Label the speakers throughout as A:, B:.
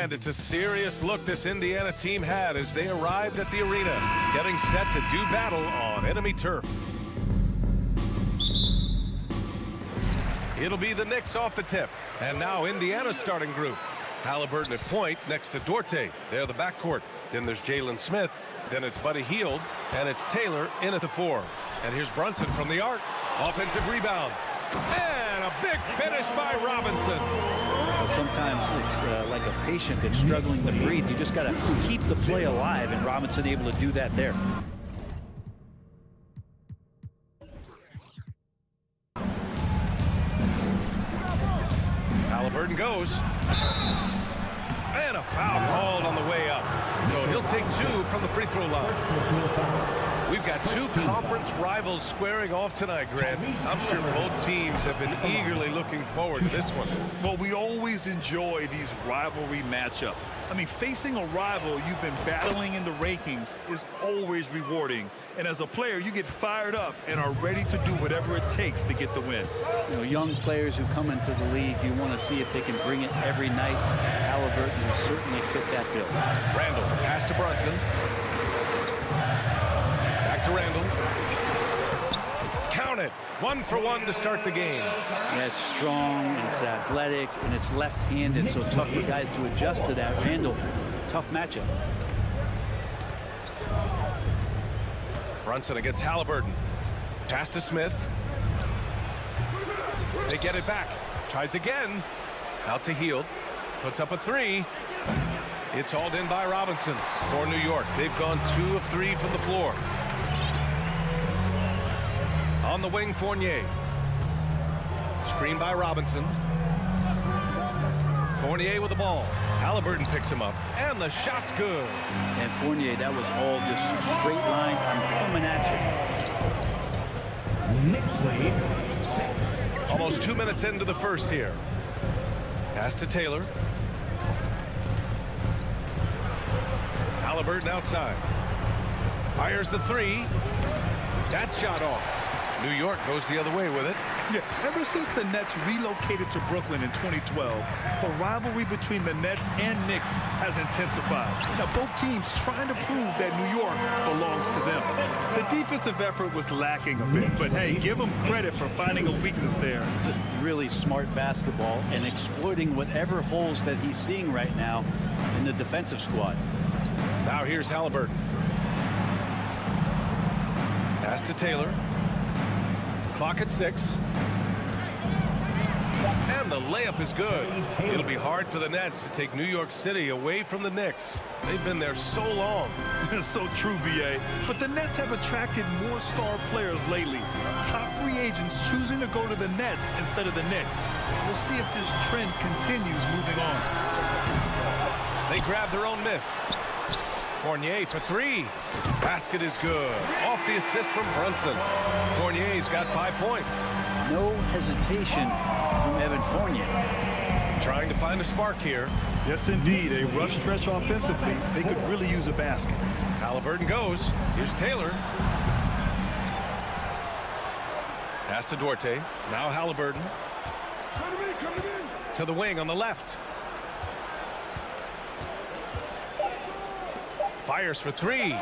A: And it's a serious look this Indiana team had as they arrived at the arena, getting set to do battle on enemy turf. It'll be the Knicks off the tip. And now Indiana's starting group. Halliburton at point next to Duarte. They're the backcourt. Then there's Jalen Smith. Then it's Buddy Hield. And it's Taylor in at the 4. And here's Brunson from the arc. Offensive rebound. And a big finish by Robinson.
B: Well, sometimes it's like a patient that's struggling to breathe. You just got to keep the play alive, and Robinson able to do that there.
A: Halliburton goes. And a foul called on the way up. So he'll take 2 from the free throw line. We've got 2 conference rivals squaring off tonight, Grant. I'm sure both teams have been eagerly looking forward to this one.
C: Well, we always enjoy these rivalry matchups. I mean, facing a rival you've been battling in the rankings is always rewarding. And as a player, you get fired up and are ready to do whatever it takes to get the win.
B: You know, young players who come into the league, you want to see if they can bring it every night. Halliburton has certainly fit that bill.
A: Randall, pass to Brunson. Back to Randall. Count it. 1 for 1 to start the game.
B: Yeah, it's strong, and it's athletic, and it's left-handed, so tough for guys to adjust to that. Randall, tough matchup.
A: Brunson against Halliburton. Pass to Smith. They get it back. Tries again. Out to Hield. Puts up a 3. It's hauled in by Robinson for New York. They've gone 2 of 3 from the floor. On the wing, Fournier. Screen by Robinson. Fournier with the ball. Halliburton picks him up, and the shot's good.
B: And Fournier, that was all just straight line. I'm coming at you.
D: Knicks lead 6.
A: Almost 2 minutes into the first here. Pass to Taylor. Halliburton outside. Fires the 3. That shot off. New York goes the other way with it.
C: Yeah, ever since the Nets relocated to Brooklyn in 2012, the rivalry between the Nets and Knicks has intensified. Now, both teams trying to prove that New York belongs to them. The defensive effort was lacking a bit, but hey, give them credit for finding a weakness there.
B: Just really smart basketball and exploiting whatever holes that he's seeing right now in the defensive squad.
A: Now here's Halliburton. Pass to Taylor. Clock at 6. And the layup is good. It'll be hard for the Nets to take New York City away from the Knicks. They've been there so long.
C: So true, B.A. But the Nets have attracted more star players lately. Top free agents choosing to go to the Nets instead of the Knicks. We'll see if this trend continues moving on.
A: They grab their own miss. Fournier for 3. Basket is good. Off the assist from Brunson. Fournier's got 5 points.
B: No hesitation from Evan Fournier.
A: Trying to find a spark here.
C: Yes, indeed. A rough stretch offensively. They could really use a basket.
A: Halliburton goes. Here's Taylor. Pass to Duarte. Now Halliburton. To the wing on the left. Fires for 3.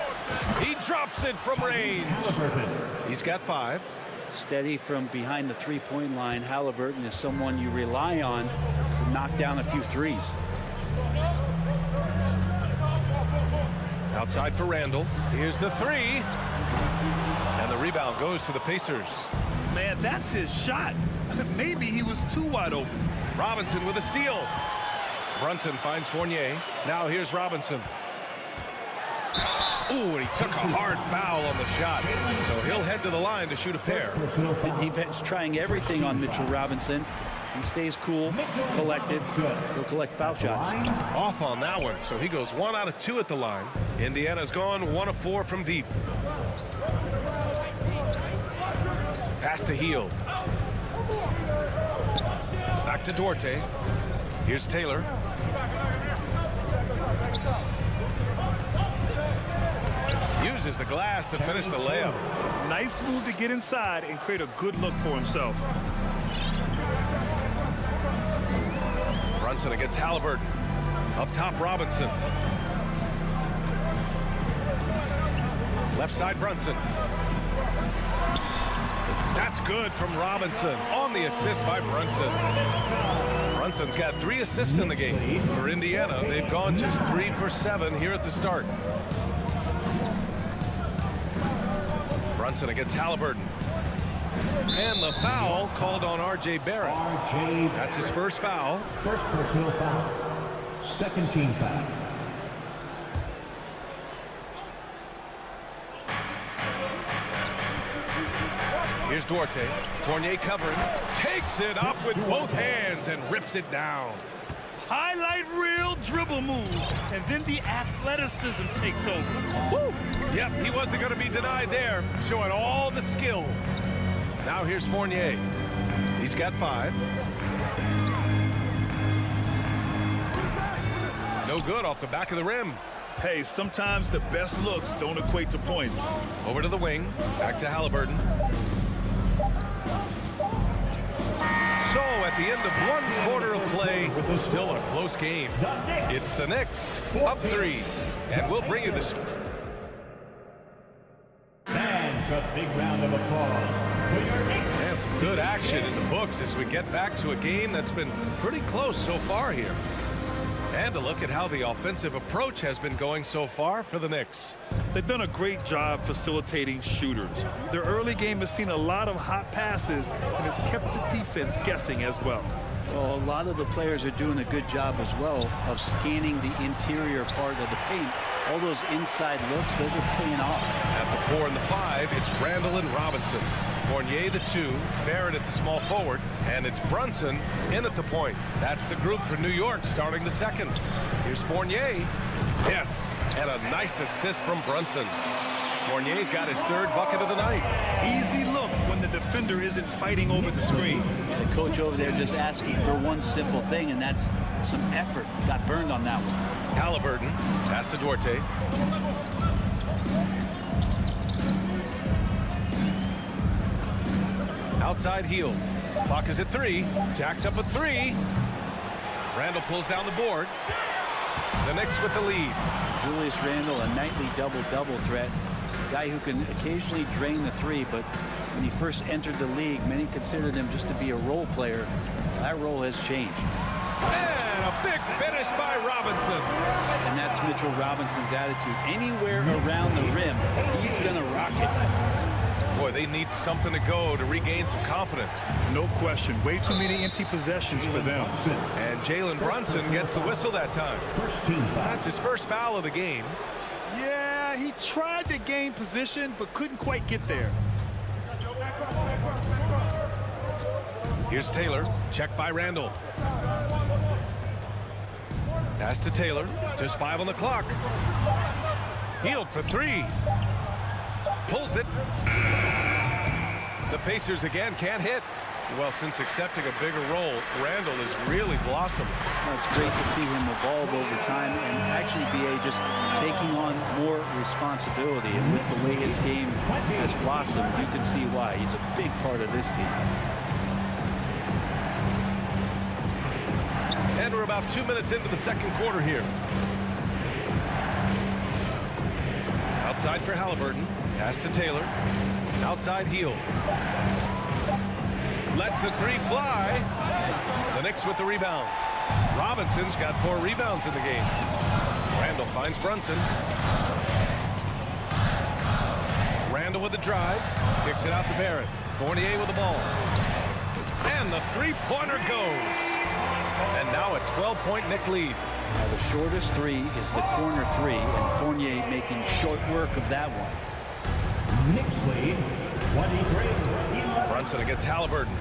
A: He drops it from range. He's got 5.
B: Steady from behind the three-point line. Halliburton is someone you rely on to knock down a few threes.
A: Outside for Randall. Here's the 3. And the rebound goes to the Pacers.
C: Man, that's his shot. Maybe he was too wide open.
A: Robinson with a steal. Brunson finds Fournier. Now here's Robinson. Ooh, and he took a hard foul on the shot. So he'll head to the line to shoot a pair.
B: The defense trying everything on Mitchell Robinson. He stays cool, collected. He'll collect foul shots.
A: Off on that one, so he goes 1 out of 2 at the line. Indiana's gone 1 of 4 from deep. Pass to Hield. Back to Duarte. Here's Taylor. Uses the glass to finish the layup.
C: Nice move to get inside and create a good look for himself.
A: Brunson against Halliburton. Up top, Robinson. Left side, Brunson. That's good from Robinson on the assist by Brunson. Brunson's got 3 assists in the game. For Indiana, they've gone just 3 for 7 here at the start. Brunson against Halliburton. And the foul called on R.J. Barrett. That's his first foul.
D: First personal foul. Second team foul.
A: Here's Duarte. Fournier covering. Takes it up with both hands and rips it down.
C: Highlight reel dribble move, and then the athleticism takes over.
A: Woo! Yep, he wasn't going to be denied there, showing all the skill. Now here's Fournier. He's got 5. No good off the back of the rim.
C: Hey, sometimes the best looks don't equate to points.
A: Over to the wing. Back to Halliburton. So at the end of 1 quarter of play, still a close game. It's the Knicks up 3, and we'll bring you this.
D: Fans, a big round of applause for your Knicks.
A: And some good action in the books as we get back to a game that's been pretty close so far here. And a look at how the offensive approach has been going so far for the Knicks.
C: They've done a great job facilitating shooters. Their early game has seen a lot of hot passes and has kept the defense guessing as well.
B: Well, a lot of the players are doing a good job as well of scanning the interior part of the paint. All those inside looks, those are paying off.
A: At the 4 and the 5, it's Randall and Robinson. Fournier the 2, Barrett at the small forward, and it's Brunson in at the point. That's the group for New York starting the second. Here's Fournier. Yes, and a nice assist from Brunson. Fournier's got his 3rd bucket of the night.
C: Easy look when the defender isn't fighting over the screen.
B: And the coach over there just asking for one simple thing, and that's some effort. Got burned on that one.
A: Halliburton, pass to Duarte. Outside heel. Clock is at 3. Jack's up at 3. Randall pulls down the board. The Knicks with the lead.
B: Julius Randle, a nightly double-double threat. A guy who can occasionally drain the 3, but when he first entered the league, many considered him just to be a role player. That role has changed.
A: And a big finish by Robinson.
B: And that's Mitchell Robinson's attitude. Anywhere around the rim, he's going to rock it.
A: Boy, they need something to go to regain some confidence.
C: No question. Way too many empty possessions for them.
A: And Jalen Brunson gets the whistle that time.
D: First team foul.
A: That's his first foul of the game.
C: Yeah, he tried to gain position, but couldn't quite get there.
A: Here's Taylor. Checked by Randall. Pass to Taylor. Just 5 on the clock. Healed for 3. Pulls it. The Pacers again can't hit. Well, since accepting a bigger role, Randall has really blossomed.
B: Well, it's great to see him evolve over time and actually BA just taking on more responsibility. And with the way his game has blossomed, you can see why. He's a big part of this team.
A: And we're about 2 minutes into the second quarter here. Outside for Halliburton. Pass to Taylor. Outside heel. Lets the 3 fly. The Knicks with the rebound. Robinson's got 4 rebounds in the game. Randall finds Brunson. Randall with the drive. Kicks it out to Barrett. Fournier with the ball. And the 3-pointer goes. And now a 12-point Knick lead.
B: Now the shortest 3 is the corner 3, and Fournier making short work of that one.
D: Knicks lead 23.
A: Brunson against Halliburton.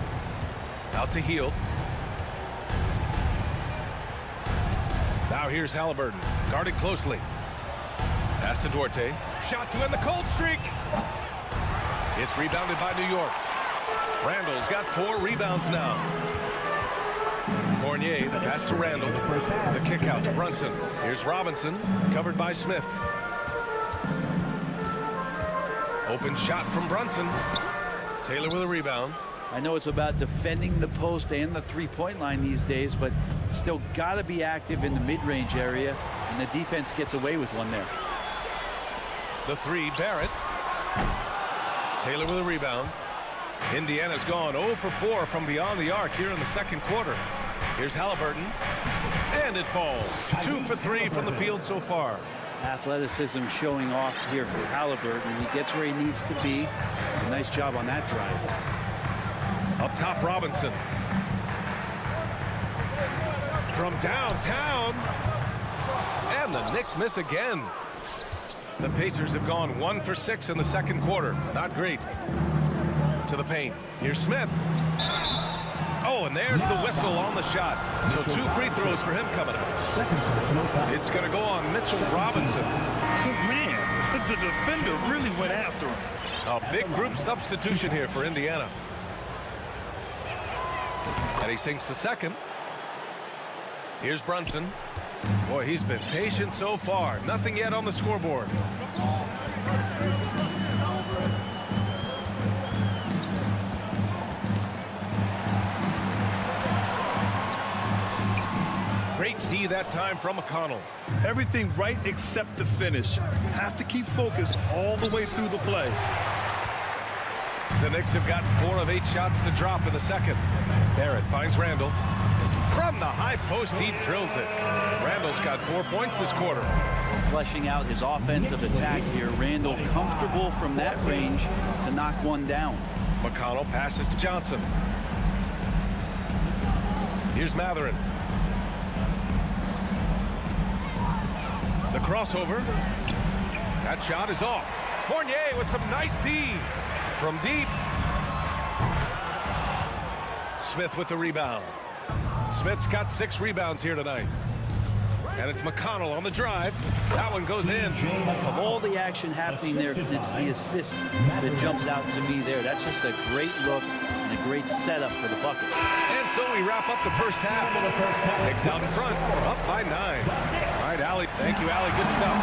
A: Out to Hield. Now here's Halliburton. Guarded closely. Pass to Duarte. Shot to end the cold streak. It's rebounded by New York. Randall's got 4 rebounds now. Fournier, the pass to Randall. The kick out to Brunson. Here's Robinson, covered by Smith. Open shot from Brunson. Taylor with a rebound.
B: I know it's about defending the post and the three-point line these days, but still got to be active in the mid-range area, and the defense gets away with one there.
A: The three, Barrett. Taylor with a rebound. Indiana's gone 0 for 4 from beyond the arc here in the second quarter. Here's Halliburton, and it falls. 2 for 3 from the field so far.
B: Athleticism showing off here for Halliburton. He gets where he needs to be. Nice job on that drive.
A: Up top, Robinson. From downtown. And the Knicks miss again. The Pacers have gone 1 for 6 in the second quarter. Not great. To the paint. Here's Smith. Oh, and there's the whistle on the shot. So 2 free throws for him coming up. It's going to go on Mitchell Robinson.
C: Man, the defender really went after him.
A: A big group substitution here for Indiana. And he sinks the second. Here's Brunson. Boy, he's been patient so far. Nothing yet on the scoreboard. Great D that time from McConnell.
C: Everything right except the finish. Have to keep focused all the way through the play.
A: The Knicks have gotten 4 of 8 shots to drop in the second. Barrett finds Randall. From the high post, he drills it. Randall's got 4 points this quarter.
B: Fleshing out his offensive attack here. Randall comfortable from that range to knock one down.
A: McConnell passes to Johnson. Here's Matherin. The crossover. That shot is off. Fournier with some nice D from deep. Smith with the rebound. Smith's got 6 rebounds here tonight. And it's McConnell on the drive. That one goes in.
B: Of all the action happening there, it's the assist that jumps out to me there. That's just a great look and a great setup for the bucket.
A: And so we wrap up the first half. Knicks out in front, up by 9. All right, Allie. Thank you, Allie. Good stuff.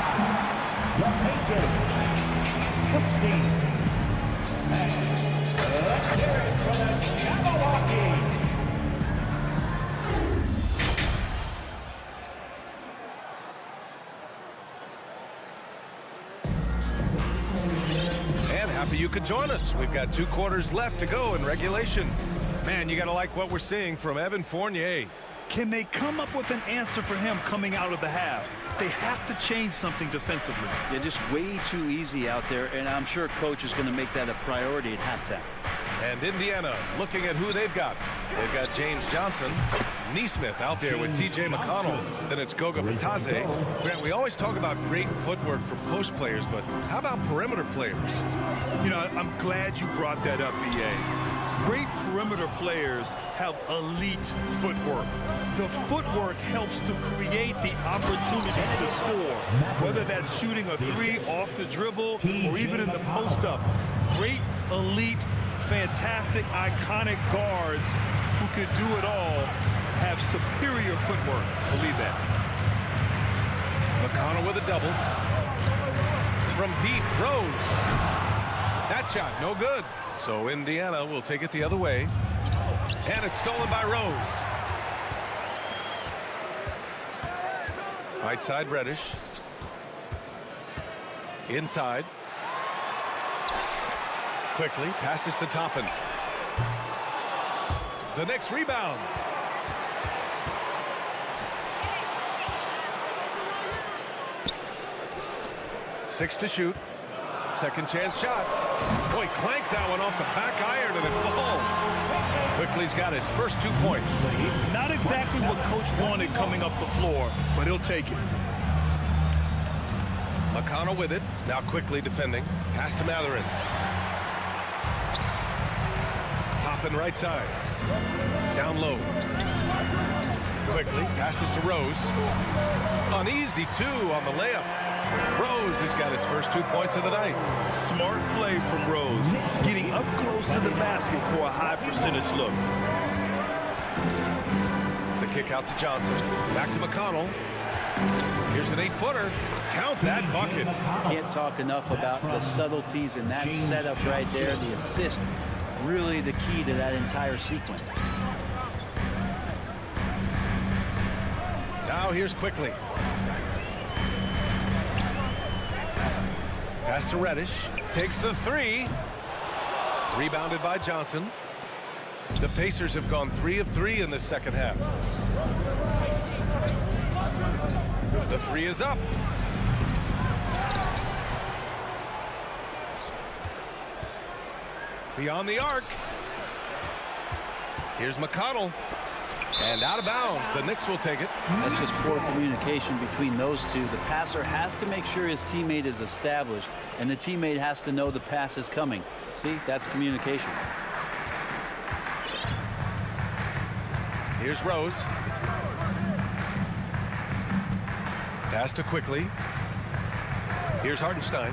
D: The Pacers, 16. Let's hear it for the Jabberwocky.
A: Happy you could join us. We've got 2 quarters left to go in regulation. Man, you got to like what we're seeing from Evan Fournier.
C: Can they come up with an answer for him coming out of the half? They have to change something defensively.
B: They're just way too easy out there, and I'm sure coach is going to make that a priority at halftime.
A: And Indiana looking at who they've got. They've got James Johnson, Neesmith out there with T.J. McConnell. Then it's Goga Bitadze. Grant, we always talk about great footwork for post players, but how about perimeter players?
C: You know, I'm glad you brought that up, B.A. Great perimeter players have elite footwork. The footwork helps to create the opportunity to score, whether that's shooting a 3 off the dribble or even in the post-up. Great, elite, fantastic, iconic guards who can do it all have superior footwork. Believe that.
A: McConnell with a double. From deep, Rose. That shot, no good. So Indiana will take it the other way. And it's stolen by Rose. Right side, Reddish. Inside. Quickly, passes to Toppin. The Knicks rebound. Six to shoot. Second chance shot. Boy, clanks that one off the back iron and it falls. Quickly's got his first 2 points.
C: Not exactly what coach wanted coming up the floor, but he'll take it.
A: McConnell with it. Now quickly defending. Pass to Matherin. Toppin right side. Down low. Quickly passes to Rose. Uneasy 2 on the layup. Rose has got his first 2 points of the night.
C: Smart play from Rose, getting up close to the basket for a high percentage look.
A: The kick out to Johnson. Back to McConnell. Here's an 8-footer. Count that bucket.
B: Can't talk enough about the subtleties in that setup right there. The assist really the key to that entire sequence.
A: Now here's Quickly. Pass to Reddish. Takes the three. Rebounded by Johnson. The Pacers have gone 3 of 3 in the second half. The three is up. Beyond the arc. Here's McConnell. And out of bounds. The Knicks will take it.
B: That's just poor communication between those two. The passer has to make sure his teammate is established, and the teammate has to know the pass is coming. See, that's communication.
A: Here's Rose. Pass to Quickly. Here's Hartenstein.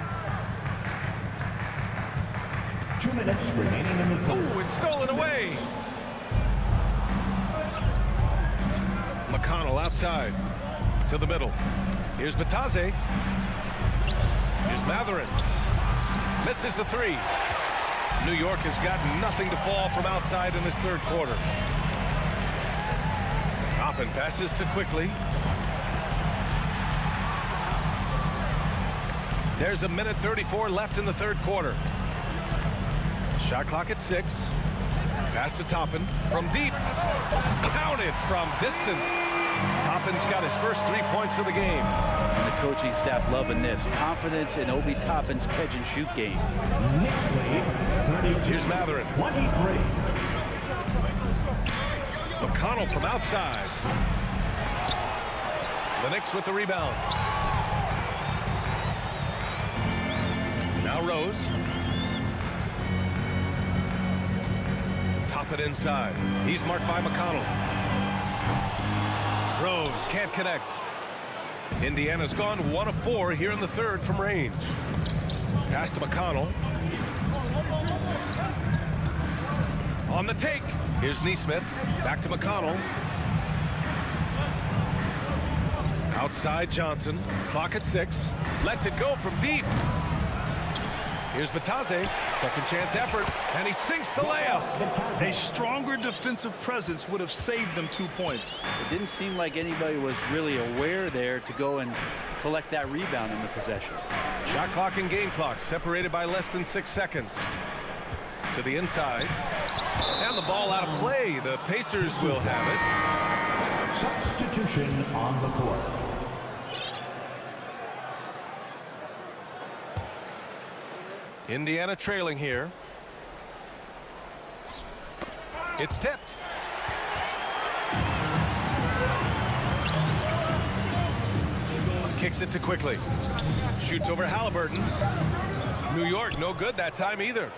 D: 2 minutes remaining in the third.
A: Ooh, it's stolen away. McConnell outside to the middle. Here's Batase. Here's Matherin. Misses the three. New York has got nothing to fall from outside in this third quarter. Toppin passes to Quickly. There's a minute 34 left in the third quarter. Shot clock at 6. Pass to Toppin from deep. Counted from distance. Toppin's got his first 3 points of the game.
B: And the coaching staff loving this. Confidence in Obi Toppin's catch and shoot game.
D: Knicks lead 32.
A: Here's Matherin.
D: 23.
A: McConnell from outside. The Knicks with the rebound. Now Rose. Top it inside. He's marked by McConnell. Rose can't connect. Indiana's gone 1 of 4 here in the third from range. Pass to McConnell. On the take. Here's Nesmith. Back to McConnell. Outside Johnson. Clock at 6. Lets it go from deep. Here's Batase. Second chance effort. And he sinks the layup.
C: A stronger defensive presence would have saved them 2 points.
B: It didn't seem like anybody was really aware there to go and collect that rebound in the possession.
A: Shot clock and game clock separated by less than 6 seconds. To the inside. And the ball out of play. The Pacers will have it.
D: Substitution on the court.
A: Indiana trailing here. It's tipped. Kicks it to Quickly. Shoots over Halliburton. New York no good that time either.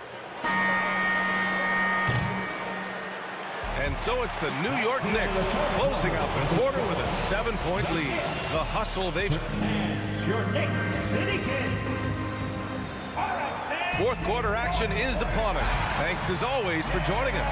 A: And so it's the New York Knicks closing out the quarter with a 7-point lead. The hustle they've...
D: Your Knicks City Kids.
A: Fourth quarter action is upon us. Thanks as always for joining us.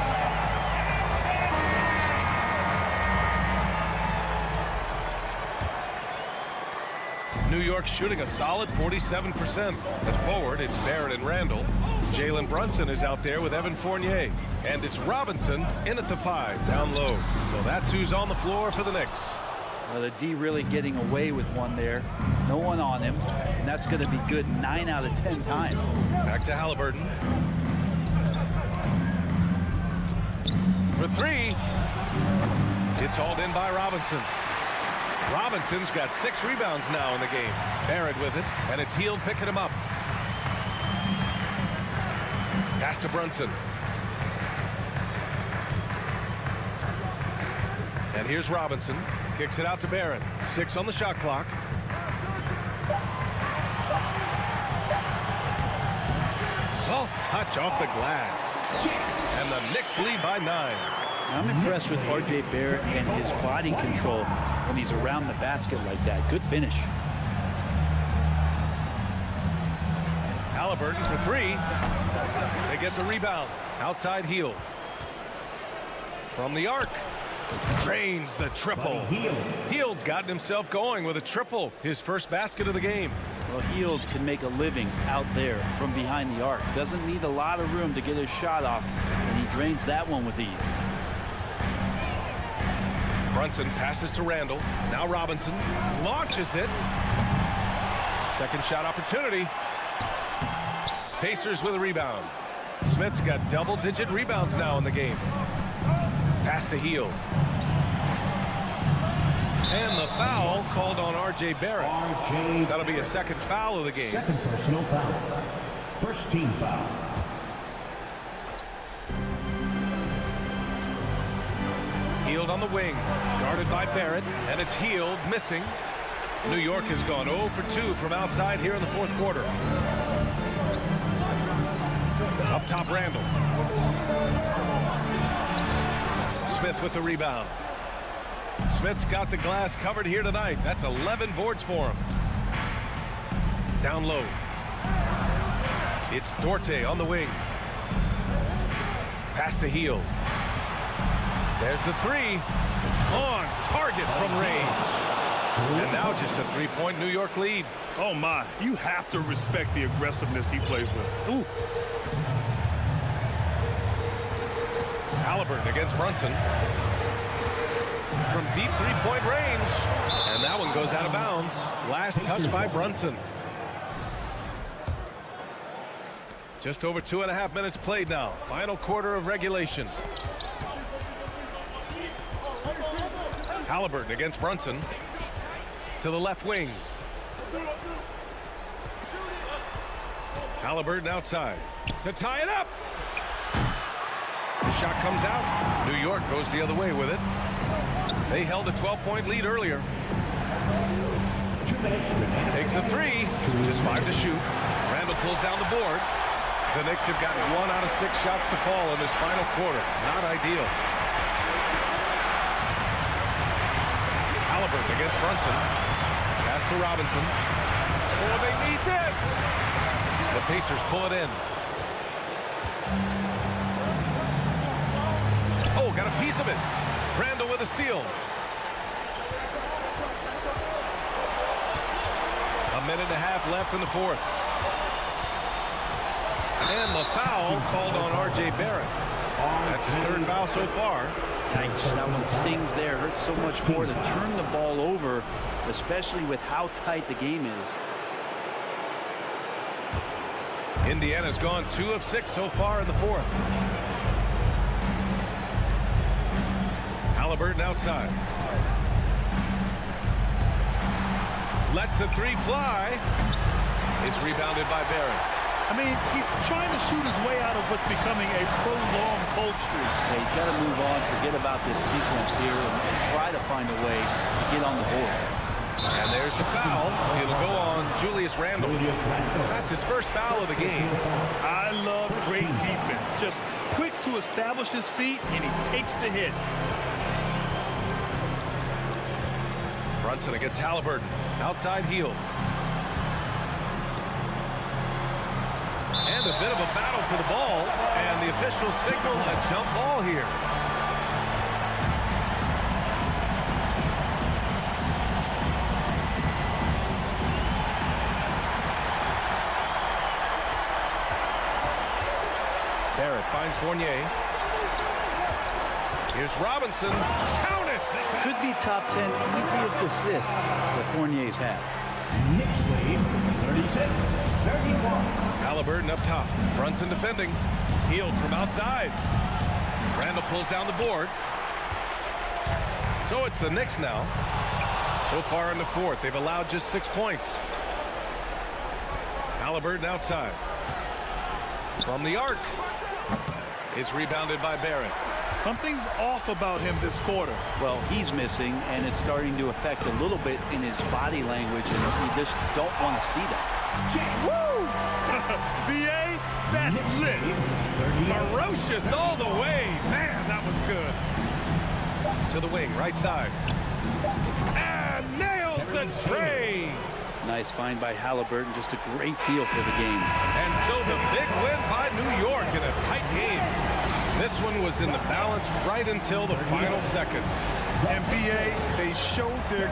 A: New York shooting a solid 47%. At forward, it's Barrett and Randall. Jalen Brunson is out there with Evan Fournier. And it's Robinson in at the 5, down low. So that's who's on the floor for the Knicks.
B: Well, the D really getting away with one there. No one on him. And that's going to be good 9 out of 10 times.
A: Back to Halliburton. For 3. It's hauled in by Robinson. Robinson's got 6 rebounds now in the game. Barrett with it, and it's Hield picking him up. Pass to Brunson. And here's Robinson. Kicks it out to Barrett. 6 on the shot clock. Soft touch off the glass. And the Knicks lead by 9.
B: I'm impressed with R.J. Barrett and his body control when he's around the basket like that. Good finish.
A: Halliburton for 3. They get the rebound. Outside Hield. From the arc. Drains the triple. Hield's gotten himself going with a triple. His first basket of the game.
B: Well, Hield can make a living out there from behind the arc. Doesn't need a lot of room to get his shot off, and he drains that one with ease.
A: Brunson passes to Randall. Now Robinson launches it. Second shot opportunity. Pacers with a rebound. Smith's got double-digit rebounds now in the game. Pass to Hield. And the foul called on R.J. Barrett. That'll be a second foul of the game.
D: Second personal foul. First team foul.
A: Hield on the wing, guarded by Barrett, and it's Hield missing. New York has gone 0 for 2 from outside here in the fourth quarter. Up top, Randall. Smith with the rebound. Smith's got the glass covered here tonight. That's 11 boards for him. Down low. It's Dorte on the wing. Pass to Hield. There's the three. On target from range. And now just a three-point New York lead.
C: Oh, my. You have to respect the aggressiveness he plays with. Ooh.
A: Halliburton against Brunson. From deep three-point range. And that one goes out of bounds. Last touch by Brunson. Just over 2.5 minutes played now. Final quarter of regulation. Halliburton against Brunson. To the left wing. Halliburton outside. To tie it up. The shot comes out. New York goes the other way with it. They held a 12-point lead earlier. Takes a three. Just 5 to shoot. Randall pulls down the board. The Knicks have gotten 1 out of 6 shots to fall in this final quarter. Not ideal. Halliburton against Brunson. Pass to Robinson. Oh, they need this. The Pacers pull it in. Oh, got a piece of it. Randall with a steal. A minute and a half left in the fourth. And the foul called on R.J. Barrett. That's his third foul so far.
B: Yikes, that one stings there. Hurts so much more to turn the ball over, especially with how tight the game is.
A: Indiana's gone 2 of 6 so far in the fourth. Halliburton outside. Lets the three fly. It's rebounded by Barrett.
C: I mean, he's trying to shoot his way out of what's becoming a prolonged cold streak.
B: Yeah, he's got to move on, forget about this sequence here, and try to find a way to get on the board.
A: And there's the foul. It'll go on Julius Randle. That's his first foul of the game.
C: I love great defense. Just quick to establish his feet, and he takes the hit.
A: Brunson against Halliburton. Outside Hield. And a bit of a battle for the ball. And the officials signal a jump ball here. Barrett finds Fournier. Here's Robinson. Count it!
B: Could be top 10 easiest assists that Fournier's had.
D: Knicks lead 36-31.
A: Halliburton up top. Brunson defending. Hield from outside. Randall pulls down the board. So it's the Knicks now. So far in the fourth, they've allowed just 6 points. Halliburton outside. From the arc. It's rebounded by Barrett.
C: Something's off about him this quarter.
B: Well, he's missing, and it's starting to affect a little bit in his body language, and we just don't want to see that.
C: Woo! B.A., that's lit.
A: Ferocious all the way.
C: Man, that was good.
A: To the wing, right side. And nails the tray.
B: Nice find by Halliburton. Just a great feel for the game.
A: And so the big win by New York in a tight game. This one was in the balance right until the final seconds.
C: And B.A., they showed their...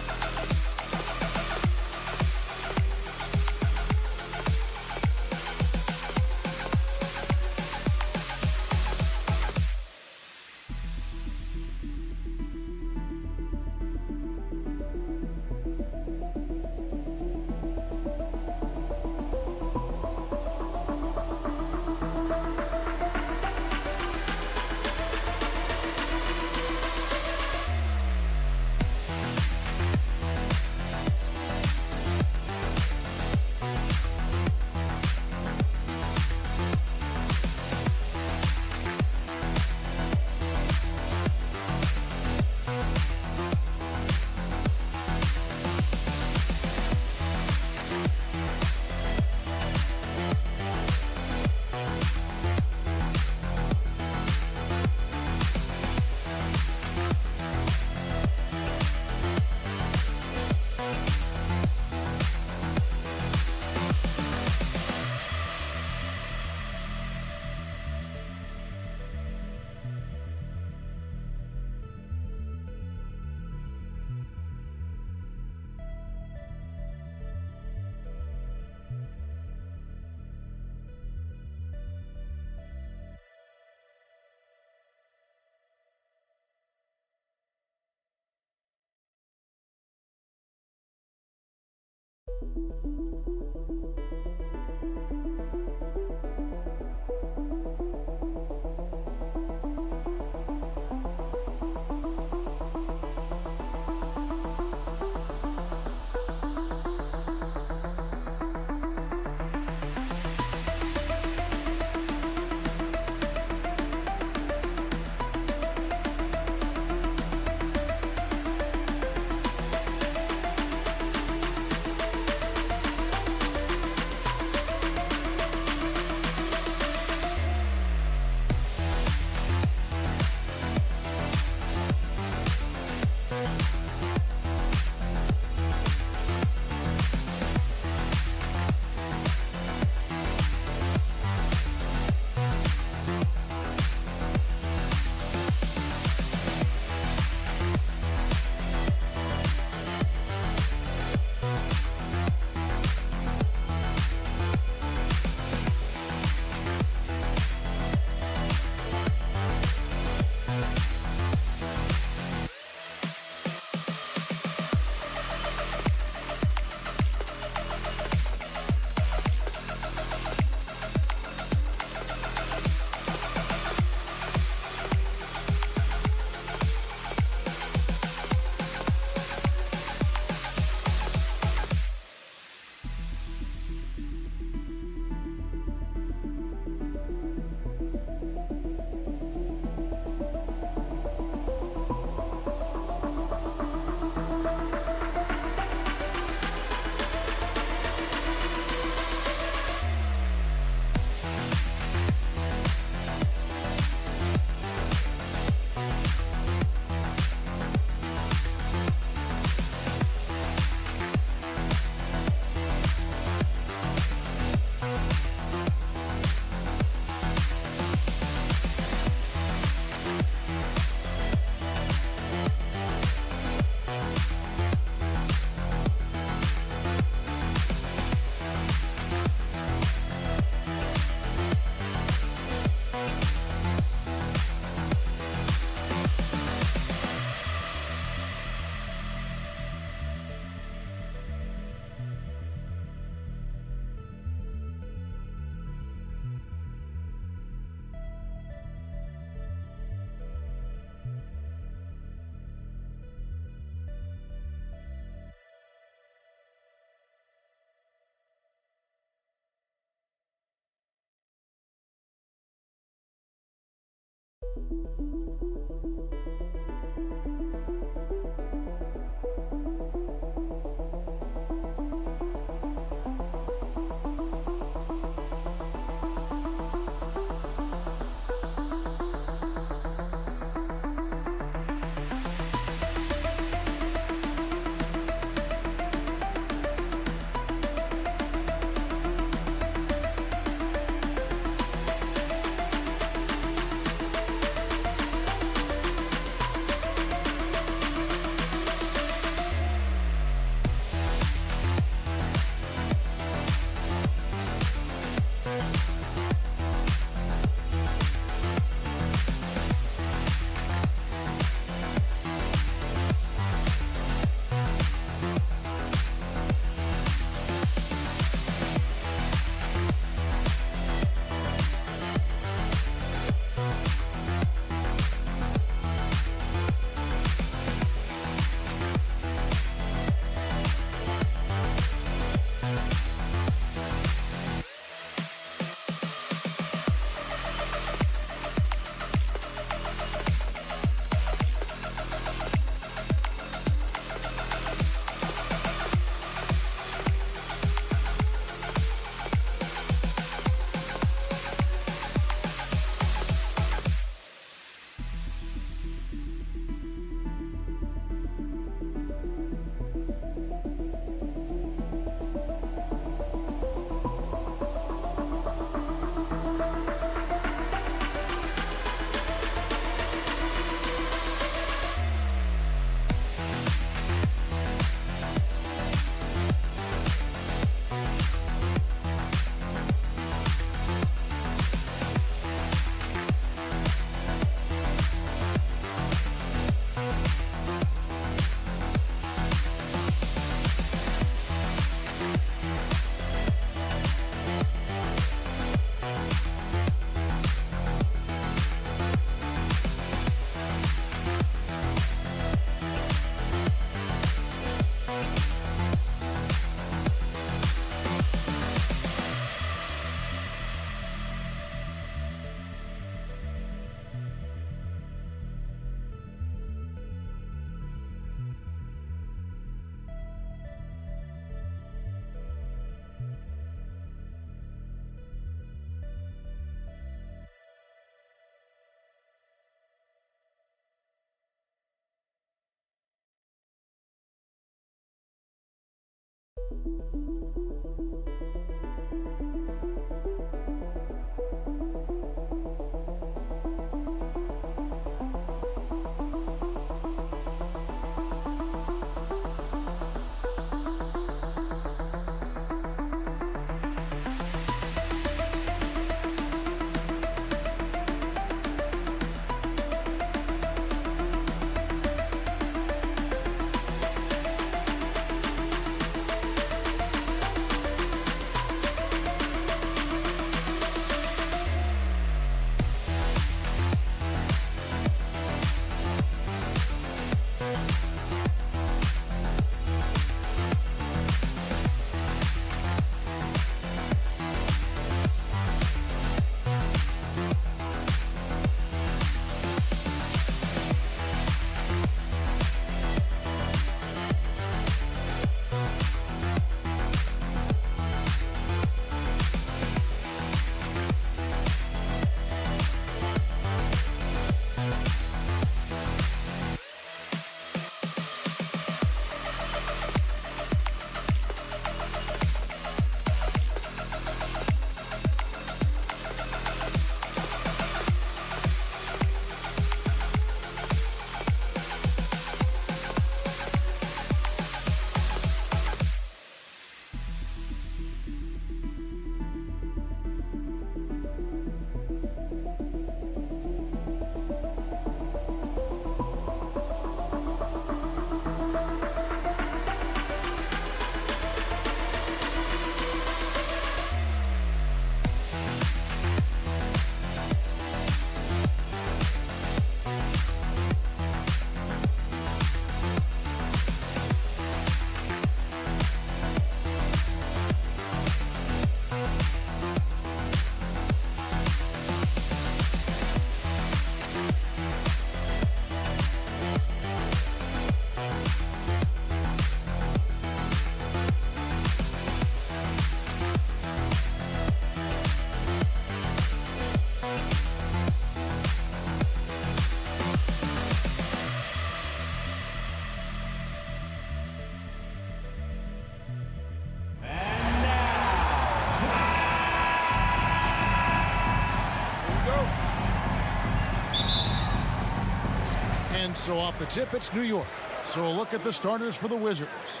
E: And so off the tip, it's New York. So a look at the starters for the Wizards.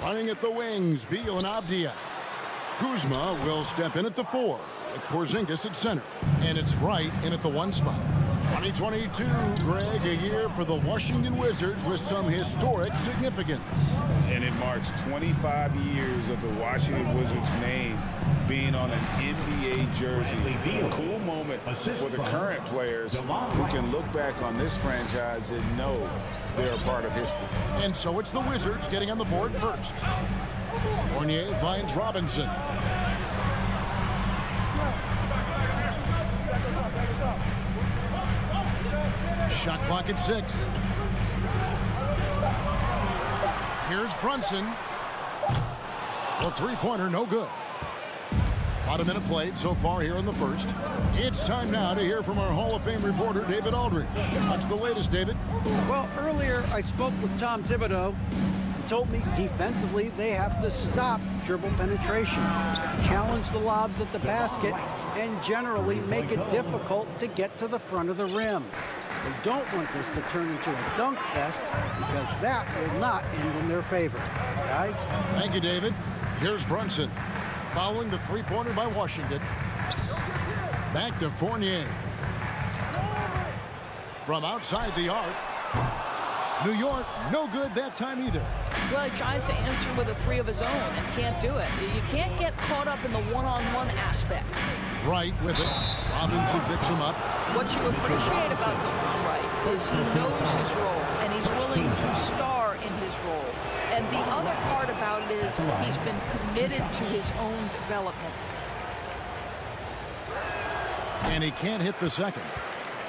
E: Running at the wings, Beal and Abdia. Kuzma will step in at the 4, with Porzingis at center. And it's Wright in at the 1 spot. 2022, Greg, a year for the Washington Wizards with some historic significance.
F: And it marks 25 years of the Washington Wizards name being on an NBA jersey. A cool moment for the current players who can look back on this franchise and know they're a part of history.
E: And so it's the Wizards getting on the board first. Fournier finds Robinson. Shot clock at 6. Here's Brunson. The three-pointer, no good. About a minute played so far here in the first. It's time now to hear from our Hall of Fame reporter, David Aldridge. What's the latest, David?
G: Well, earlier I spoke with Tom Thibodeau. He told me defensively they have to stop dribble penetration, challenge the lobs at the basket, and generally make it difficult to get to the front of the rim. They don't want this to turn into a dunk fest because that will not end in their favor. Guys?
E: Thank you, David. Here's Brunson. Following the three-pointer by Washington. Back to Fournier. From outside the arc. New York, no good that time either.
H: Well, he tries to answer with a 3 of his own and can't do it. You can't get caught up in the one-on-one aspect.
E: Wright with it. Robinson picks him up.
H: What you appreciate about Delon Wright is he knows his role and he's willing to star in his role. And the other part about it is he's been committed to his own development.
E: And he can't hit the second.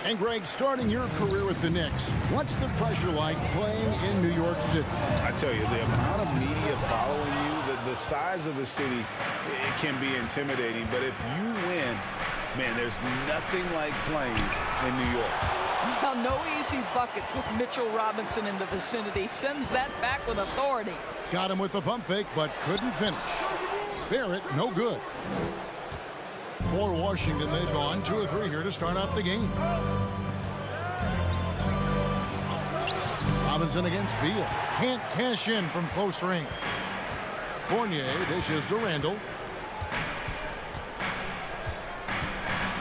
E: And Greg, starting your career with the Knicks, what's the pressure like playing in New York City?
F: I tell you, the amount of media following you, the size of the city, it can be intimidating. But if you win, man, there's nothing like playing in New York.
H: Well, no easy buckets with Mitchell Robinson in the vicinity. Sends that back with authority.
E: Got him with the pump fake, but couldn't finish. Barrett, no good. For Washington, they've gone 2 of 3 here to start out the game. Robinson against Beal. Can't cash in from close range. Fournier dishes to Randall.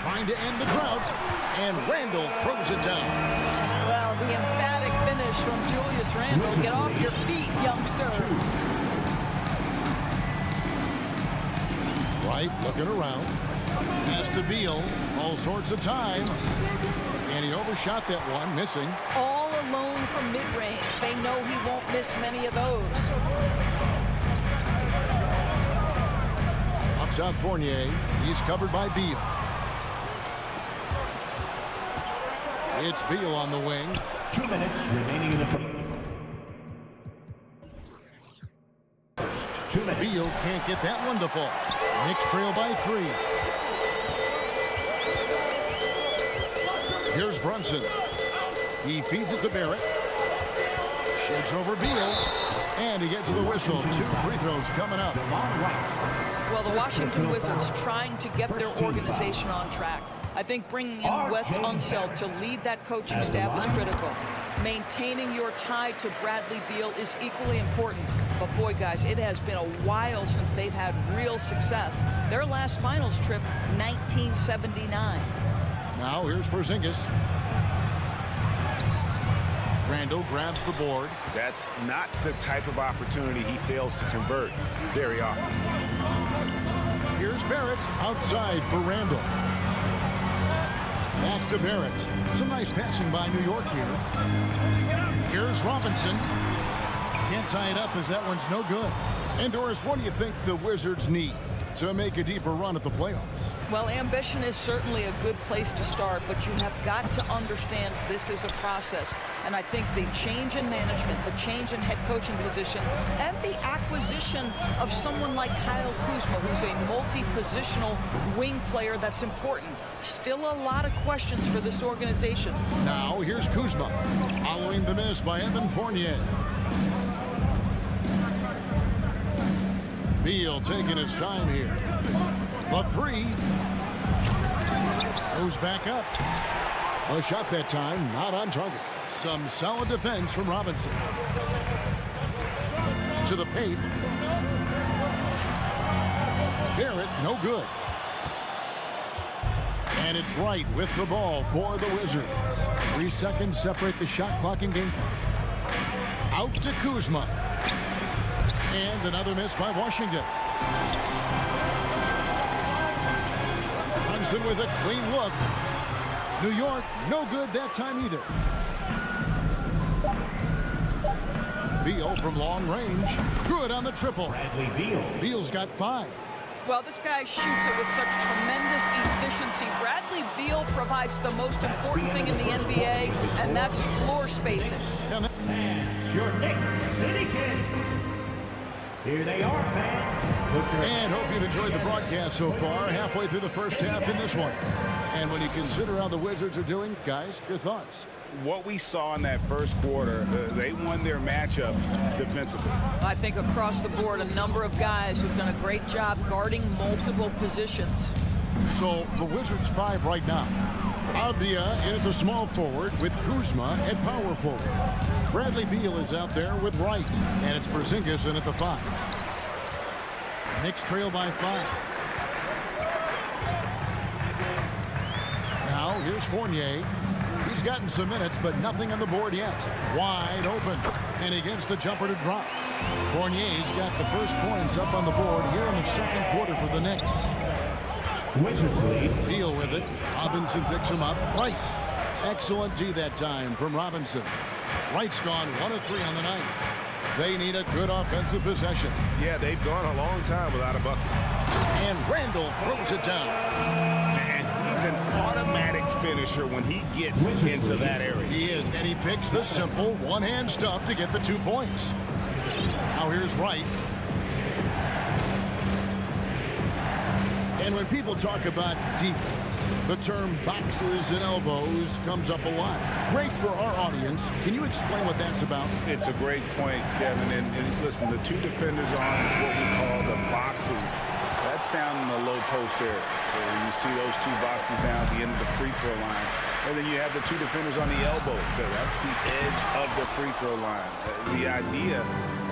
E: Trying to end the drought, and Randall throws it down.
H: Well, the emphatic finish from Julius Randle. Get off your feet, youngster.
E: Wright looking around. Pass to Beal. All sorts of time. And he overshot that one, missing.
H: All alone from mid-range. They know he won't miss many of those.
E: Up top, Fournier. He's covered by Beal. It's Beal on the wing.
D: 2 minutes remaining in the first. 2 minutes.
E: Beal can't get that one to fall. Knicks trail by 3. Here's Brunson. He feeds it to Barrett. Shakes over Beal. And he gets the whistle. 2 free throws coming up.
H: Well, the Washington Wizards trying to get their organization on track. I think bringing in Wes Unseld to lead that coaching staff is critical. Maintaining your tie to Bradley Beal is equally important. But boy, guys, it has been a while since they've had real success. Their last finals trip, 1979.
E: Now here's Porzingis. Randall grabs the board.
F: That's not the type of opportunity he fails to convert very often.
E: Here's Barrett outside for Randall. Back to Barrett. Some nice passing by New York here. Here's Robinson. Can't tie it up as that one's no good. And Doris, what do you think the Wizards need to make a deeper run at the playoffs?
H: Well, ambition is certainly a good place to start, but you have got to understand this is a process. And I think the change in management, the change in head coaching position, and the acquisition of someone like Kyle Kuzma, who's a multi-positional wing player that's important. Still a lot of questions for this organization.
E: Now here's Kuzma, following the miss by Evan Fournier. Beal taking his time here. The 3 goes back up. A shot that time, not on target. Some solid defense from Robinson. To the paint. Barrett, no good. And it's Wright with the ball for the Wizards. 3 seconds separate the shot clock and game clock. Out to Kuzma. And another miss by Washington. Brunson with a clean look. New York, no good that time either. Beal from long range. Good on the triple.
D: Bradley Beal.
E: Beal's got 5.
H: Well, this guy shoots it with such tremendous efficiency. Bradley Beal provides the most important thing in the NBA, and that's floor spacing.
D: And your Knicks City Kids. Here they are, fans.
E: And hope you've enjoyed the broadcast so far. Halfway through the first half in this one. And when you consider how the Wizards are doing, guys, your thoughts?
F: What we saw in that first quarter, they won their matchups defensively.
H: I think across the board, a number of guys who've done a great job guarding multiple positions.
E: So the Wizards 5 right now. Avdia in at the small forward with Kuzma at power forward. Bradley Beal is out there with Wright. And it's Porzingis in at the 5. Knicks trail by 5. Now here's Fournier. He's gotten some minutes, but nothing on the board yet. Wide open. And he gets the jumper to drop. Fournier's got the first points up on the board here in the second quarter for the Knicks.
D: Wizards lead.
E: Beal with it. Robinson picks him up. Wright. Excellent D that time from Robinson. Wright's gone 1 of 3 on the night. They need a good offensive possession.
A: Yeah, they've gone a long time without a bucket.
E: And Randall throws it down.
F: And he's an automatic finisher when he gets into that area.
E: He is, and he picks the simple one-hand stuff to get the 2 points. Now here's Wright. And when people talk about defense, The term boxes and elbows comes up a lot. Great for our audience. Can you explain what that's about?
F: It's a great point, Kevin. And listen, the two defenders on what we call the boxes, that's down in the low post area. And you see those two boxes down at the end of the free throw line. And then you have the two defenders on the elbow. So that's the edge of the free throw line. The idea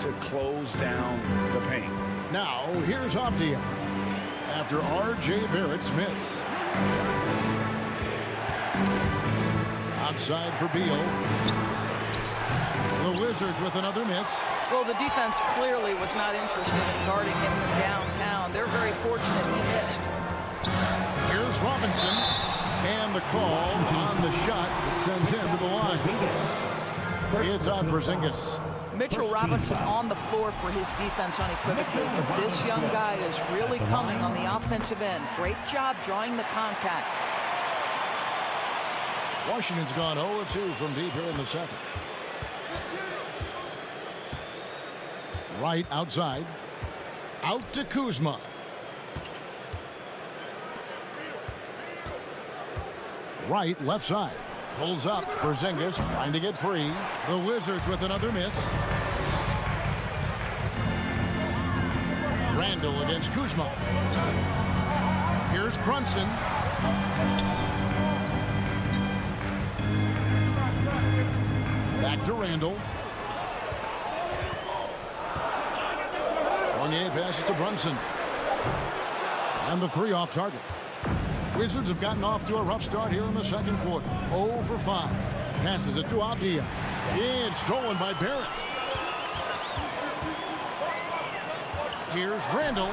F: to close down the paint.
E: Now, here's Avdia after R.J. Barrett's miss. Outside for Beal. The Wizards with another miss.
H: Well, the defense clearly was not interested in guarding him from downtown. They're very fortunate he missed.
E: Here's Robinson. And the call on the shot that sends him to the line. It's on Skijesss.
H: Mitchell Robinson on the floor for his defense unequivocally. This young guy is really coming on the offensive end. Great job drawing the contact.
E: Washington's gone 0-2 from deep here in the second. Right outside. Out to Kuzma. Right left side. Pulls up. Skijesss trying to get free. The Wizards with another miss. Randall against Kuzma. Here's Brunson. Back to Randall. Fournier passes to Brunson. And the three off target. Wizards have gotten off to a rough start here in the second quarter. 0 for 5. Passes it to Avdia. It's stolen by Barrett. Here's Randall.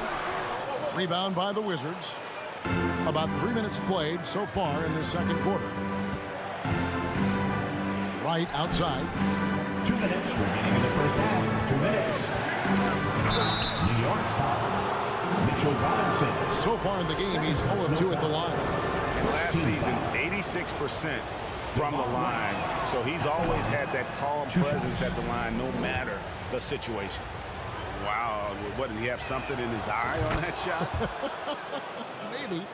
E: Rebound by the Wizards. About 3 minutes played so far in this second quarter. Right outside.
D: 2 minutes remaining in the first half. 2 minutes. New York foul. Mitchell Robinson.
E: So far in the game, he's 0-2 at the line.
F: Last season, 86% from the line. So he's always had that calm presence at the line, no matter the situation. Wow, what, did he have something in his eye on that shot?
E: Maybe.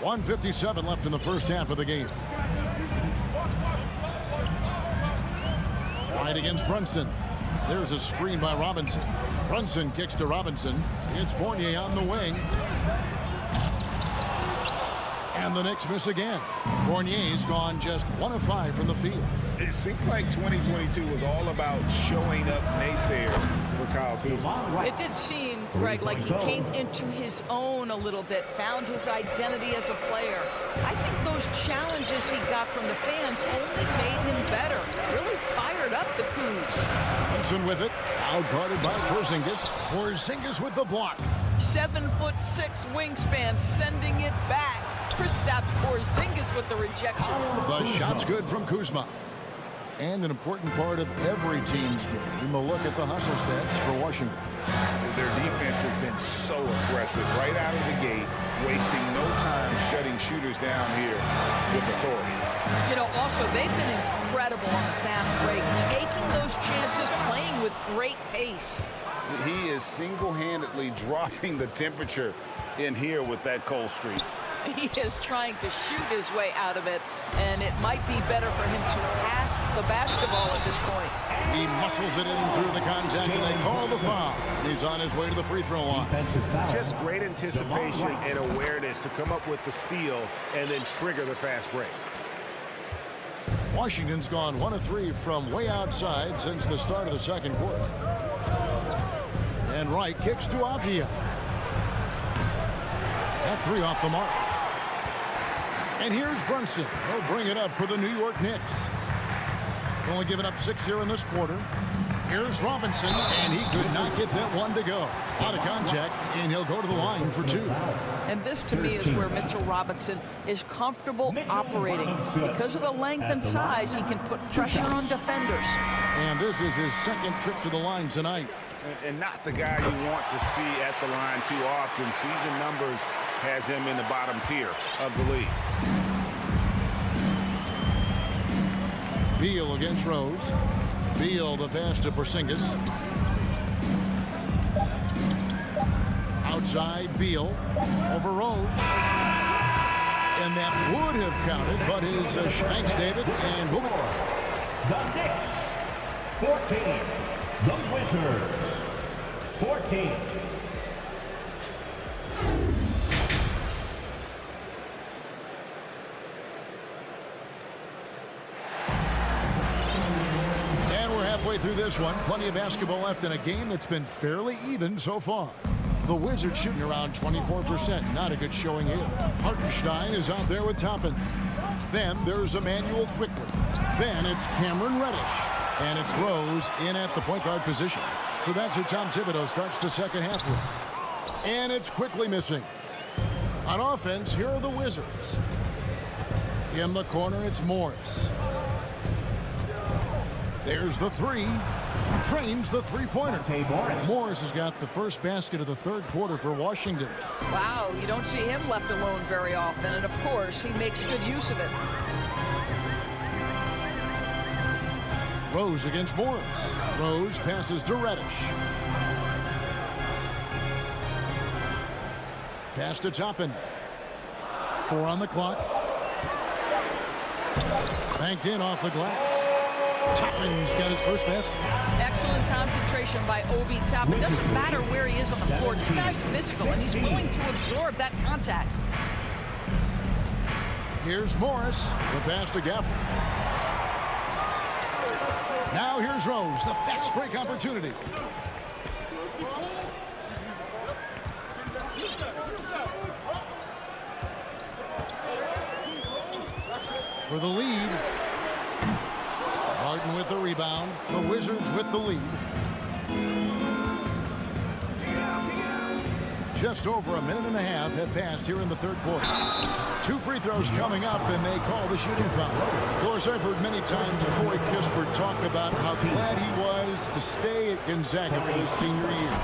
E: .157 left in the first half of the game. Right against Brunson. There's a screen by Robinson. Brunson kicks to Robinson. It's Fournier on the wing. And the Knicks miss again. Fournier's gone just 1 of 5 from the field.
F: It seemed like 2022 was all about showing up naysayers for Kyle Kuzma.
H: It did seem, Greg, like he came into his own a little bit, found his identity as a player. I think those challenges he got from the fans only made him better. Really fired up the Kuz.
E: Thompson with it. Out-guarded by Skijesss. Skijesss with the block.
H: 7'6" wingspan, sending it back. Kristaps Porzingis with the rejection.
E: The shot's good from Kuzma. And an important part of every team's game. A look at the hustle stats for Washington.
F: Their defense has been so aggressive right out of the gate, wasting no time shutting shooters down here with authority.
H: You know, also, they've been incredible on the fast break, taking those chances, playing with great pace.
F: He is single-handedly dropping the temperature in here with that cold streak.
H: He is trying to shoot his way out of it, and it might be better for him to pass the basketball at this point.
E: He muscles it in through the contact, and they call the foul. He's on his way to the free throw line.
F: Just great anticipation and awareness to come up with the steal and then trigger the fast break.
E: Washington's gone 1 of 3 from way outside since the start of the second quarter. And Wright kicks to Avdia. That 3 off the mark. And here's Brunson. He'll bring it up for the New York Knicks. Only giving up 6 here in this quarter. Here's Robinson, and he could not get that one to go. Out of contact, and he'll go to the line for 2.
H: And this, to me, is where Mitchell Robinson is comfortable operating. Because of the length and size, he can put pressure on defenders.
E: And this is his second trip to the line tonight.
F: And not the guy you want to see at the line too often. Season numbers has him in the bottom tier of the league.
E: Beal against Rose. Beal the pass to Porzingis. outside. Beal over Rose. And that would have counted, but is thanks, David, and moving on.
D: The Knicks, 14. The Wizards, 14.
E: And we're halfway through this one. Plenty of basketball left in a game that's been fairly even so far. The Wizards shooting around 24%. Not a good showing here. Hartenstein is out there with Toppin. Then there's Emmanuel Quickly. Then it's Cameron Reddish. And it's Rose in at the point guard position. So that's who Tom Thibodeau starts the second half with. And it's quickly missing. On offense, here are the Wizards. In the corner, it's Morris. There's the three. Drains the three-pointer. Morris has got the first basket of the third quarter for Washington.
H: Wow, you don't see him left alone very often, and of course, he makes good use of it.
E: Rose against Morris. Rose passes to Reddish. Pass to Toppin. 4 on the clock. Banked in off the glass. Toppin's got his first basket.
H: Excellent concentration by Obi Toppin. Doesn't matter where he is on the floor. This guy's physical, and he's willing to absorb that contact.
E: Here's Morris. The pass to Gafford. Now here's Rose. The fast break opportunity. For the lead. Martin with the rebound. The Wizards with the lead. Just over a minute and a half have passed here in the third quarter. 2 free throws coming up, and they call the shooting foul. Of course, I've heard many times Corey Kispert talk about how glad he was to stay at Gonzaga for his senior year.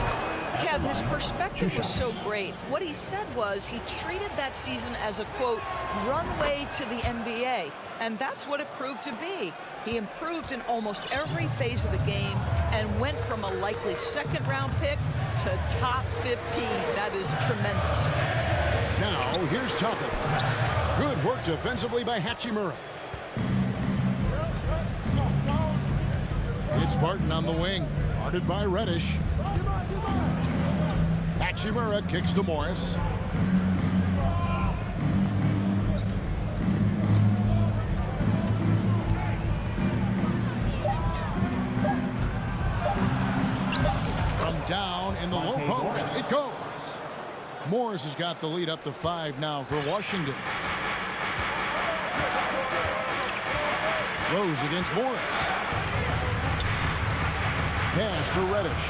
H: Kev, his perspective was so great. What he said was he treated that season as a, quote, runway to the NBA, and that's what it proved to be. He improved in almost every phase of the game and went from a likely second-round pick to top 15. That is tremendous.
E: Now, here's Toppin. Good work defensively by Hachimura. It's Barton on the wing. Guarded by Reddish. Hachimura kicks to Morris. Down in the low post. It goes. Morris has got the lead up to 5 now for Washington. Rose against Morris. Pass to Reddish.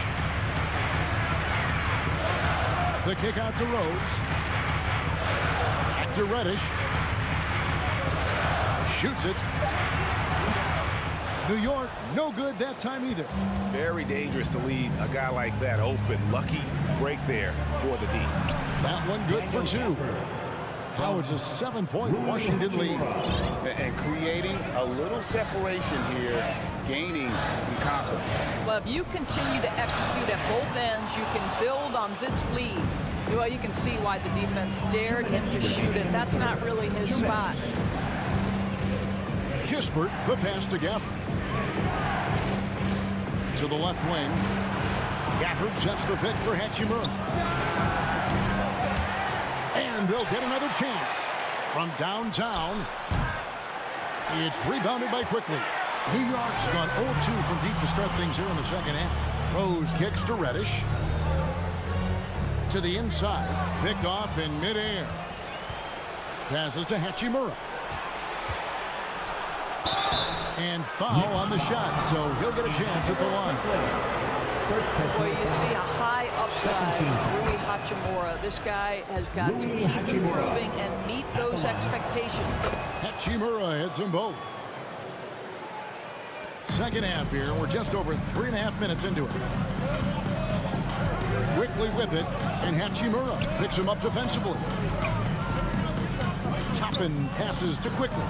E: The kick out to Rose. Back to Reddish. Shoots it. New York, no good that time either.
F: Very dangerous to lead a guy like that open. Lucky break there for the D.
E: That one good for 2. Now it's a 7-point Washington lead.
F: And creating a little separation here, gaining some confidence.
H: Well, if you continue to execute at both ends, you can build on this lead. Well, you can see why the defense dared him to shoot it. That's not really his spot.
E: Kispert, the pass to Gafford. To the left wing. Gafford sets the pick for Hachimura. And they'll get another chance. From downtown, it's rebounded by Quickly. New York's gone 0-2 from deep to start things here in the second half. Rose kicks to Reddish. To the inside. Picked off in midair. Passes to Hachimura. And foul on the shot, so he'll get a chance at the line.
H: Well, you see a high upside in Rui Hachimura. This guy has got to keep improving and meet those expectations.
E: Hachimura hits them both. Second half here, we're just over 3.5 minutes into it. Quickly with it, and Hachimura picks him up defensively. Toppin passes to Quickly.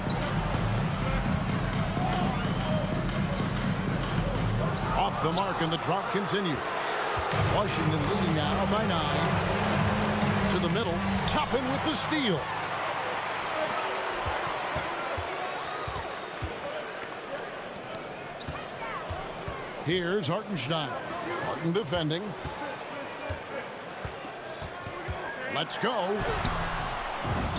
E: Off the mark, and the drought continues. Washington leading now by 9. the middle. Toppin with the steal. Here's Hartenstein. Harten defending. Let's go.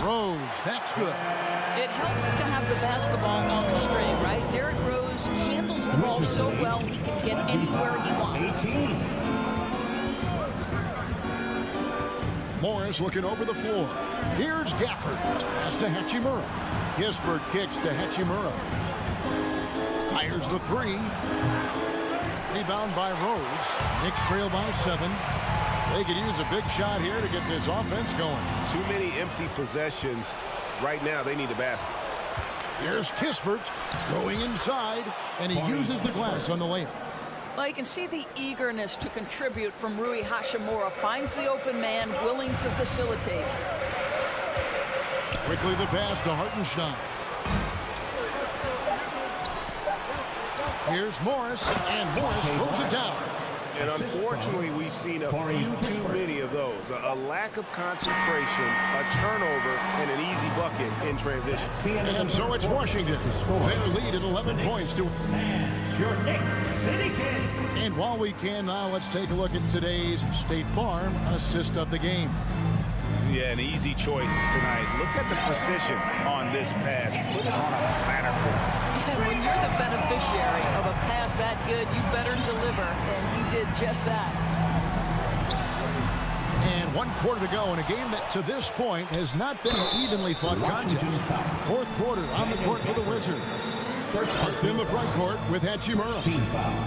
E: Rose, that's good.
H: It helps to have the basketball on the string, right? Derrick Rose handles the ball so well he can get anywhere he wants.
E: Morris looking over the floor. Here's Gafford. Pass to Hachimura. Kispert kicks to Hachimura. Fires the three. Rebound by Rose. Knicks trail by 7. They could use a big shot here to get this offense going.
F: Too many empty possessions. Right now, they need a basket.
E: Here's Kispert going inside, and he uses the glass on the layup.
H: Well, you can see the eagerness to contribute from Rui Hachimura. Finds the open man, willing to facilitate.
E: Quickly the pass to Hartenstein. Here's Morris, and Morris throws it down.
F: And unfortunately, we've seen a few too many of those. A lack of concentration, a turnover, and an easy bucket in transition.
E: And so it's Washington. Their lead at 11 points to... And while we can now, let's take a look at today's State Farm assist of the game.
F: Yeah, an easy choice tonight. Look at the precision on this pass. Put it on a platter for him.
H: When you're the beneficiary of a pass that good, you better deliver, and he did just that.
E: And 1 quarter to go in a game that to this point has not been an evenly fought contest. 4th quarter on the court for the Wizards. Parked in the front court with Hachimura.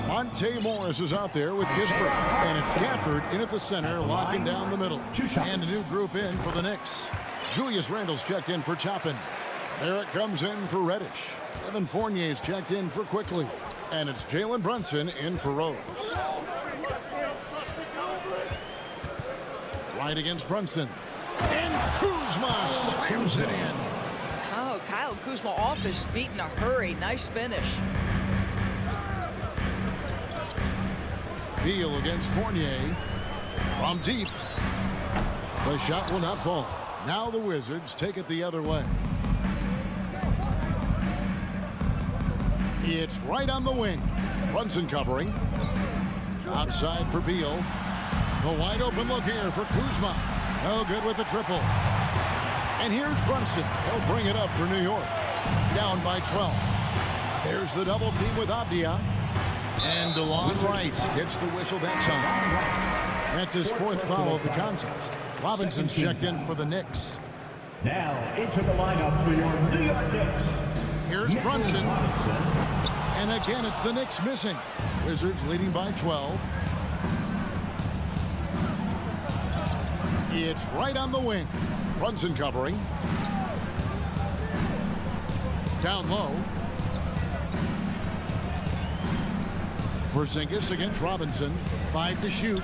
E: Monte Morris is out there with Kispert. And it's Gafford in at the center, locking down the middle. And a new group in for the Knicks. Julius Randle's checked in for Toppin. Barrett comes in for Reddish. Evan Fournier's checked in for Quickly. And it's Jalen Brunson in for Rose. Right against Brunson. And Kuzma slams it in.
H: Oh, Kyle Kuzma off his feet in a hurry. Nice finish.
E: Beal against Fournier. From deep. The shot will not fall. Now the Wizards take it the other way. It's right on the wing. Brunson covering. Outside for Beal. The wide open look here for Kuzma. No good with the triple. And here's Brunson. He'll bring it up for New York. Down by 12. There's the double team with Abdia. And DeLon Wright gets the whistle that time. That's his 4th foul of the contest. Robinson's checked in for the Knicks.
D: Now into the lineup for your New York Knicks.
E: Here's Brunson. And again, it's the Knicks missing. Wizards leading by 12. It's right on the wing. Brunson covering. Down low. Porzingis against Robinson. 5 to shoot.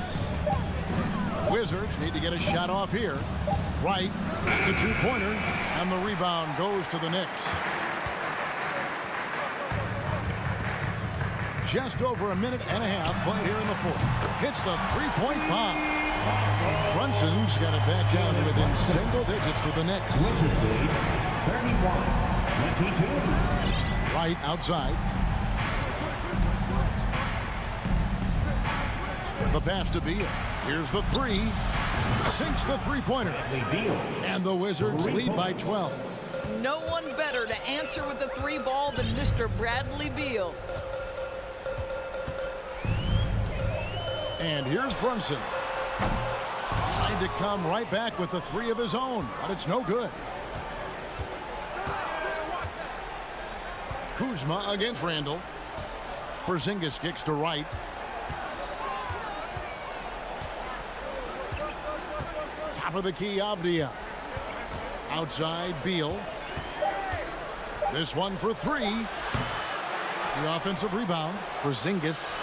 E: Wizards need to get a shot off here. Right. It's a 2-pointer. And the rebound goes to the Knicks. Just over a minute and a half played here in the 4th. Hits the 3-point bomb. Brunson's got it back down to within single digits for the Knicks.
D: Wizards lead 31-22.
E: Right outside. The pass to Beal. Here's the 3. Sinks the 3-pointer. And the Wizards lead by 12.
H: No one better to answer with the 3 ball than Mr. Bradley Beal.
E: And here's Brunson. Trying to come right back with the 3 of his own, but it's no good. Kuzma against Randle. Porzingis kicks to right. Top of the key, Avdia. Outside, Beal. This one for 3. The offensive rebound, Porzingis.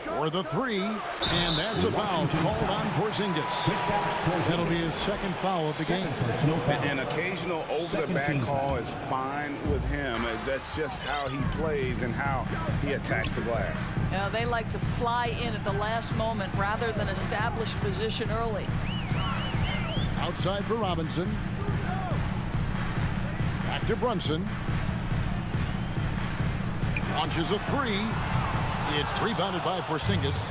E: For the 3, and that's a foul called on Porzingis. That'll be his 2nd foul of the game.
F: An occasional over-the-back call is fine with him. That's just how he plays and how he attacks the glass.
H: They like to fly in at the last moment rather than establish position early.
E: Outside for Robinson. Back to Brunson. Launches a three. It's rebounded by Porzingis.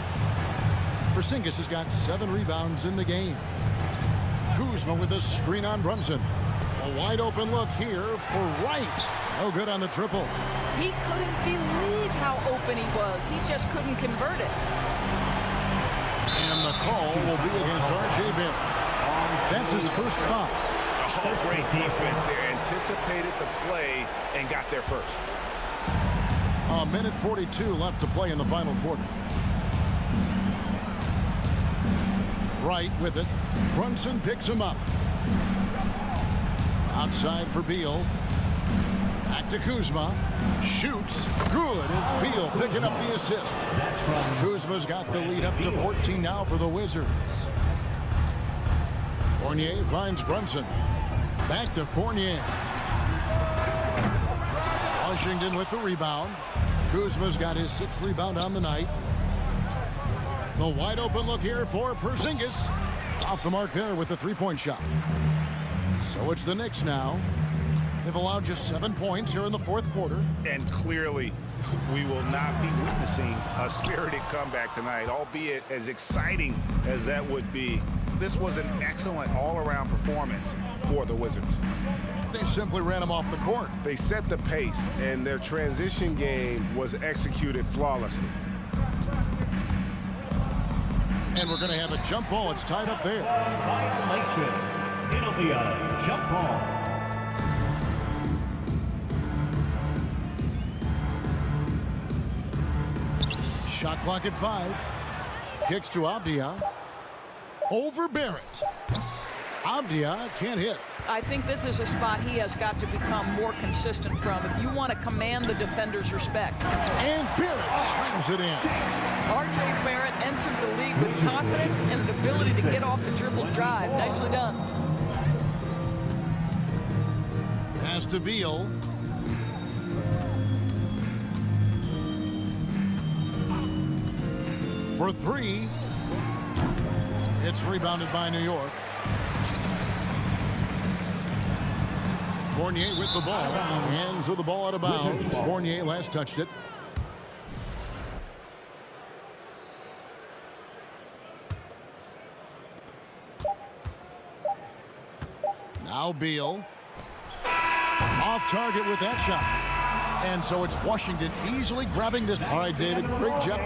E: Porzingis has got 7 rebounds in the game. Kuzma with a screen on Brunson. A wide open look here for Wright. No good on the triple.
H: He couldn't believe how open he was. He just couldn't convert it.
E: And the call will be against R.J. Barrett. That's his first foul.
F: Oh, great defense there. Anticipated the play and got there first.
E: A minute 42 left to play in the final quarter. Wright with it. Brunson picks him up. Outside for Beal. Back to Kuzma. Shoots. Good. It's Beal picking up the assist. Kuzma's got the lead up to 14 now for the Wizards. Fournier finds Brunson. Back to Fournier. Washington with the rebound. Kuzma's got his 6th rebound on the night. The wide open look here for Porzingis. Off the mark there with the 3-point shot. So it's the Knicks now. They've allowed just 7 points here in the 4th quarter.
F: And clearly, we will not be witnessing a spirited comeback tonight, albeit as exciting as that would be. This was an excellent all-around performance for the Wizards.
E: They simply ran him off the court.
F: They set the pace, and their transition game was executed flawlessly.
E: And we're going to have a jump ball. It's tied up there.
D: Violation. It'll be a jump ball.
E: Shot clock at 5. Kicks to Avdia. Over Barrett. Avdia can't hit.
H: I think this is a spot he has got to become more consistent from if you want to command the defender's respect.
E: And Barrett slams it in.
H: R.J. Barrett entered the league with confidence and the ability to get off the dribble drive. Nicely done.
E: Pass to Beal. For 3. It's rebounded by New York. Fournier with the ball. Hands of the ball out of bounds. Fournier last touched it. Now Beal. Off target with that shot. And so it's Washington easily grabbing this. All right, David, great job.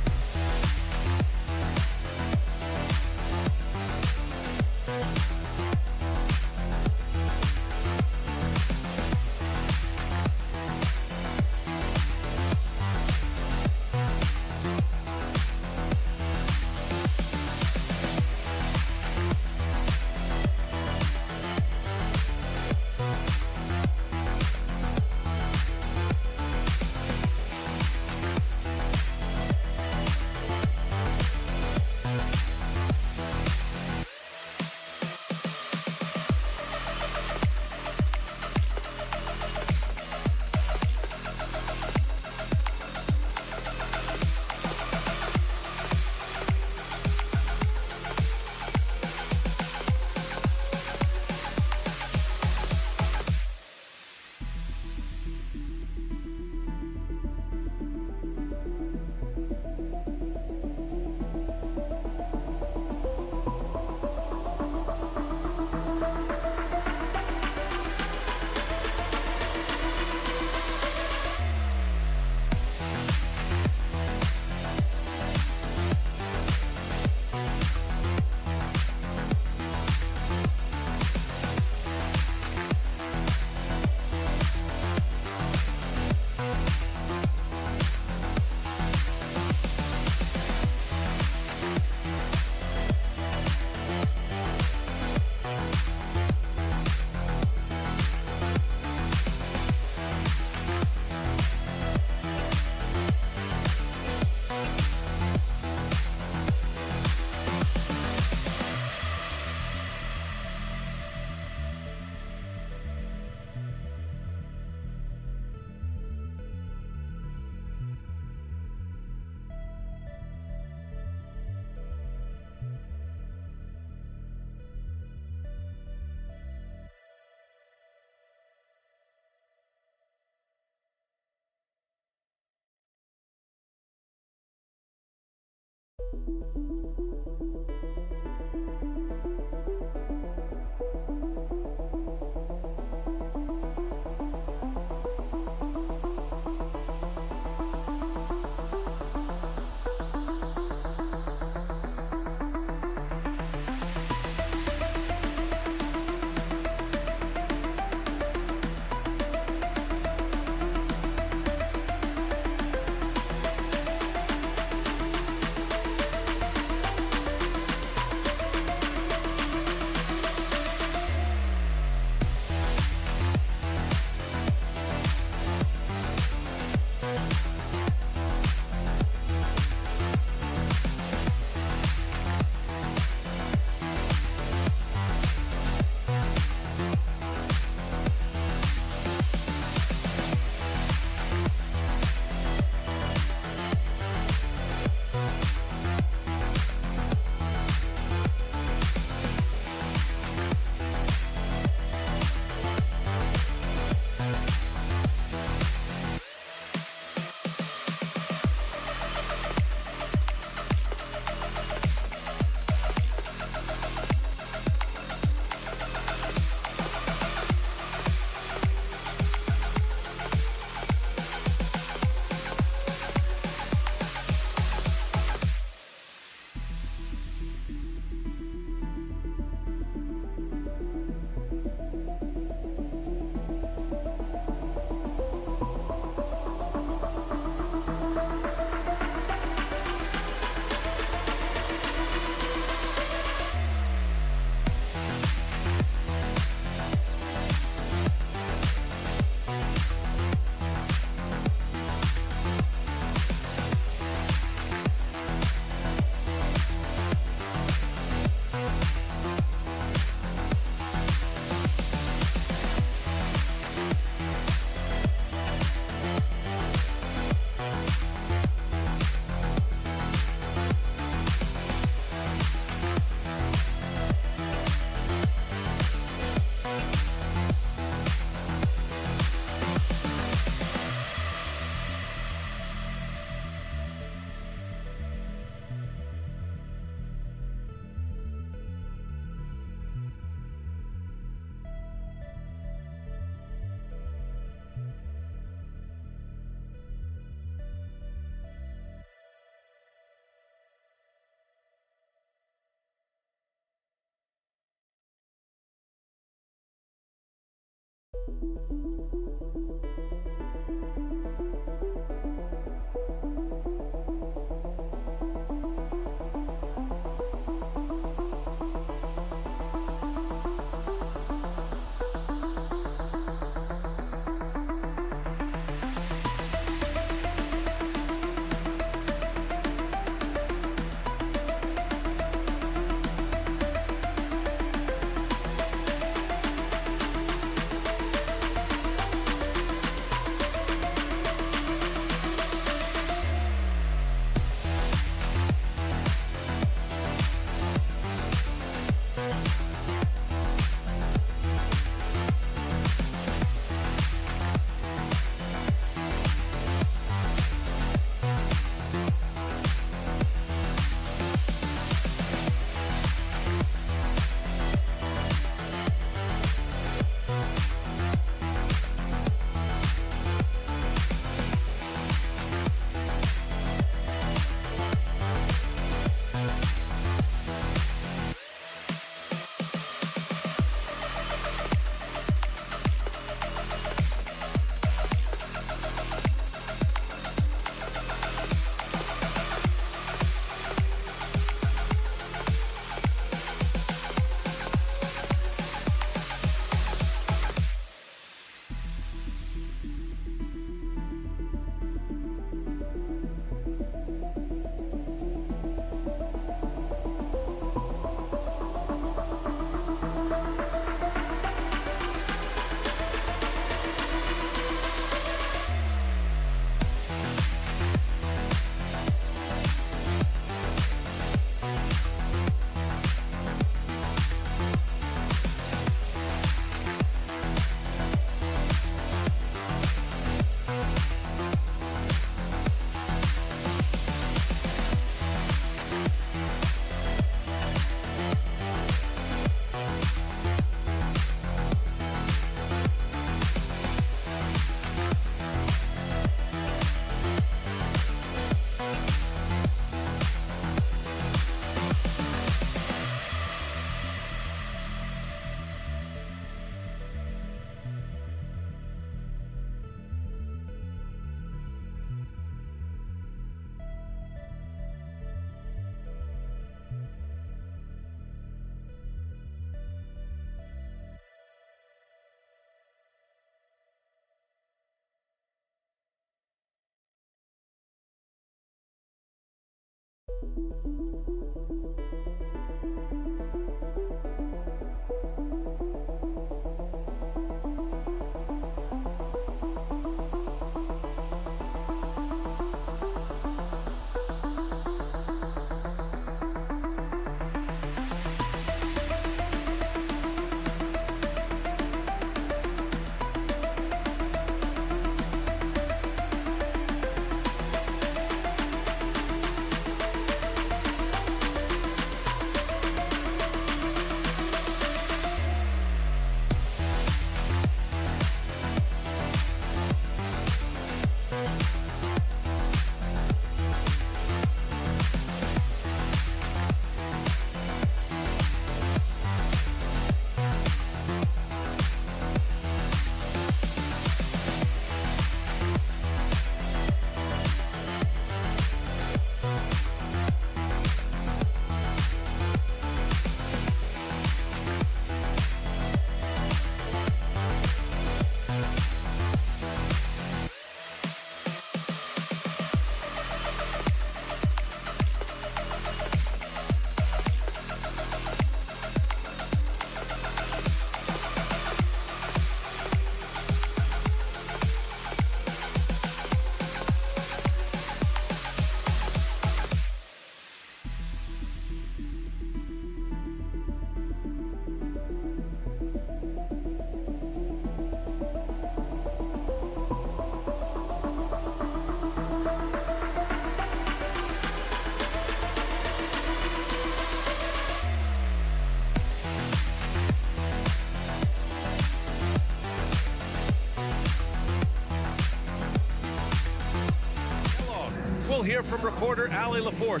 A: We'll hear from reporter Allie LaForce.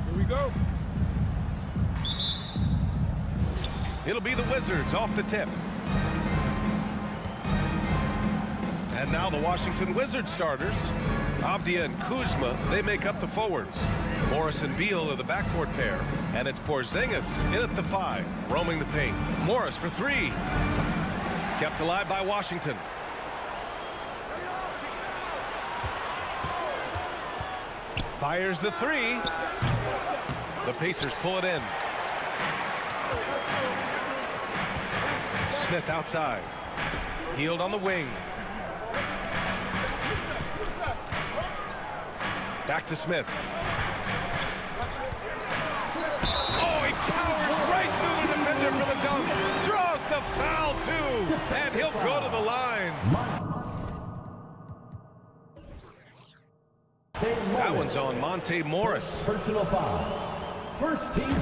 C: Here we go.
A: It'll be the Wizards off the tip. And now the Washington Wizards starters. Avdia and Kuzma, they make up the forwards. Morris and Beal are the backcourt pair. And it's Porzingis in at the 5, roaming the paint. Morris for 3. Kept alive by Washington. Fires the 3. The Pacers pull it in. Smith outside. Healed on the wing. Back to Smith. Oh, he powers right through the defender for the dunk. Draws the foul, too. And he'll go to the line. That one's on Monte Morris.
D: Personal foul. First team.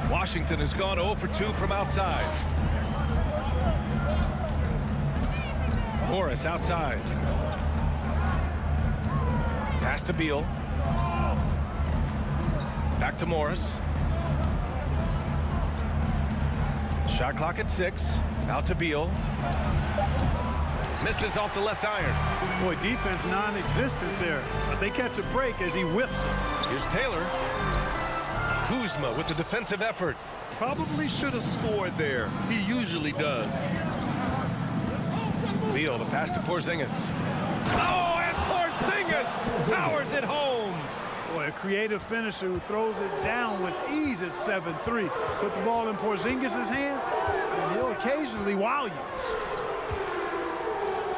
A: Washington has gone 0 for 2 from outside. Morris outside. Pass to Beal. Back to Morris. Shot clock at 6. Out to Beal. Misses off the left iron.
C: Boy, defense non-existent there. But they catch a break as he whiffs it.
A: Here's Taylor. Kuzma with the defensive effort.
C: Probably should have scored there. He usually does.
A: Beal, the pass to Porzingis. Oh, and Porzingis powers it home.
C: Boy, a creative finisher who throws it down with ease at 7-3. Put the ball in Porzingis' hands, and he'll occasionally wow you.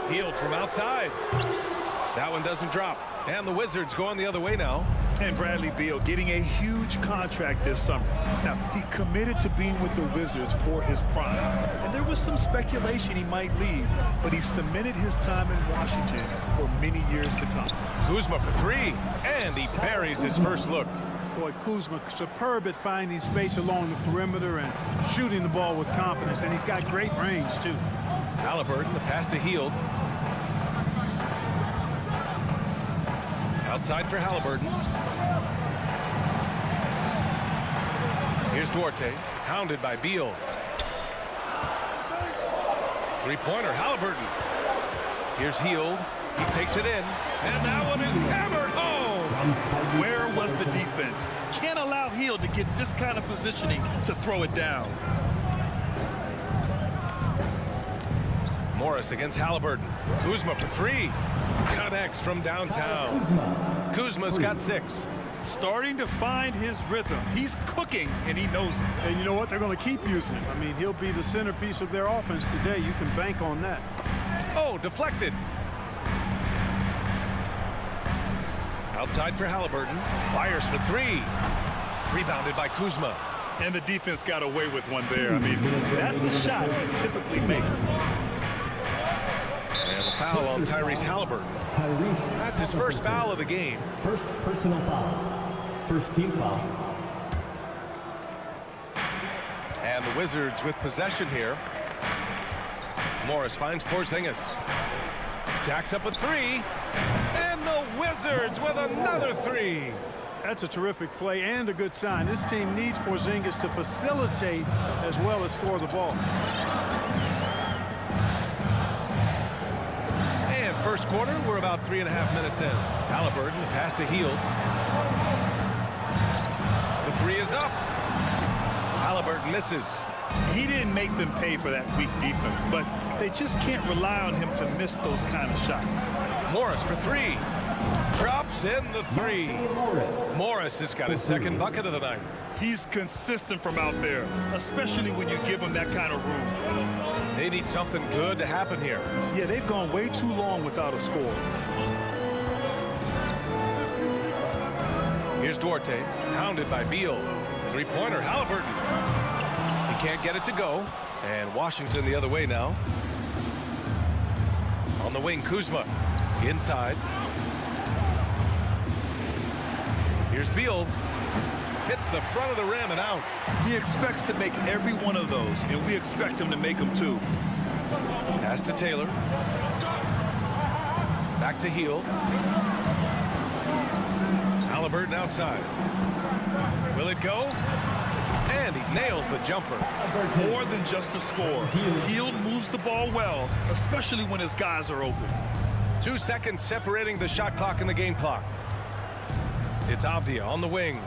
A: Healed from outside. That one doesn't drop. And the Wizards going the other way now.
C: And Bradley Beal getting a huge contract this summer. Now, he committed to being with the Wizards for his prime. And there was some speculation he might leave, but he cemented his time in Washington for many years to come.
A: Kuzma for 3, and he buries his first look.
C: Boy, Kuzma superb at finding space along the perimeter and shooting the ball with confidence, and he's got great range, too.
A: Halliburton, the pass to Hield. Outside for Halliburton. Here's Duarte, hounded by Beal. Three-pointer, Halliburton. Here's Hield. He takes it in, and that one is hammered home.
C: Where was the defense? Can't allow Hield to get this kind of positioning to throw it down.
A: Morris against Halliburton. Kuzma for 3. Connects from downtown. Kuzma's got 6.
C: Starting to find his rhythm. He's cooking, and he knows it. And you know what? They're going to keep using him. I mean, he'll be the centerpiece of their offense today. You can bank on that.
A: Oh, deflected. Outside for Halliburton. Fires for 3. Rebounded by Kuzma.
C: And the defense got away with one there. I mean, that's a shot he typically makes.
A: And the foul on Tyrese Halliburton. That's his first foul of the game.
D: First personal foul. First team foul.
A: And the Wizards with possession here. Morris finds Porzingis. Jacks up a 3. And the Wizards with another 3.
C: That's a terrific play and a good sign. This team needs Porzingis to facilitate as well as score the ball.
A: And first quarter, we're about 3.5 minutes in. Halliburton, pass to Hield. The 3 is up. Halliburton misses.
C: He didn't make them pay for that weak defense, but they just can't rely on him to miss those kind of shots.
A: Morris for 3. Drops in the 3. Morris has got his second bucket of the night.
C: He's consistent from out there, especially when you give him that kind of room.
A: They need something good to happen here.
C: Yeah, they've gone way too long without a score.
A: Here's Duarte, hounded by Beal. Three-pointer, Halliburton. He can't get it to go. And Washington the other way now. On the wing, Kuzma. Inside. Here's Beal. Hits the front of the rim and out.
C: He expects to make every one of those, and we expect him to make them too.
A: Pass to Taylor. Back to Heel. Halliburton outside. Will it go? And he nails the jumper.
C: More than just a score. Hield moves the ball well, especially when his guys are open.
A: 2 seconds separating the shot clock and the game clock. It's Avdia on the wing.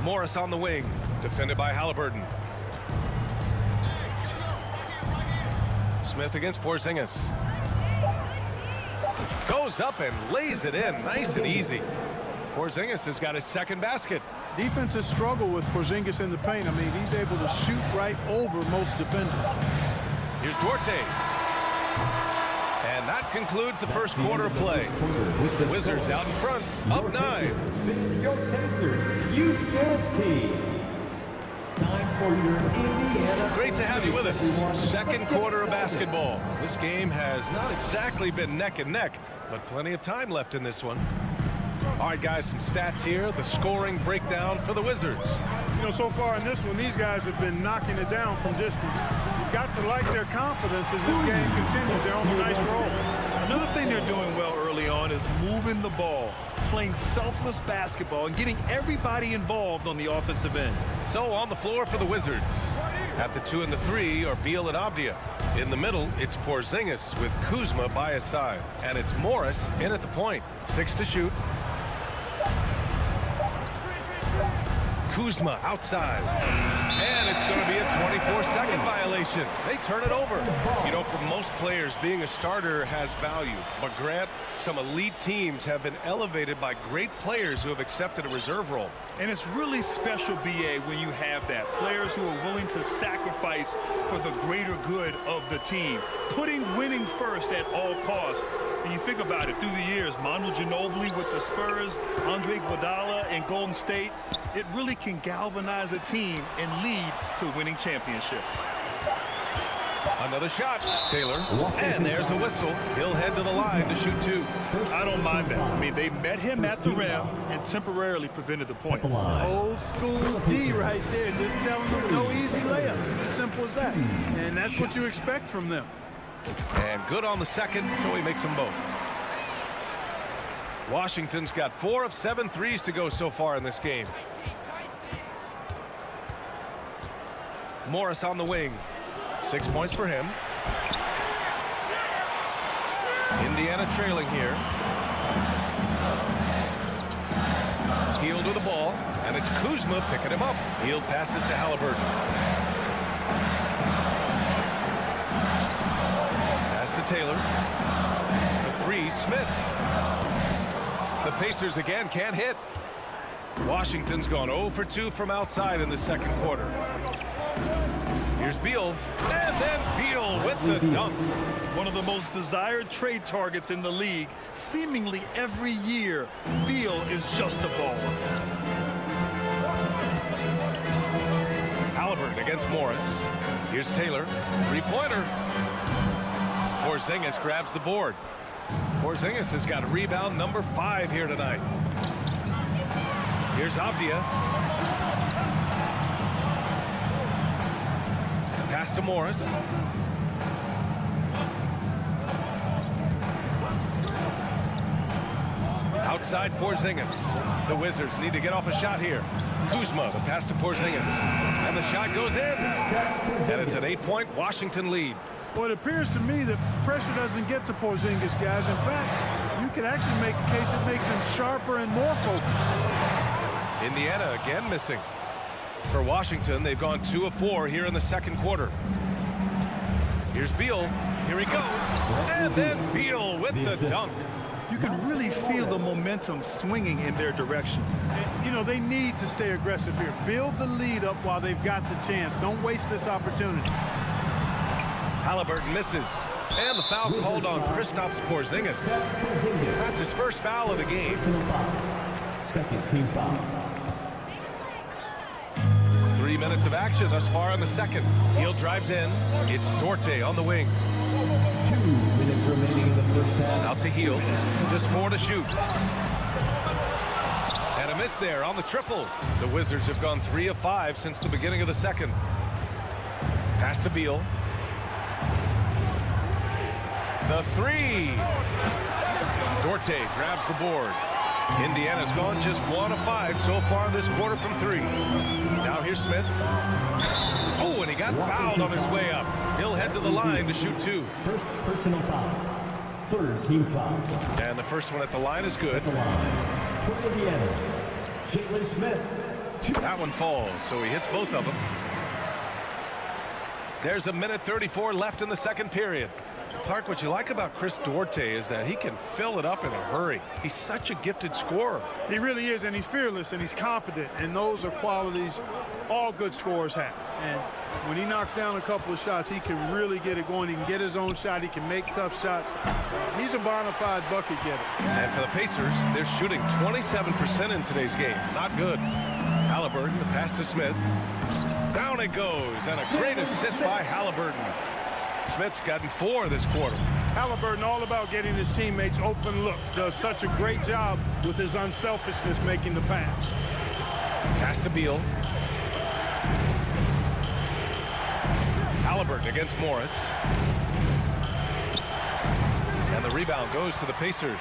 A: Morris on the wing, defended by Halliburton. Smith against Porzingis. Goes up and lays it in, nice and easy. Porzingis has got his second basket.
I: Defenses struggle with Porzingis in the paint. I mean, he's able to shoot right over most defenders.
A: Here's Duarte. And that concludes the first quarter of play. Wizards out in front, up 9.
D: Your Pacers Youth Dance Team. Time for your Indiana.
A: Great to have you with us. Second quarter of basketball. This game has not exactly been neck and neck, but plenty of time left in this one. All right, guys, some stats here. The scoring breakdown for the Wizards.
I: You know, so far in this one, these guys have been knocking it down from distance. You've got to like their confidence as this game continues. They're on a nice roll.
C: Another thing they're doing well early on is moving the ball, playing selfless basketball, and getting everybody involved on the offensive end.
A: So on the floor for the Wizards. At the 2 and the 3 are Beal and Avdia. In the middle, it's Porzingis with Kuzma by his side. And it's Morris in at the point. 6 to shoot. Kuzma outside. And it's going to be a 24-second violation. They turn it over. You know, for most players, being a starter has value. But Grant, some elite teams have been elevated by great players who have accepted a reserve role.
C: And it's really special, B.A., when you have that. Players who are willing to sacrifice for the greater good of the team. Putting winning first at all costs. And you think about it, through the years, Manu Ginobili with the Spurs, Andre Iguodala and Golden State, it really can galvanize a team and lead to winning championships.
A: Another shot, Taylor, and there's a whistle. He'll head to the line to shoot 2.
C: I don't mind that. I mean, they met him at the rim and temporarily prevented the points.
I: Old school D right there, just telling them no easy layups. It's as simple as that. And that's what you expect from them.
A: And good on the second, so he makes them both. Washington's got 4 of 7 threes to go so far in this game. Morris on the wing. 6 points for him. Indiana trailing here. Hield with the ball, and it's Kuzma picking him up. Hield passes to Halliburton. Pass to Taylor. The 3, Smith. The Pacers again can't hit. Washington's gone 0 for 2 from outside in the second quarter. Here's Beal, and then Beal with the dunk.
C: One of the most desired trade targets in the league. Seemingly every year, Beal is just a baller.
A: Halliburton against Morris. Here's Taylor, 3-pointer. Porzingis grabs the board. Porzingis has got rebound number 5 here tonight. Here's Avdia. Pass to Morris. Outside Porzingis. The Wizards need to get off a shot here. Kuzma, the pass to Porzingis. And the shot goes in. And it's an 8-point Washington lead.
I: Well, it appears to me that pressure doesn't get to Porzingis, guys. In fact, you could actually make a case it makes him sharper and more focused.
A: Indiana again missing. For Washington, they've gone 2 of 4 here in the second quarter. Here's Beal. Here he goes. And then Beal with the dunk.
C: You can really feel the momentum swinging in their direction.
I: You know, they need to stay aggressive here. Build the lead up while they've got the chance. Don't waste this opportunity.
A: Halliburton misses. And the foul called on Kristaps Porzingis. That's his first foul of the game.
D: Second team foul.
A: 3 minutes of action thus far in the second. Hield drives in. It's Duarte on the wing.
D: 2 minutes remaining in the first half.
A: Out to Hield. Just 4 to shoot. And a miss there on the triple. The Wizards have gone 3 of 5 since the beginning of the second. Pass to Beal. The three. Duarte grabs the board. Indiana's gone just 1 of 5 so far this quarter from 3. Now here's Smith. Oh, and he got fouled on his way up. He'll head to the line to shoot 2.
D: First personal foul. Third team foul.
A: And the first one at the line is good.
D: For Indiana, Jalen Smith.
A: That one falls, so he hits both of them. There's a minute 34 left in the second period. Clark, what you like about Chris Duarte is that he can fill it up in a hurry. He's such a gifted scorer.
I: He really is, and he's fearless, and he's confident, and those are qualities all good scorers have. And when he knocks down a couple of shots, he can really get it going. He can get his own shot. He can make tough shots. He's a bona fide bucket getter.
A: And for the Pacers, they're shooting 27% in today's game. Not good. Halliburton, the pass to Smith. Down it goes, and a great assist by Halliburton. Smith's gotten 4 this quarter.
I: Halliburton all about getting his teammates open looks. Does such a great job with his unselfishness making the pass.
A: Pass to Beal. Halliburton against Morris. And the rebound goes to the Pacers.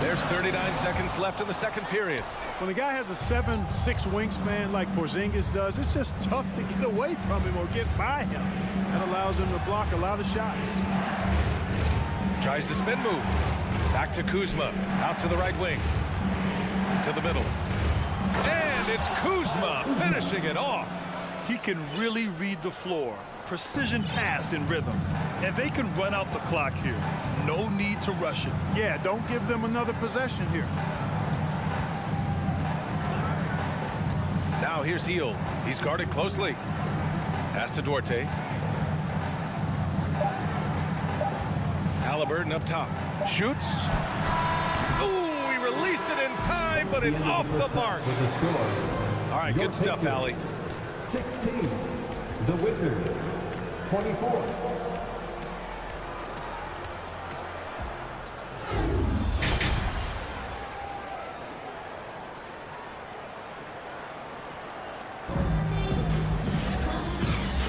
A: There's 39 seconds left in the second period.
I: When a guy has a 7'6" wingspan like Porzingis does, it's just tough to get away from him or get by him. That allows him to block a lot of shots.
A: Tries the spin move. Back to Kuzma. Out to the right wing. To the middle. And it's Kuzma finishing it off.
C: He can really read the floor. Precision pass in rhythm. And they can run out the clock here. No need to rush it.
I: Yeah, don't give them another possession here.
A: Now here's Hield. He's guarded closely. Pass to Duarte. Halliburton up top. Shoots. Ooh, he released it in time, but it's off the mark. All right, good stuff, Allie.
D: 16. The Wizards. 24.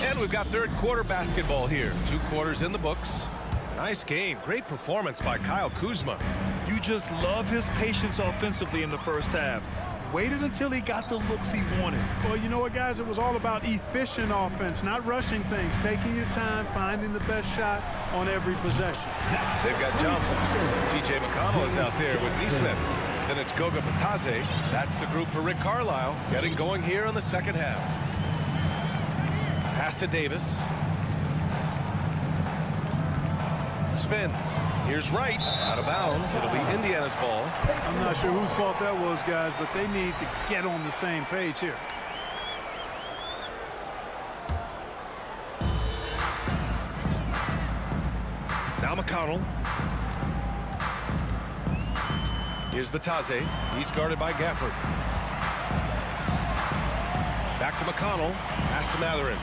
A: And we've got third quarter basketball here. 2 quarters in the books. Nice game. Great performance by Kyle Kuzma.
C: You just love his patience offensively in the first half. Waited until he got the looks he wanted.
I: Well, you know what, guys? It was all about efficient offense, not rushing things, taking your time, finding the best shot on every possession.
A: They've got Johnson. T.J. McConnell is out there with Nesmith. Then it's Goga Batadze. That's the group for Rick Carlisle. Getting going here in the second half. Pass to Davis. Spins. Here's Wright. Out of bounds. It'll be Indiana's ball.
I: I'm not sure whose fault that was, guys, but they need to get on the same page here.
A: Now McConnell. Here's Batadze. He's guarded by Gafford. Back to McConnell. Pass to Matherin.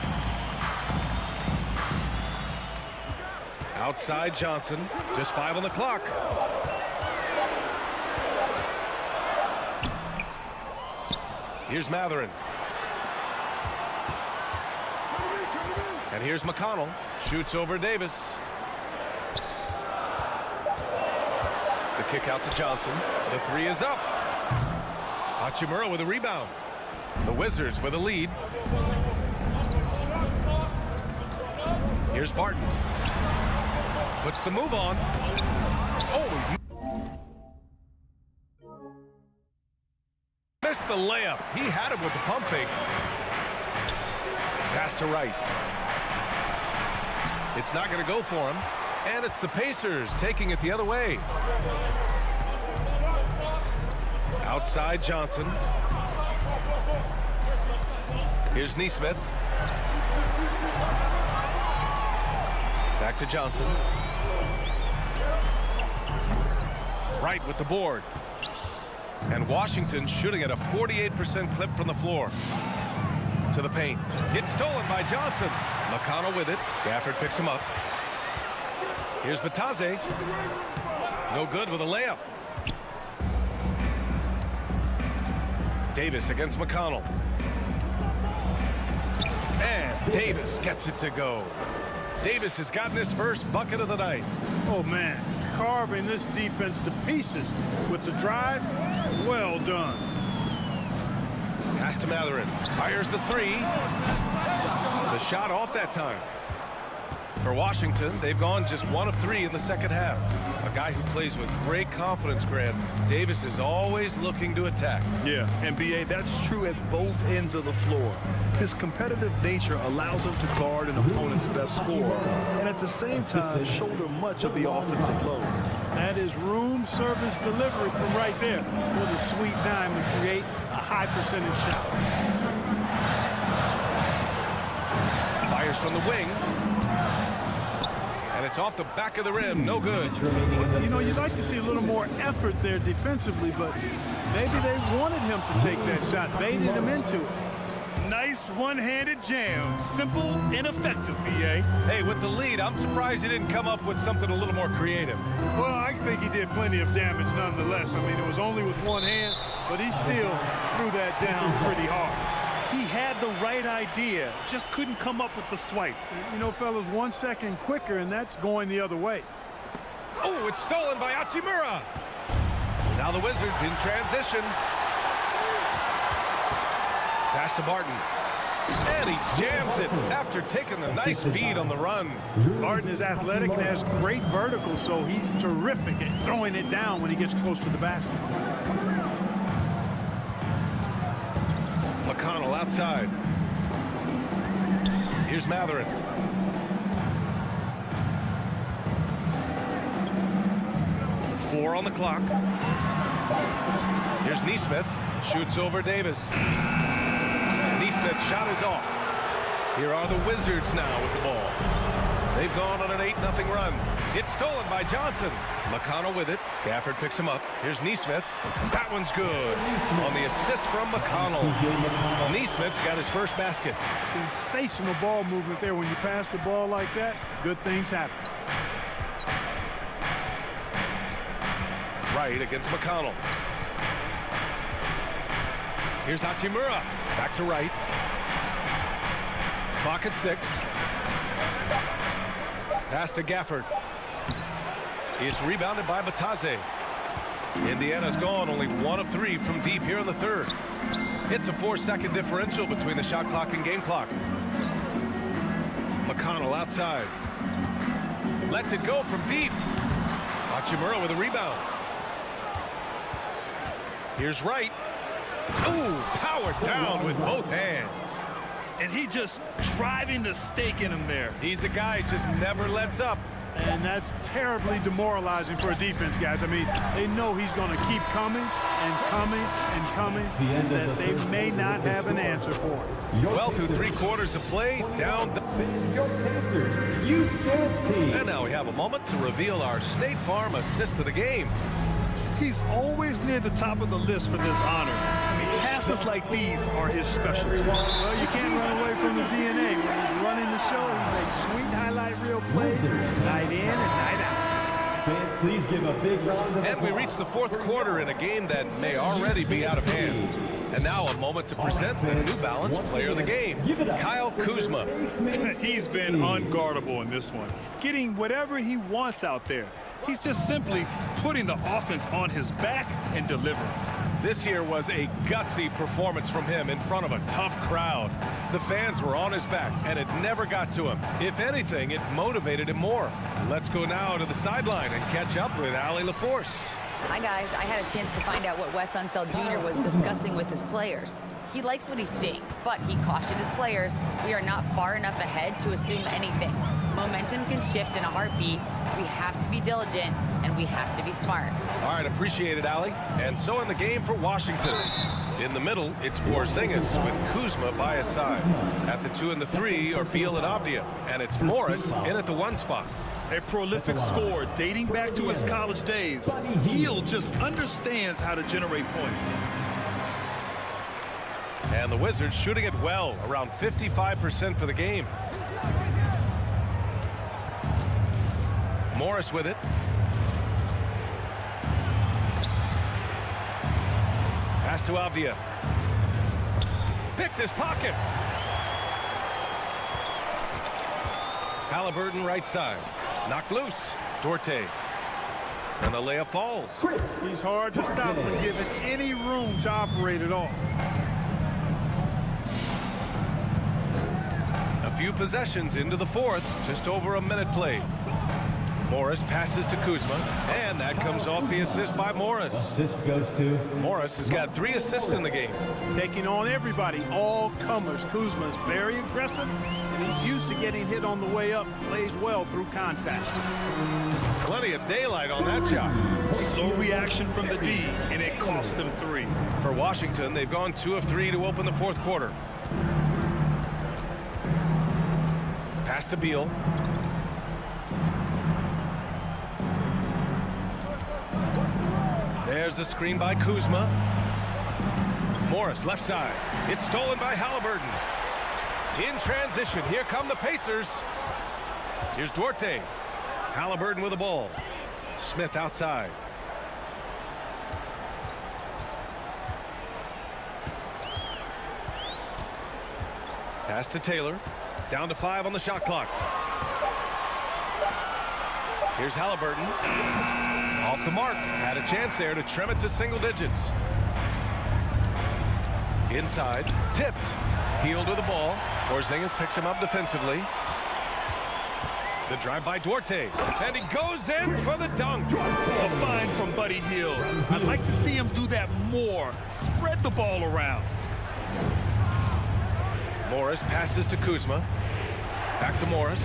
A: Outside Johnson. Just 5 on the clock. Here's Matherin. And here's McConnell. Shoots over Davis. The kick out to Johnson. The 3 is up. Hachimura with a rebound. The Wizards with a lead. Here's Barton. Puts the move on. Oh, missed the layup. He had it with the pump fake. Pass to Wright. It's not going to go for him. And it's the Pacers taking it the other way. Outside Johnson. Here's Nesmith. Back to Johnson. Wright with the board. And Washington shooting at a 48% clip from the floor. To the paint. It's stolen by Johnson. McConnell with it. Gafford picks him up. Here's Batadze. No good with a layup. Davis against McConnell. Davis gets it to go. Davis has gotten his first bucket of the night.
I: Oh, man, carving this defense to pieces with the drive. Well done.
A: Pass to Matherin. Fires the three. The shot off that time. For Washington, they've gone just 1 of 3 in the second half. A guy who plays with great confidence, Grant. Davis is always looking to attack.
C: Yeah, and B.A., that's true at both ends of the floor. His competitive nature allows him to guard an opponent's best scorer and at the same time shoulder much of the offensive load.
I: That is room service delivery from right there. With a sweet dime to create a high percentage shot.
A: Fires from the wing. And it's off the back of the rim. No good.
I: You know, you'd like to see a little more effort there defensively, but maybe they wanted him to take that shot, baited him into it.
C: Nice one-handed jam. Simple and effective, B.A.
A: Hey, with the lead, I'm surprised he didn't come up with something a little more creative.
I: Well, I think he did plenty of damage nonetheless. I mean, it was only with one hand, but he still threw that down pretty hard.
C: He had the right idea, just couldn't come up with the swipe.
I: You know, fellas, 1 second quicker, and that's going the other way.
A: Oh, it's stolen by Hachimura. Now the Wizards in transition. Pass to Barton. And he jams it after taking the nice feed on the run.
I: Barton is athletic and has great vertical, so he's terrific at throwing it down when he gets close to the basket.
A: McConnell outside. Here's Matherin. Four on the clock. Here's Nesmith. Shoots over Davis. Nesmith's shot is off. Here are the Wizards now with the ball. They've gone on an 8-0 run. It's stolen by Johnson. McConnell with it. Gafford picks him up. Here's Nesmith. That one's good. On the assist from McConnell. Nesmith's got his first basket.
I: Sensational ball movement there. When you pass the ball like that, good things happen.
A: Right against McConnell. Here's Hachimura. Back to right. Clock at 6. Pass to Gafford. It's rebounded by Batase. Indiana's gone only 1 of 3 from deep here in the third. It's a 4-second differential between the shot clock and game clock. McConnell outside. Lets it go from deep. Hachimura with a rebound. Here's Wright. Ooh, powered down with both hands.
C: And he just driving the stake in him there.
A: He's a guy who just never lets up.
I: And that's terribly demoralizing for a defense, guys. I mean, they know he's going to keep coming and coming and coming, and that they may not have an answer for it.
A: Well, through 3 quarters of play, down. And now we have a moment to reveal our State Farm assist of the game.
C: He's always near the top of the list for this honor. I mean, passes like these are his specialty.
I: Well, you can't run away from the DNA. When he's running the show, he makes sweet highlight reel plays night in and night out.
D: Fans, please give a big round of applause.
A: And we reach the 4th quarter in a game that may already be out of hand. And now a moment to present the New Balance Player of the Game, Kyle Kuzma.
C: He's been unguardable in this one, getting whatever he wants out there. He's just simply putting the offense on his back and delivering.
A: This here was a gutsy performance from him in front of a tough crowd. The fans were on his back, and it never got to him. If anything, it motivated him more. Let's go now to the sideline and catch up with Allie LaForce.
J: Hi, guys. I had a chance to find out what Wes Unseld Jr. was discussing with his players. He likes what he's seeing, but he cautioned his players, we are not far enough ahead to assume anything. Momentum can shift in a heartbeat. We have to be diligent, and we have to be smart.
A: All right, appreciate it, Allie. And so in the game for Washington. In the middle, it's Porzingis with Kuzma by his side. At the 2 and the 3 are Beal and Abdia. And it's Morris in at the 1 spot.
C: A prolific scorer dating back to his college days. Hill just understands how to generate points.
A: And the Wizards shooting it well, around 55% for the game. Morris with it. Pass to Abdia. Picked his pocket. Halliburton right side. Knocked loose. Duarte. And the layup falls.
I: He's hard to stop when given any room to operate at all.
A: A few possessions into the fourth. Just over a minute played. Morris passes to Kuzma, and that comes off the assist by Morris.
D: Assist goes to
A: Morris has got 3 assists in the game.
I: Taking on everybody, all comers. Kuzma's very aggressive, and he's used to getting hit on the way up. Plays well through contact.
A: Plenty of daylight on that shot.
C: Slow reaction from the D, and it cost them 3.
A: For Washington, they've gone 2 of 3 to open the fourth quarter. Pass to Beal. There's a screen by Kuzma. Morris left side. It's stolen by Halliburton. In transition, here come the Pacers. Here's Duarte. Halliburton with the ball. Smith outside. Pass to Taylor. Down to 5 on the shot clock. Here's Halliburton. Off the mark. Had a chance there to trim it to single digits. Inside. Tipped. Healed with the ball. Porzingis picks him up defensively. The drive by Duarte. And he goes in for the dunk.
C: A find from Buddy Hield. I'd like to see him do that more. Spread the ball around.
A: Morris passes to Kuzma. Back to Morris.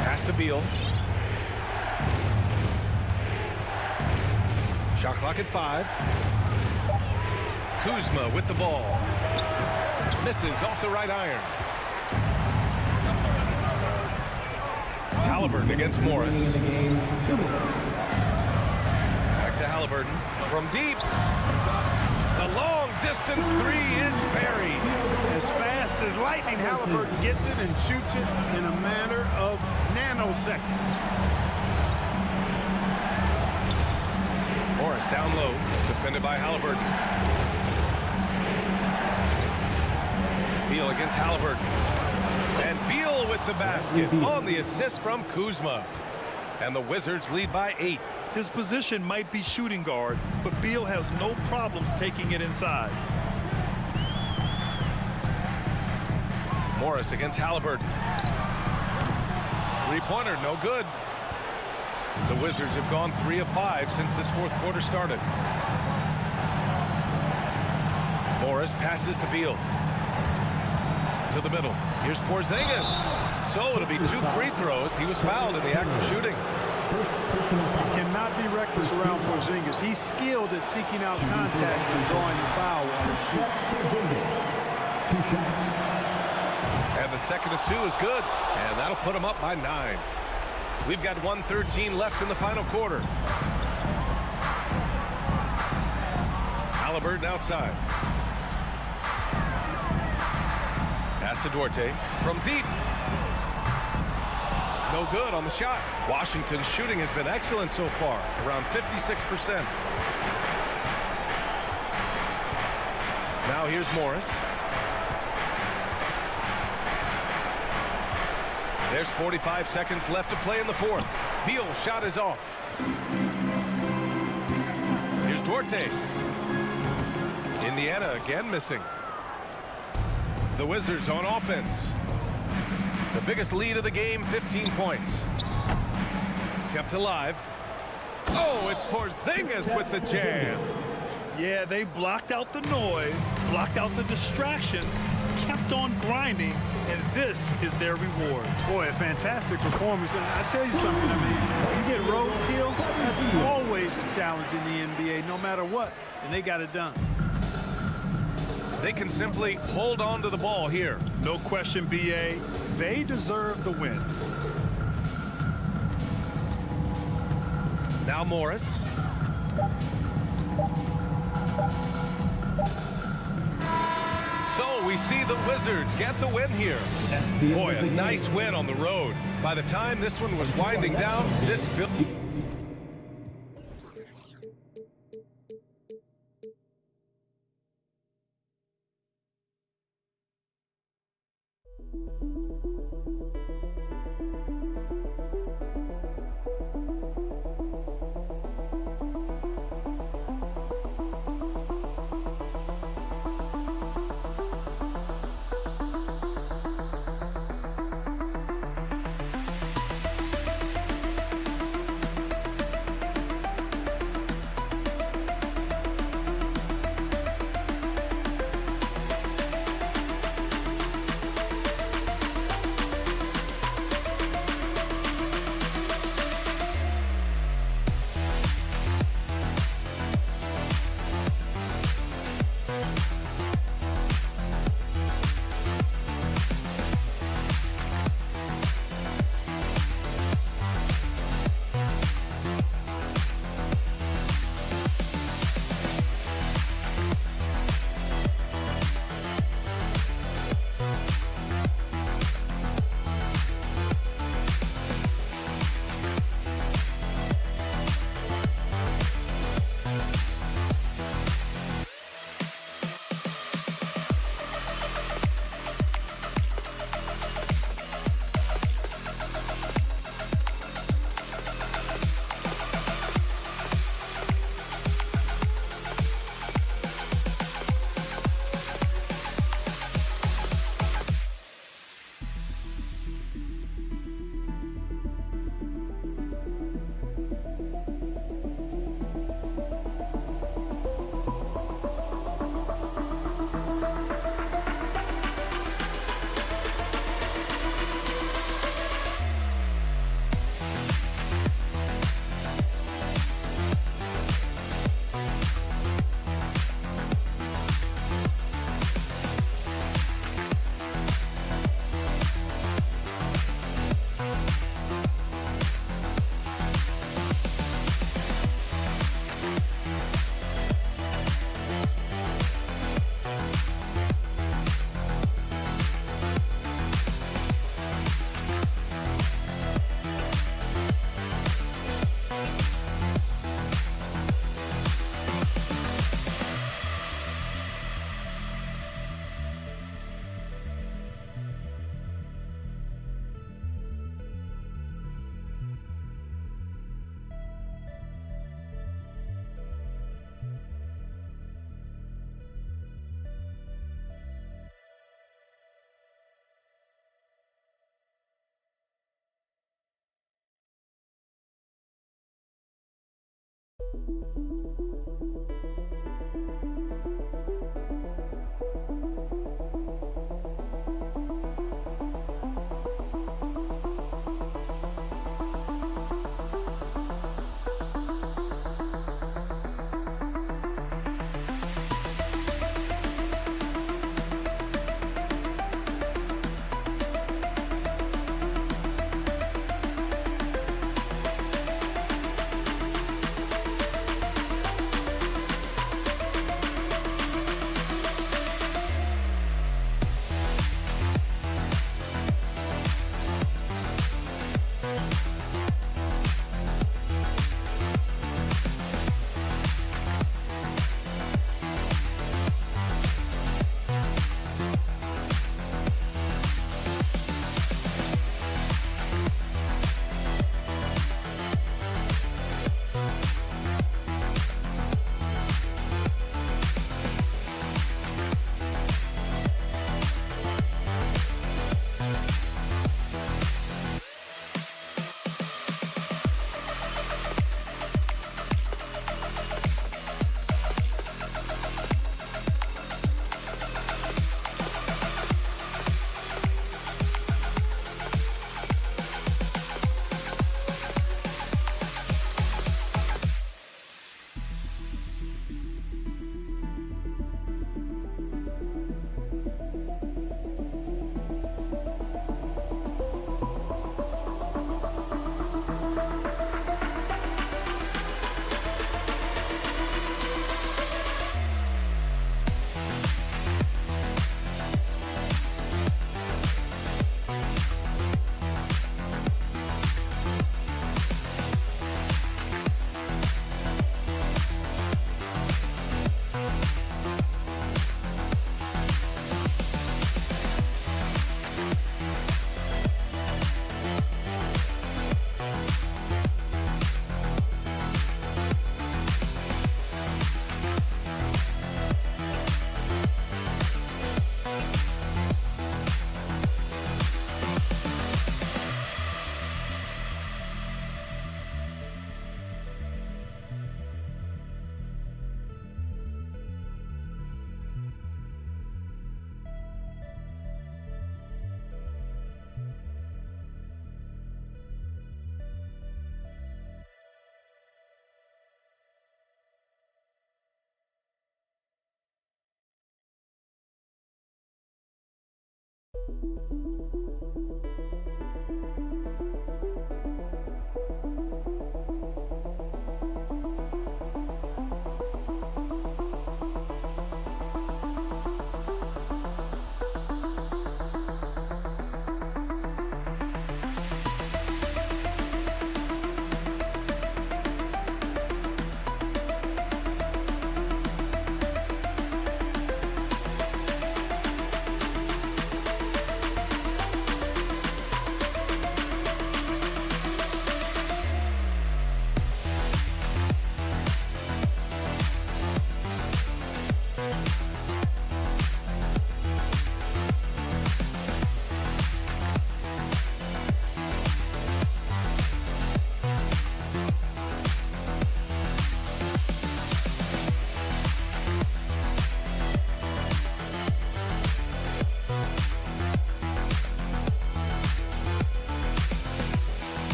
A: Pass to Beal. Shot clock at 5. Kuzma with the ball. Misses off the right iron. Halliburton against Morris. Back to Halliburton. From deep. The long distance 3 is buried.
I: As fast as lightning, Halliburton gets it and shoots it in a matter of nanoseconds.
A: Morris down low, defended by Halliburton. Beal against Halliburton. And Beal with the basket on the assist from Kuzma. And the Wizards lead by 8.
C: His position might be shooting guard, but Beal has no problems taking it inside.
A: Morris against Halliburton. Three-pointer, no good. The Wizards have gone 3 of 5 since this fourth quarter started. Morris passes to Beal. To the middle. Here's Porzingis. So it'll be 2 free throws. He was fouled in the act of shooting.
I: You cannot be reckless around Porzingis. He's skilled at seeking out contact and drawing the foul on his shoot.
D: 2 shots.
A: And the second of 2 is good. And that'll put him up by 9. We've got 1:13 left in the final quarter. Halliburton outside. Pass to Duarte. From deep. No good on the shot. Washington's shooting has been excellent so far. Around 56%. Now here's Morris. There's 45 seconds left to play in the fourth. Beal's shot is off. Here's Duarte. Indiana again missing. The Wizards on offense. The biggest lead of the game, 15 points. Kept alive. Oh, it's Porzingis with the jam.
C: Yeah, they blocked out the noise, blocked out the distractions, kept on grinding, and this is their reward.
I: Boy, a fantastic performance. And I tell you something, I mean, you get roadkill, that's always a challenge in the NBA, no matter what, and they got it done.
A: They can simply hold on to the ball here.
C: No question, BA. They deserve the win.
A: Now Morris. So we see the Wizards get the win here. Boy, a nice win on the road. By the time this one was winding down, this build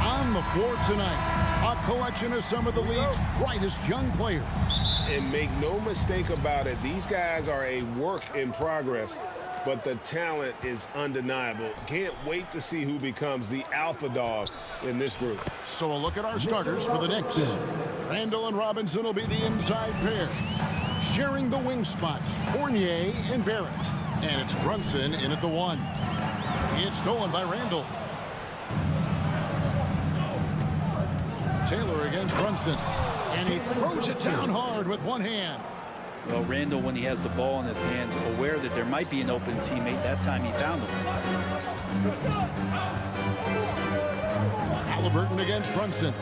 E: On the floor tonight, a collection of some of the league's brightest young players.
F: And make no mistake about it, these guys are a work in progress, but the talent is undeniable. Can't wait to see who becomes the alpha dog in this group.
E: So a look at our starters for the Knicks. Randall and Robinson will be the inside pair. Sharing the wing spots, Fournier and Barrett. And it's Brunson in at the 1. It's stolen by Randall. Taylor against Brunson, and he throws it down hard with one hand.
B: Well, Randall, when he has the ball in his hands, aware that there might be an open teammate, that time he found him.
E: Halliburton against Brunson.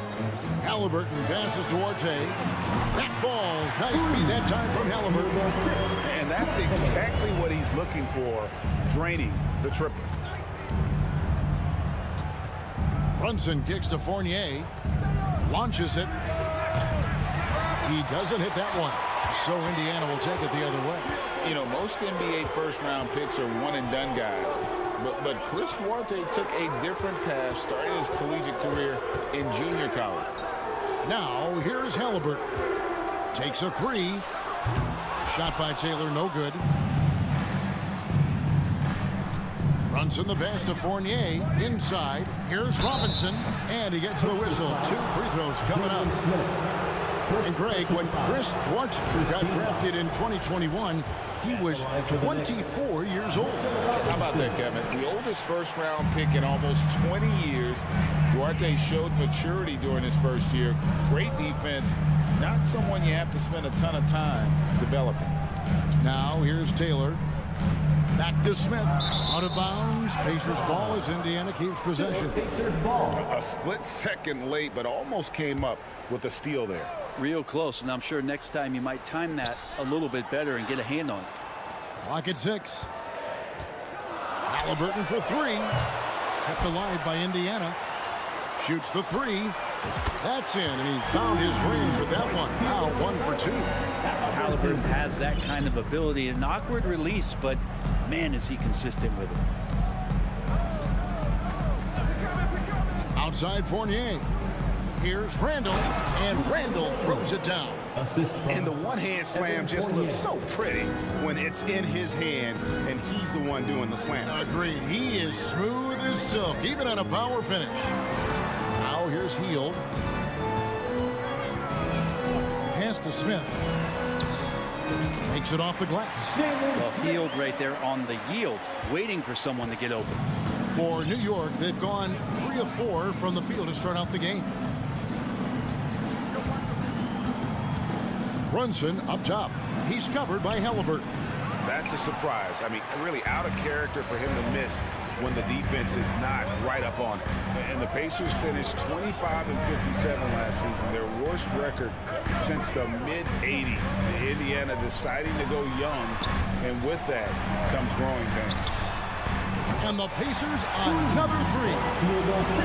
E: Halliburton passes to Duarte. That falls. Nice speed that time from Halliburton.
F: And that's exactly what he's looking for, draining the triple.
E: Brunson kicks to Fournier. Launches it. He doesn't hit that one. So Indiana will take it the other way.
F: You know, most NBA first-round picks are one-and-done guys. But Chris Duarte took a different path, started his collegiate career in junior college.
E: Now, here's Halliburton. Takes a 3. Shot by Taylor, no good. Brunson the pass to Fournier. Inside. Here's Robinson. And he gets the whistle. 2 free throws coming up. And Greg, when Chris Duarte got drafted in 2021, he was 24 years old.
F: How about that, Kevin? The oldest first-round pick in almost 20 years. Duarte showed maturity during his first year. Great defense. Not someone you have to spend a ton of time developing.
E: Now here's Taylor. Back to Smith. Out of bounds. Pacers ball as Indiana keeps possession.
F: A split second late, but almost came up with a steal there.
B: Real close, and I'm sure next time you might time that a little bit better and get a hand on it.
E: Clock at 6. Halliburton for 3. Kept alive by Indiana. Shoots the 3. That's in, and he found his range with that one. Now 1 for 2.
B: Halliburton has that kind of ability. An awkward release, but man, is he consistent with it.
E: Outside Fournier. Here's Randall, and Randall throws it down.
D: Assist from
F: And the one-hand slam just looks so pretty when it's in his hand and he's the one doing the slam.
E: Agreed. He is smooth as silk, even on a power finish. Now here's Hield. Pass to Smith. Takes it off the glass.
B: Well, Hield right there on the yield, waiting for someone to get open.
E: For New York, they've gone 3 of 4 from the field to start out the game. Brunson up top. He's covered by Halliburton.
F: That's a surprise. I mean, really out of character for him to miss when the defense is not right up on it. And the Pacers finished 25 and 57 last season, their worst record since the mid-'80s. Indiana deciding to go young, and with that comes growing pains.
E: And the Pacers another 3.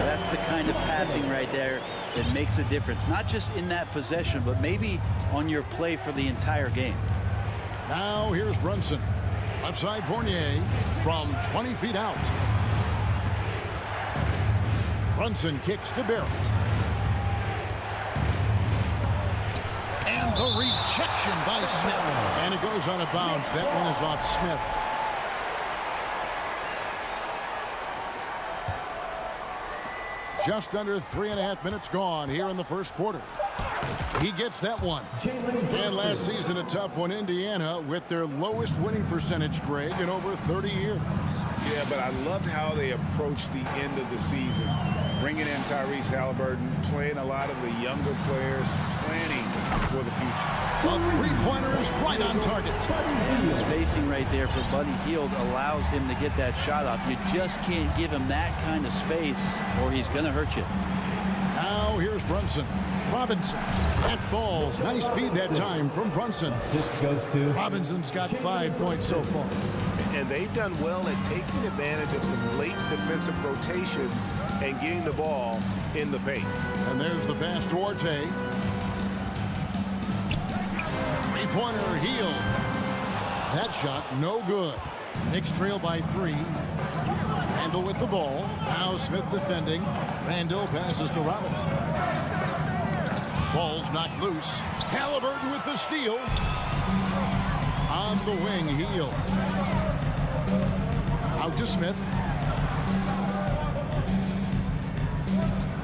B: That's the kind of passing right there that makes a difference, not just in that possession, but maybe on your play for the entire game.
E: Now here's Brunson. Left side Fournier from 20 feet out. Brunson kicks to Barrett. And the rejection by Smith. And it goes out of bounds. That one is off Smith. Just under 3.5 minutes gone here in the first quarter. He gets that one. And last season, a tough one, Indiana, with their lowest winning percentage, Greg, in over 30 years.
F: Yeah, but I loved how they approached the end of the season. Bringing in Tyrese Halliburton, playing a lot of the younger players, planning for the future.
E: The three-pointer is right on target.
B: The spacing right there for Buddy Hield allows him to get that shot off. You just can't give him that kind of space or he's going to hurt you.
E: Now here's Brunson. Robinson. That falls. Nice speed that time from Brunson.
D: assist goes to
E: Robinson's got 5 points so far.
A: And they've done well at taking advantage of some late defensive rotations and getting the ball in the paint.
E: And there's the pass to Orte. Three-pointer Hield. That shot no good. Knicks trail by 3. Randall with the ball. Now Smith defending. Randall passes to Robinson. Ball's knocked loose. Halliburton with the steal. On the wing, Hield. Out to Smith.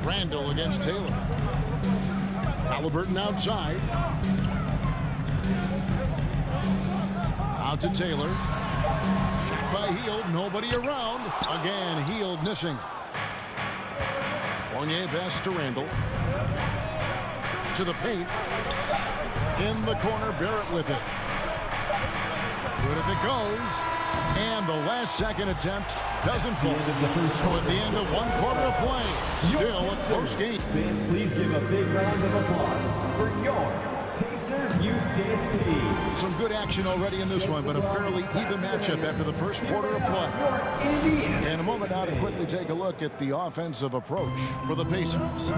E: Randall against Taylor. Halliburton outside. Out to Taylor. Shot by Hield. Nobody around. Again, Hield missing. Fournier pass to Randall. To the paint. In the corner, Barrett with it. Good if it goes. And the last second attempt doesn't fall. So at the end of 1 quarter of play, still a close game.
D: fans, please give a big round of applause for your Pacers Youth Dance Team.
E: Some good action already in this one, but a fairly even matchup after the first quarter of play. In a moment now to quickly take a look at the offensive approach for the Pacers.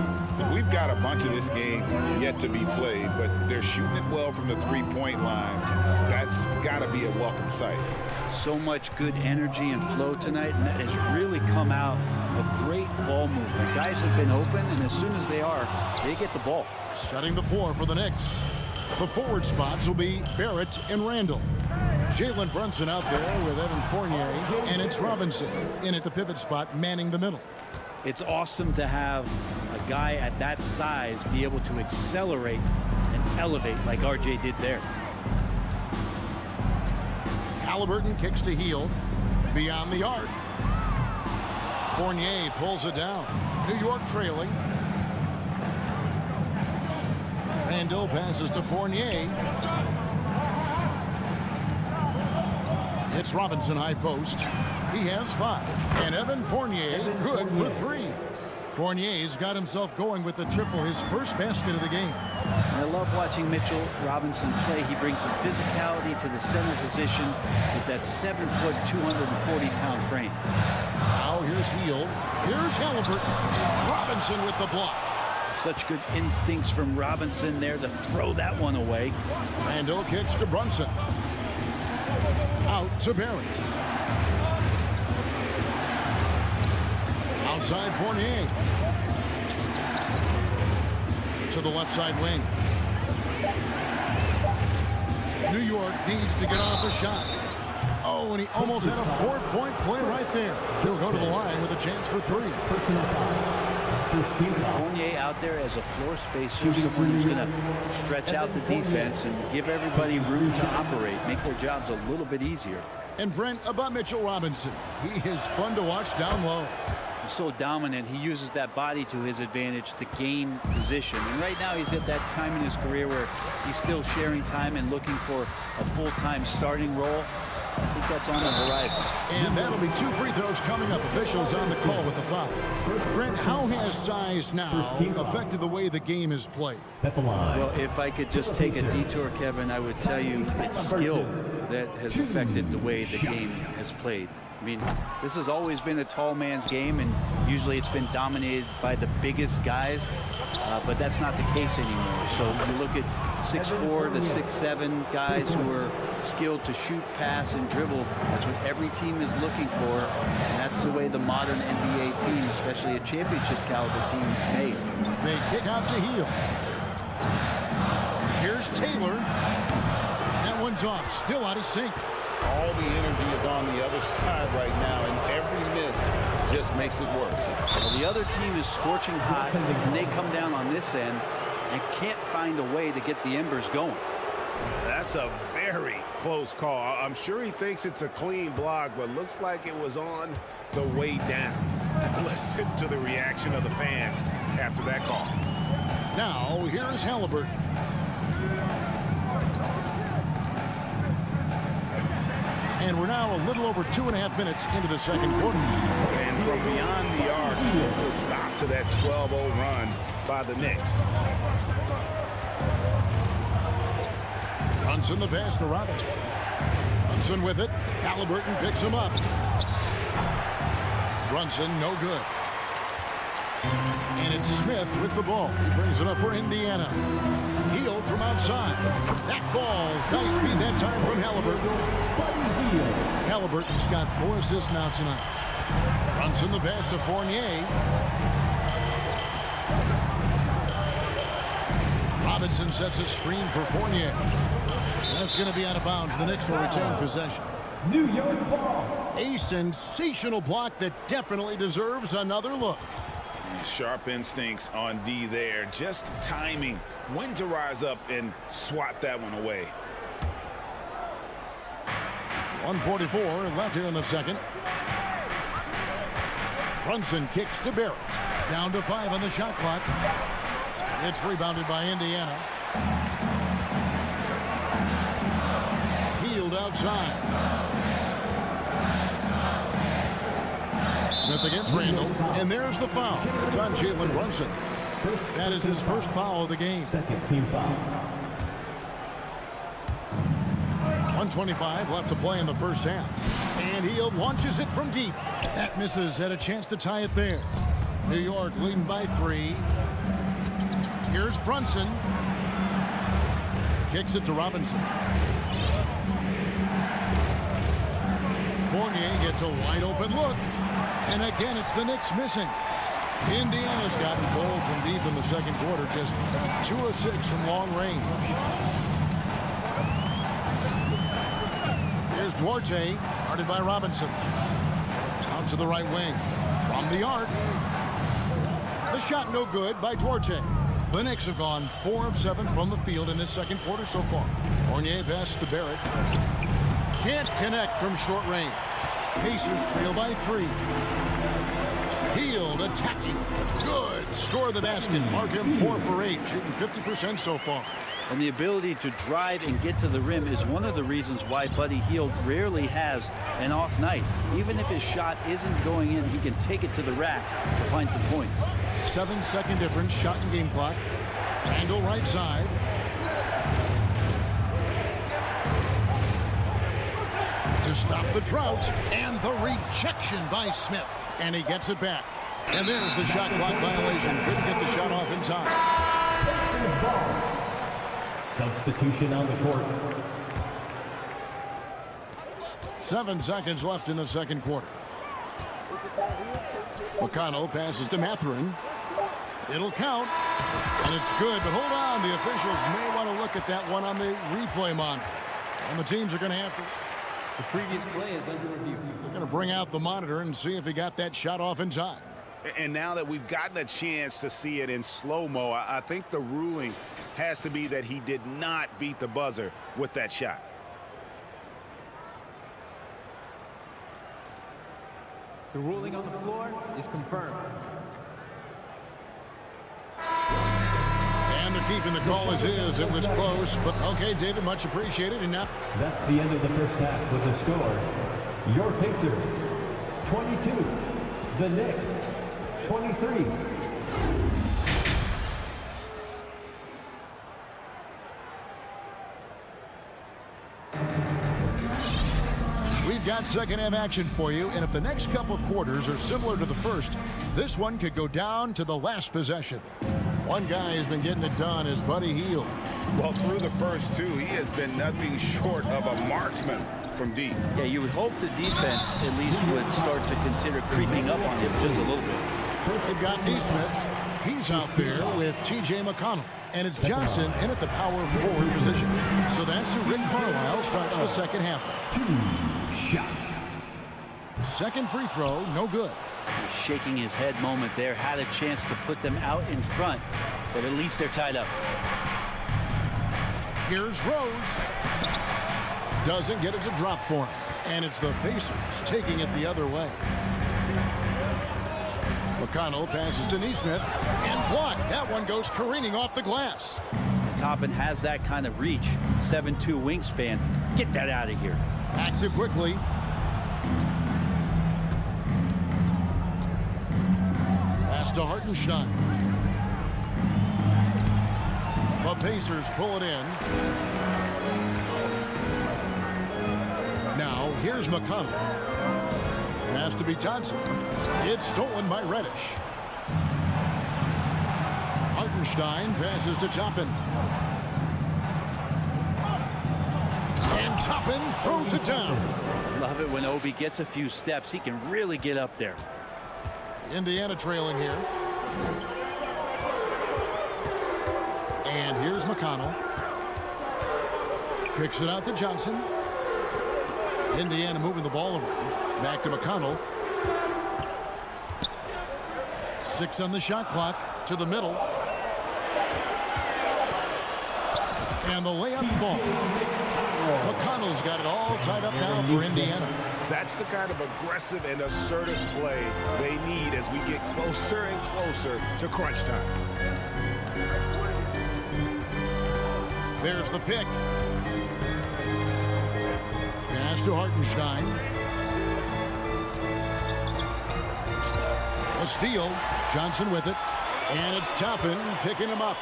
F: We've got a bunch of this game yet to be played, but they're shooting it well from the three-point line. That's got to be a welcome sight.
B: So much good energy and flow tonight, and that has really come out of great ball movement. Guys have been open, and as soon as they are, they get the ball.
E: Setting the floor for the Knicks. The forward spots will be Barrett and Randall. Jalen Brunson out there with Evan Fournier, and it's Robinson in at the pivot spot, manning the middle.
B: It's awesome to have a guy at that size be able to accelerate and elevate like RJ did there.
E: Halliburton kicks to Hield. Beyond the arc. Fournier pulls it down. New York trailing. Randall passes to Fournier. It's Robinson high post. He has 5. And Evan Fournier good for 3. Fournier's got himself going with the triple, his first basket of the game.
B: I love watching Mitchell Robinson play. He brings some physicality to the center position with that 7-foot, 240-pound frame.
E: Now here's Hield. Here's Halliburton. Robinson with the block.
B: Such good instincts from Robinson there to throw that one away.
E: Randall kicks to Brunson. Out to Barrett. Outside Fournier. To the left side wing. New York needs to get off a shot. Oh, and he almost had a 4-point play right there. He'll go to the line with a chance for 3.
B: Fournier out there as a floor spacer, someone who's going to stretch out the defense and give everybody room to operate, make their jobs a little bit easier.
E: And Brent, about Mitchell Robinson, he is fun to watch down low.
B: He's so dominant. He uses that body to his advantage to gain position. And right now he's at that time in his career where he's still sharing time and looking for a full-time starting role. I think that's on the horizon.
E: And that'll be 2 free throws coming up. Officials on the call with the foul. Brent, how has size now affected the way the game is played?
B: Well, if I could just take a detour, Kevin, I would tell you it's skill that has affected the way the game has played. I mean, this has always been a tall man's game, and usually it's been dominated by the biggest guys, but that's not the case anymore. So if you look at 6'4" to 6'7" guys who are skilled to shoot, pass, and dribble, that's what every team is looking for, and that's the way the modern NBA team, especially a championship caliber team, is made.
E: They kick out to Hield. Here's Taylor. That one's off, still out of sync.
F: All the energy is on the other side right now, and every miss just makes it worse.
B: Well, the other team is scorching hot, and they come down on this end and can't find a way to get the embers going.
F: That's a very close call. I'm sure he thinks it's a clean block, but looks like it was on the way down. Listen to the reaction of the fans after that call.
E: Now, here's Halliburton. And we're now a little over 2.5 minutes into the second quarter.
F: And from beyond the arc, it's a stop to that 12-0 run by the Knicks.
E: Brunson the pass to Robinson. Brunson with it. Halliburton picks him up. Brunson no good. And it's Smith with the ball. He brings it up for Indiana. Hield from outside. That falls. Nice speed that time from Halliburton. Halliburton's got 4 assists now tonight. Brunson the pass to Fournier. Robinson sets a screen for Fournier. That's going to be out of bounds. The Knicks will retain possession.
D: New York ball.
E: A sensational block that definitely deserves another look.
F: Sharp instincts on D there. Just timing when to rise up and swat that one away.
E: 1:44 left here in the second. Brunson kicks to Barrett. Down to 5 on the shot clock. It's rebounded by Indiana. Hield outside. Smith against Randall. And there's the foul. It's on Jalen Brunson. That is his first foul of the game.
D: Second team foul.
E: 1:25 left to play in the first half. And Hield launches it from deep. That misses. Had a chance to tie it there. New York leading by 3. Here's Brunson. Kicks it to Robinson. Fournier gets a wide open look. And again, it's the Knicks missing. Indiana's gotten cold from deep in the second quarter. Just 2 of 6 from long range. Here's Duarte, guarded by Robinson. Out to the right wing. From the arc. The shot no good by Duarte. The Knicks have gone 4 of 7 from the field in this second quarter so far. Fournier passes to Barrett. Can't connect from short range. Pacers trail by 3. Hield attacking. Good. Score the basket. Mark him 4 for 8. Shooting 50% so far.
B: And the ability to drive and get to the rim is one of the reasons why Buddy Hield rarely has an off night. Even if his shot isn't going in, he can take it to the rack to find some points.
E: 7-second difference. Shot and game clock. Randall right side. To stop the drought. And the rejection by Smith. And he gets it back. And there's the shot clock violation. Couldn't get the shot off in time.
D: Substitution on the court.
E: 7 seconds left in the second quarter. McConnell passes to Mathurin. It'll count. And it's good, but hold on. The officials may want to look at that one on the replay monitor. And the teams are going to have to...
K: The previous play is under review.
E: They're going to bring out the monitor and see if he got that shot off in time.
F: And now that we've gotten a chance to see it in slow-mo, I think the ruling has to be that he did not beat the buzzer with that shot.
K: The ruling on the floor is confirmed.
E: And they're keeping the call as is. It was close, but okay, David, much appreciated. And now
D: That's the end of the first half with the score. Your Pacers, 22. The Knicks, 23.
E: we've got second half action for you, and if the next couple quarters are similar to the first, this one could go down to the last possession. One guy has been getting it done is Buddy Hield.
F: Well, through the first two, he has been nothing short of a marksman from deep.
B: Yeah, you would hope the defense at least would start to consider creeping up on him just a little bit.
E: First, they've got Neesmith. He's out there with T.J. McConnell. And it's Johnson in at the power forward position. So that's who Rick Carlisle starts the second half.
D: 2 shots.
E: Second free throw, no good.
B: Shaking his head moment there, had a chance to put them out in front, but at least they're tied up.
E: Here's Rose. Doesn't get it to drop for him. And it's the Pacers taking it the other way. McConnell passes to Neesmith and blocked. That one goes careening off the glass.
B: Toppin has that kind of reach. 7'2" wingspan. Get that out of here.
E: Active quickly. Pass to Hartenstein. The Pacers pull it in. Now here's McConnell. Has to be Johnson. It's stolen by Reddish. Hartenstein passes to Toppin. And Toppin throws it down.
B: Love it when Obi gets a few steps. He can really get up there.
E: Indiana trailing here. And here's McConnell. Kicks it out to Johnson. Indiana moving the ball around. Back to McConnell. 6 on the shot clock. To the middle. And the layup ball. McConnell's got it all tied up now for Indiana.
F: That's the kind of aggressive and assertive play they need as we get closer and closer to crunch time.
E: There's the pick. Pass to Hartenstein. A steal. Johnson with it. And it's Toppin picking him up.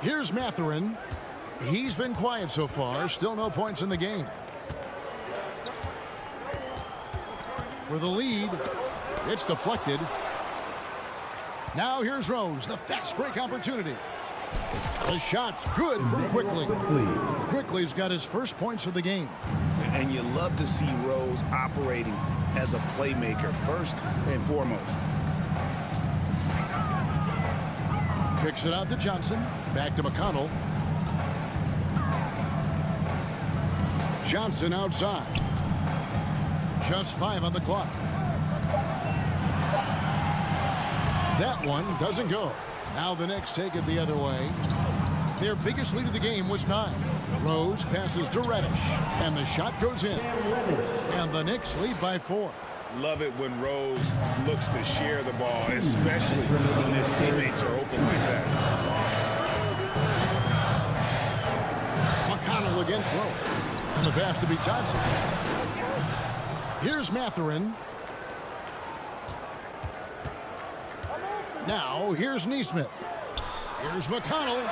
E: Here's Mathurin. He's been quiet so far. Still no points in the game. For the lead. It's deflected. Now here's Rose. The fast break opportunity. The shot's good from Quickly. Quickly's got his first points of the game.
F: And you love to see Rose operating as a playmaker first and foremost.
E: Kicks it out to Johnson. Back to McConnell. Johnson outside. Just 5 on the clock. That one doesn't go. Now the Knicks take it the other way. Their biggest lead of the game was 9. Rose passes to Reddish. And the shot goes in. And the Knicks lead by 4.
F: Love it when Rose looks to share the ball, especially when his teammates are open like that.
E: McConnell against Rose. And the pass to be Johnson. Here's Mathurin. Now here's Neesmith. Here's McConnell.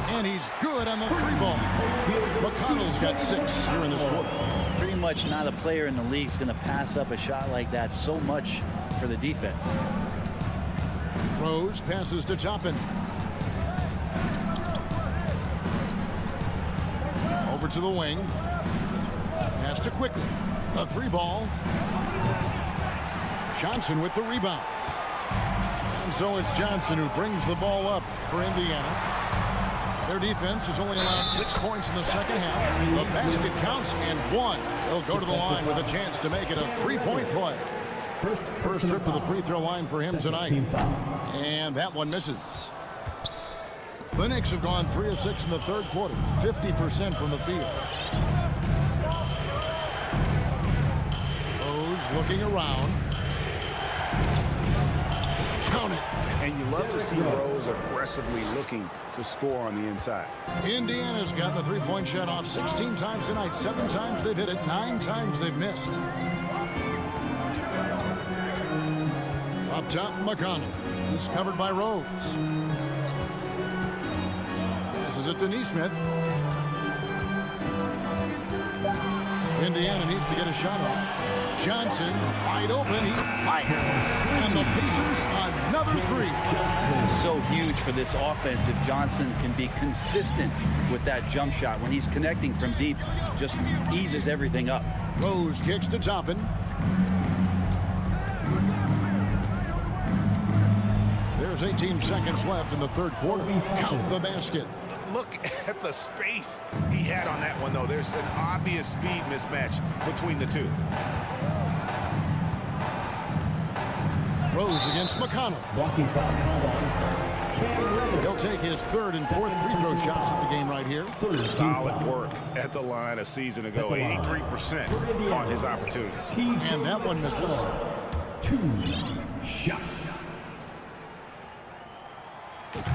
E: And he's good on the 3-ball. McConnell's got 6 here in this quarter.
B: Pretty much not a player in the league is going to pass up a shot like that so much for the defense.
E: Rose passes to Toppin. Over to the wing. Pass to Quickly. A 3-ball. Johnson with the rebound. And so it's Johnson who brings the ball up for Indiana. Their defense has only allowed 6 points in the second half. The basket counts and one. They'll go to the line with a chance to make it a 3-point play. First trip to the free throw line for him tonight. And that one misses. The Knicks have gone 3 of 6 in the third quarter, 50% from the field. Rose looking around. Count it.
F: And you love to see Rose aggressively looking to score on the inside.
E: Indiana's gotten the three-point shot off 16 times tonight. 7 times they've hit it, 9 times they've missed. Up top, McConnell. He's covered by Rose. This is it to Neesmith. Indiana needs to get a shot off. Johnson, wide open, he fires. And the Pacers, another 3.
B: So huge for this offense if Johnson can be consistent with that jump shot. When he's connecting from deep, just eases everything up.
E: Rose kicks to Toppin. There's 18 seconds left in the third quarter. Count the basket.
F: Look at the space he had on that one, though. There's an obvious speed mismatch between the two.
E: Rose against McConnell. He'll take his third and fourth free throw shots at the game right here.
F: Solid work at the line a season ago. 83% on his opportunities.
E: And that one misses.
D: 2 shots.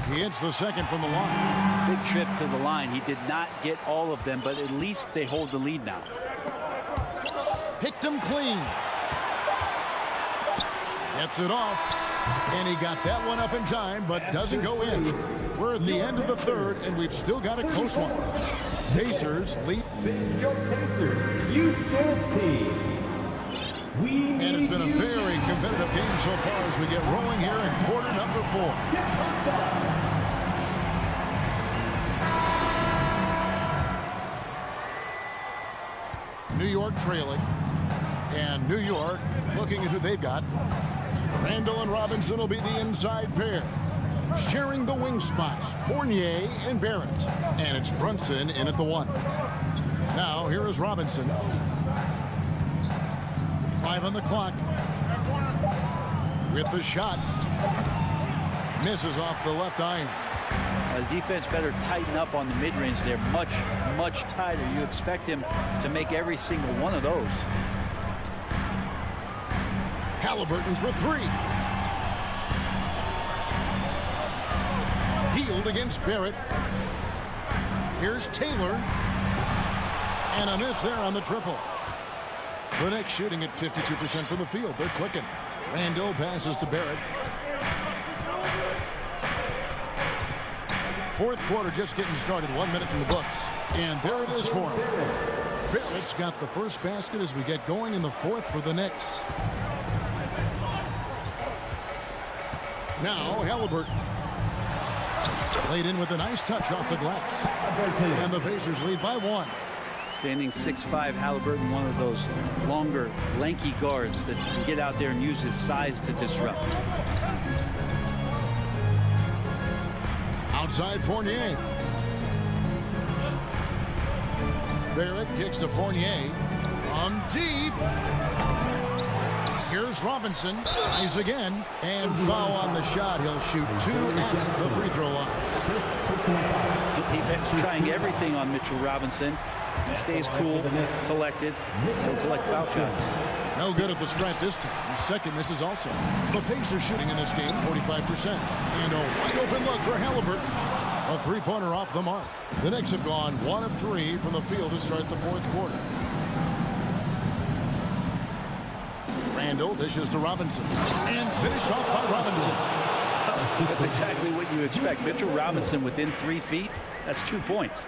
E: He hits the second from the line.
B: Big trip to the line. He did not get all of them, but at least they hold the lead now.
E: Picked him clean. Gets it off. And he got that one up in time, but doesn't go in. We're at the end of the third, and we've still got a close one. Pacers lead.
D: Your Pacers Youth Dance Team.
E: And it's been a very competitive game so far as we get rolling here in quarter number 4. New York trailing. And New York looking at who they've got. Randall and Robinson will be the inside pair. Sharing the wing spots, Fournier and Barrett. And it's Brunson in at the 1. Now here is Robinson. 5 on the clock. With the shot. Misses off the left iron.
B: The defense better tighten up on the mid-range. They're much, much tighter. You expect him to make every single one of those.
E: Halliburton for 3. Healed against Barrett. Here's Taylor. And a miss there on the triple. The Knicks shooting at 52% from the field. They're clicking. Randall passes to Barrett. Fourth quarter just getting started. 1 minute in the books. And there it is for him. Barrett's got the first basket as we get going in the fourth for the Knicks. Now Halliburton. Laid in with a nice touch off the glass. And the Pacers lead by 1.
B: Standing 6'5", Halliburton, one of those longer, lanky guards that can get out there and use his size to disrupt.
E: Outside Fournier. Barrett kicks to Fournier. On deep. Here's Robinson. Eyes again. And foul on the shot. He'll shoot 2 at the free throw line.
B: Defense trying everything on Mitchell Robinson. He stays cool, collected. He'll collect foul shots.
E: No good at the stripe this time. His second misses also. The Pacers shooting in this game 45%. And a wide open look for Halliburton. A three-pointer off the mark. The Knicks have gone 1 of 3 from the field to start the fourth quarter. Randall dishes to Robinson. And finished off by Robinson.
B: That's exactly what you expect. Mitchell Robinson within 3 feet. That's 2 points.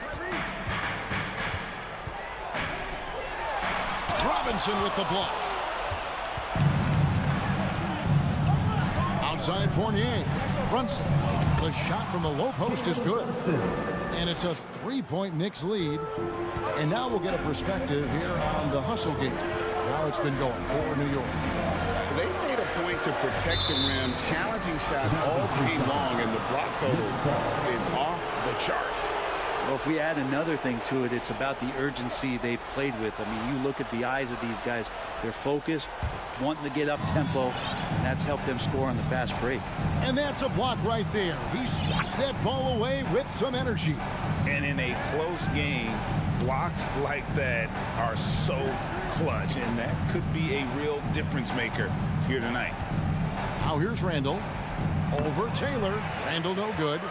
E: Robinson with the block. Outside Fournier. Brunson. The shot from the low post is good. And it's a 3-point Knicks lead. And now we'll get a perspective here on the hustle game. How it's been going for New York.
F: They made a point to protect the rim, challenging shots all game long, and the block total is off the charts.
B: Well, if we add another thing to it, it's about the urgency they've played with. I mean, you look at the eyes of these guys. They're focused, wanting to get up tempo, and that's helped them score on the fast break.
E: And that's a block right there. He swats that ball away with some energy.
F: And in a close game, blocks like that are so clutch, and that could be a real difference maker here tonight.
E: Now here's Randall. Over Taylor. Randall no good.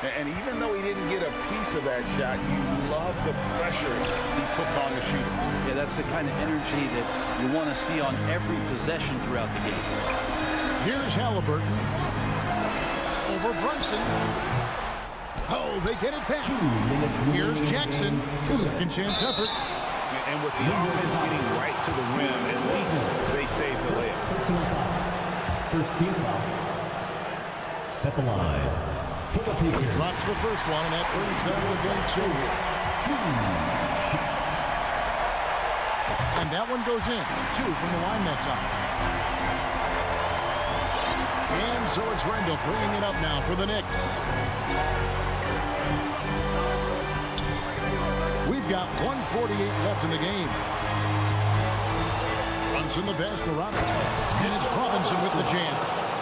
F: And even though he didn't get a piece of that shot, you love the pressure he puts on the shooter.
B: Yeah, that's the kind of energy that you want to see on every possession throughout the game.
E: Here's Halliburton. Over Brunson. Oh, they get it back. Here's Jackson. Second chance effort.
F: And with the offense getting right to the rim, at least they saved the layup.
D: First team foul. At the line.
E: He drops the first one, and that brings them within 2. And that one goes in. 2 from the line that time. And so it's Randall bringing it up now for the Knicks. We've got 1:48 left in the game. Runs in the pass to Robinson. And it's Robinson with the jam.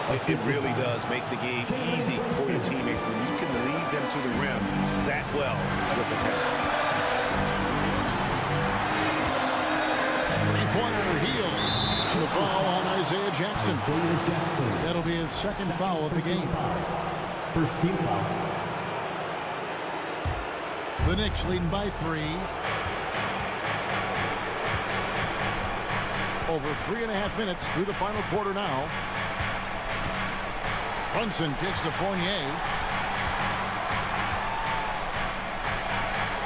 F: It really does make the game easy for your teammates when you can lead them to the rim that well with the pass.
E: Three-pointer heel. The foul on Isaiah Jackson. That'll be his second foul of the game.
D: First team foul.
E: The Knicks leading by 3. Over 3.5 minutes through the final quarter now. Brunson kicks to Fournier.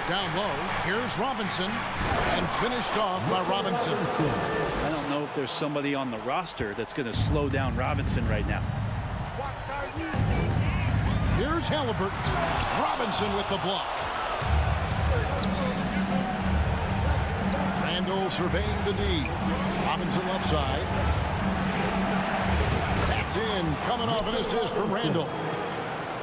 E: Down low. Here's Robinson. And finished off by Robinson.
B: I don't know if there's somebody on the roster that's going to slow down Robinson right now.
E: Here's Halliburton. Robinson with the block. Randall surveying the D. Robinson left side. In, coming off an assist from Randall.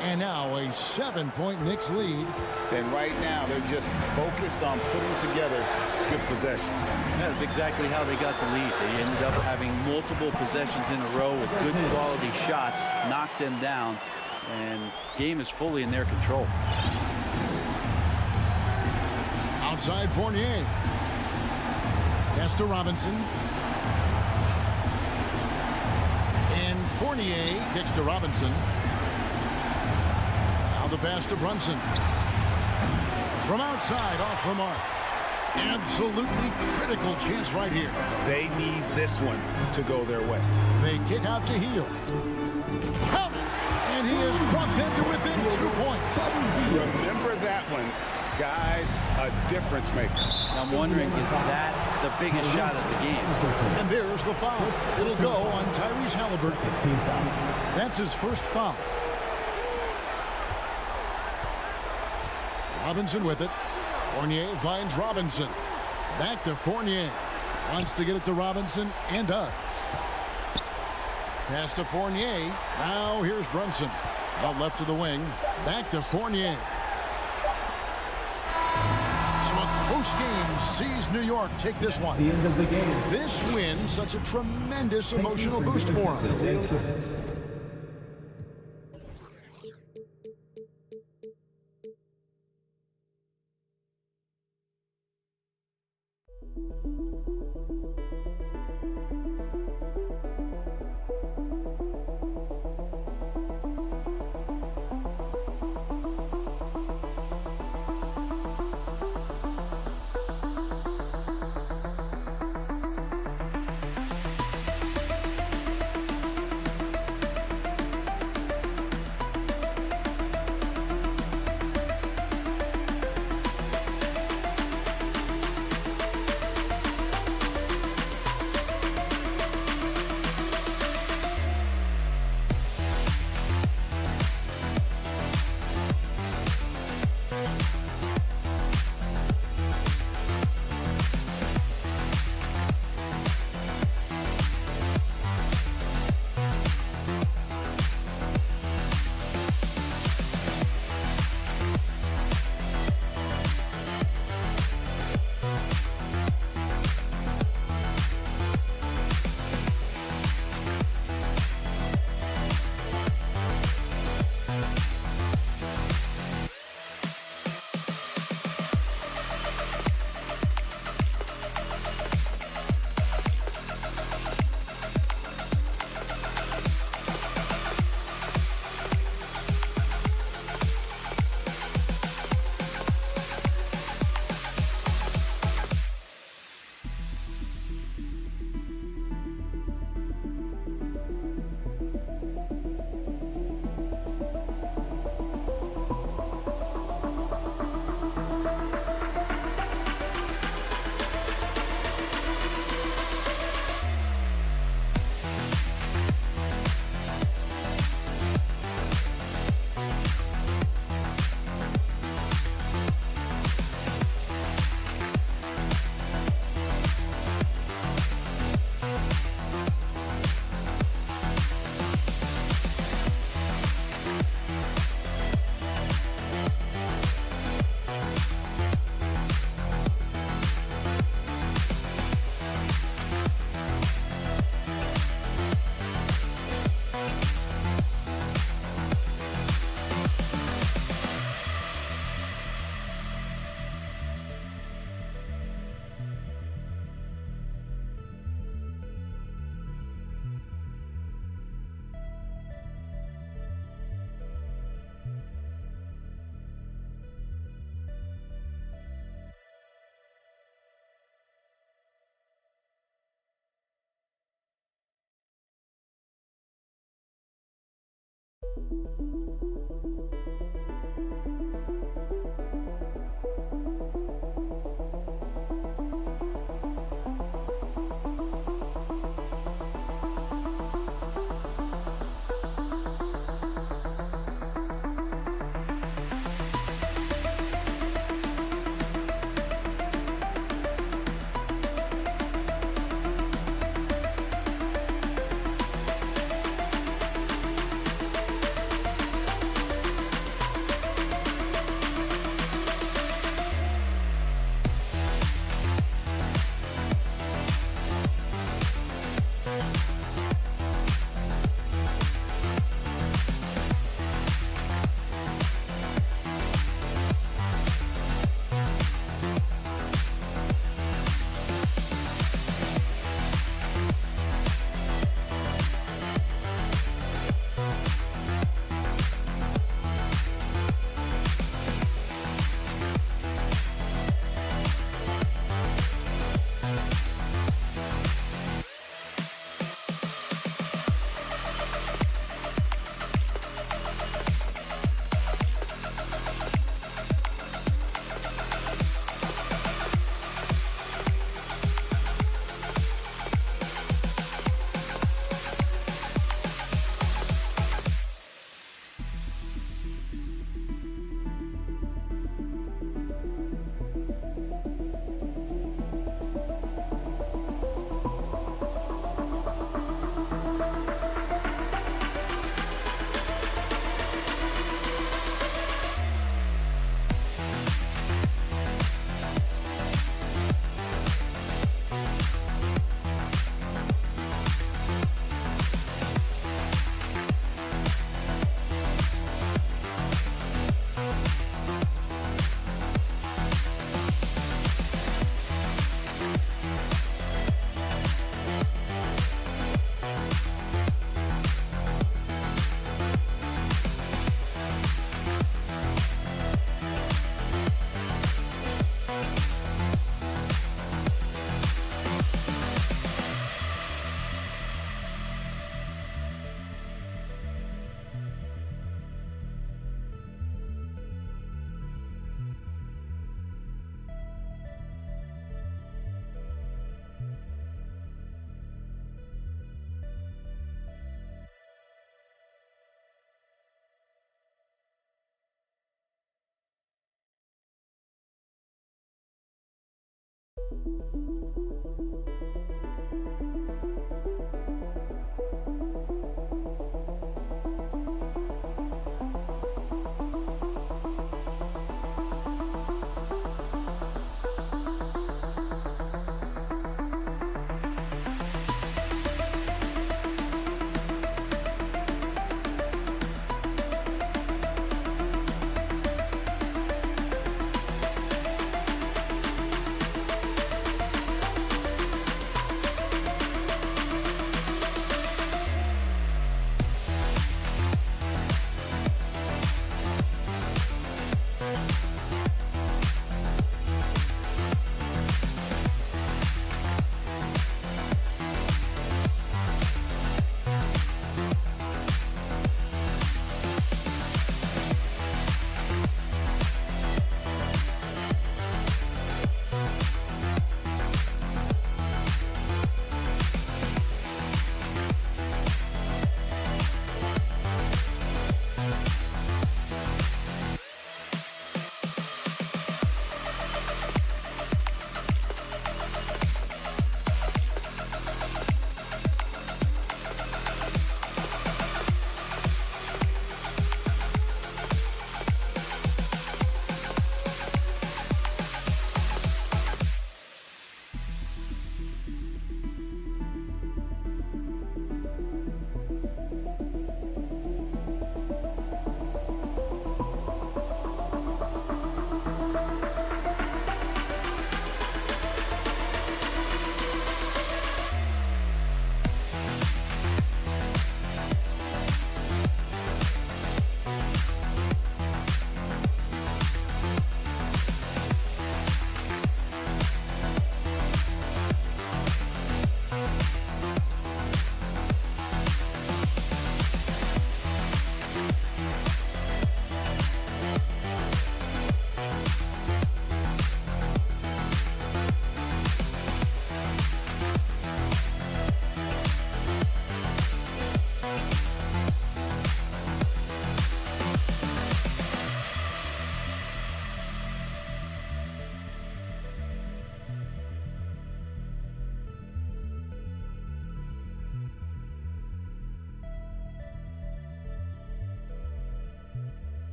E: And now a 7-point Knicks lead.
F: And right now they're just focused on putting together good possession.
B: That's exactly how they got the lead. They ended up having multiple possessions in a row with good quality shots, knocked them down, and game is fully in their control.
E: Outside Fournier. Pass to Robinson. Fournier kicks to Robinson. Now the pass to Brunson. From outside, off the mark. Absolutely critical chance right here.
F: They need this one to go their way.
E: They kick out to Heel. Count it! And he has brought them to within 2 points.
F: Remember that one. Guys, a difference maker.
B: I'm wondering, is that the biggest shot of the game?
E: And there's the foul. It'll go on Tyrese Halliburton. That's his first foul. Robinson with it. Fournier finds Robinson. Back to Fournier. Wants to get it to Robinson and does. Pass to Fournier. Now here's Brunson. Out left to the wing. Back to Fournier. So a close game sees New York take this one.
D: The end of the game.
E: This win, such a tremendous emotional boost for them.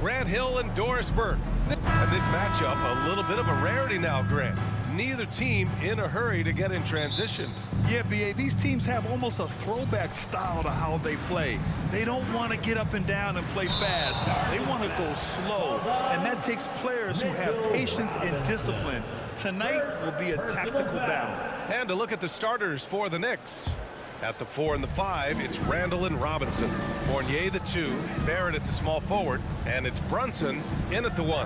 A: Grant Hill and Doris Burke. And this matchup, a little bit of a rarity now, Grant. Neither team in a hurry to get in transition.
C: Yeah, B.A., these teams have almost a throwback style to how they play. They don't want to get up and down and play fast. They want to go slow, and that takes players who have patience and discipline. Tonight will be a tactical battle.
A: And to look at the starters for the Knicks. At the 4 and the 5, it's Randall and Robinson. Fournier the 2, Barrett at the small forward, and it's Brunson in at the 1.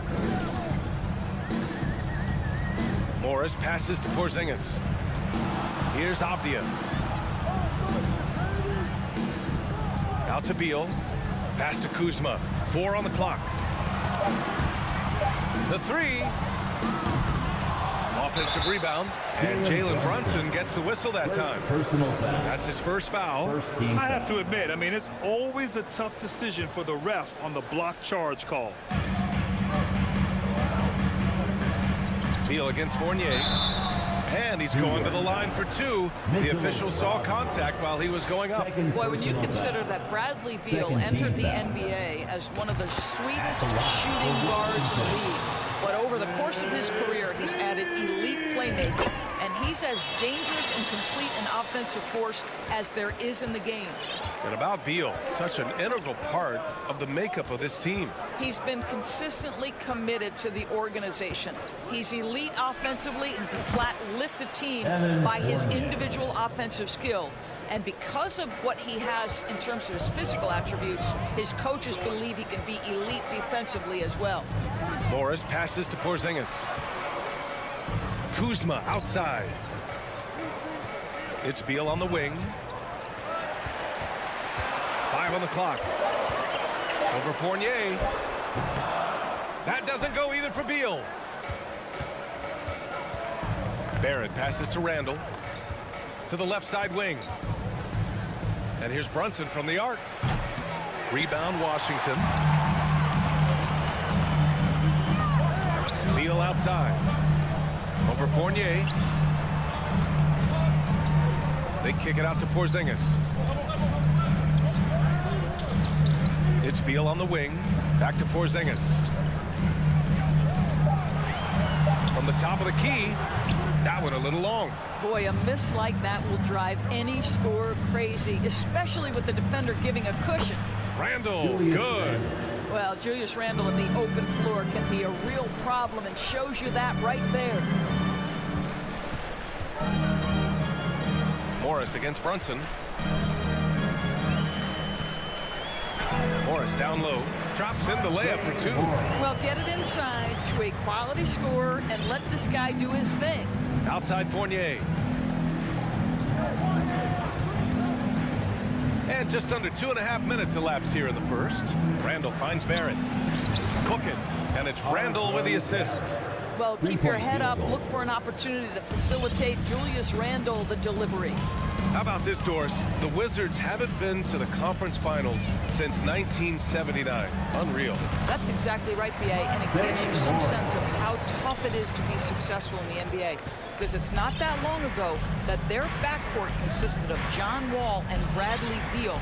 A: Morris passes to Porzingis. Here's Avdia. Out to Beal. Pass to Kuzma. 4 on the clock. The 3. Offensive rebound. And Jalen Brunson gets the whistle that time. That's his first foul.
C: I have to admit, I mean, it's always a tough decision for the ref on the block charge call.
A: Beal against Fournier. And he's going to the line for 2. The official saw contact while he was going up.
H: Boy, when you consider that Bradley Beal entered the NBA as one of the sweetest shooting guards in the league, but over the course of his career, he's added elite playmaking, and he's as dangerous and complete an offensive force as there is in the game.
A: And about Beal, such an integral part of the makeup of this team.
H: He's been consistently committed to the organization. He's elite offensively and can flat lift a team by his individual offensive skill. And because of what he has in terms of his physical attributes, his coaches believe he can be elite defensively as well.
A: Morris passes to Porzingis. Kuzma outside. It's Beal on the wing. 5 on the clock. Over Fournier. That doesn't go either for Beal. Barrett passes to Randall. To the left side wing. And here's Brunson from the arc. Rebound Washington. Beal outside. Over Fournier. They kick it out to Porzingis. It's Beal on the wing. Back to Porzingis. From the top of the key. That one a little long.
H: Boy, a miss like that will drive any scorer crazy, especially with the defender giving a cushion.
A: Randall, good.
H: Well, Julius Randle in the open floor can be a real problem and shows you that right there.
A: Morris against Brunson. Morris down low. Drops in the layup for 2.
H: Well, get it inside to a quality scorer and let this guy do his thing.
A: Outside Fournier. And just under 2.5 minutes elapsed here in the first. Randall finds Barrett. Cook it. And it's Randall with the assist.
H: Well, keep your head up. Look for an opportunity to facilitate Julius Randle the delivery.
A: How about this, Doris? The Wizards haven't been to the conference finals since 1979. Unreal.
H: That's exactly right, B.A., and it gives you some sense of how tough it is to be successful in the NBA. Because it's not that long ago that their backcourt consisted of John Wall and Bradley Beal.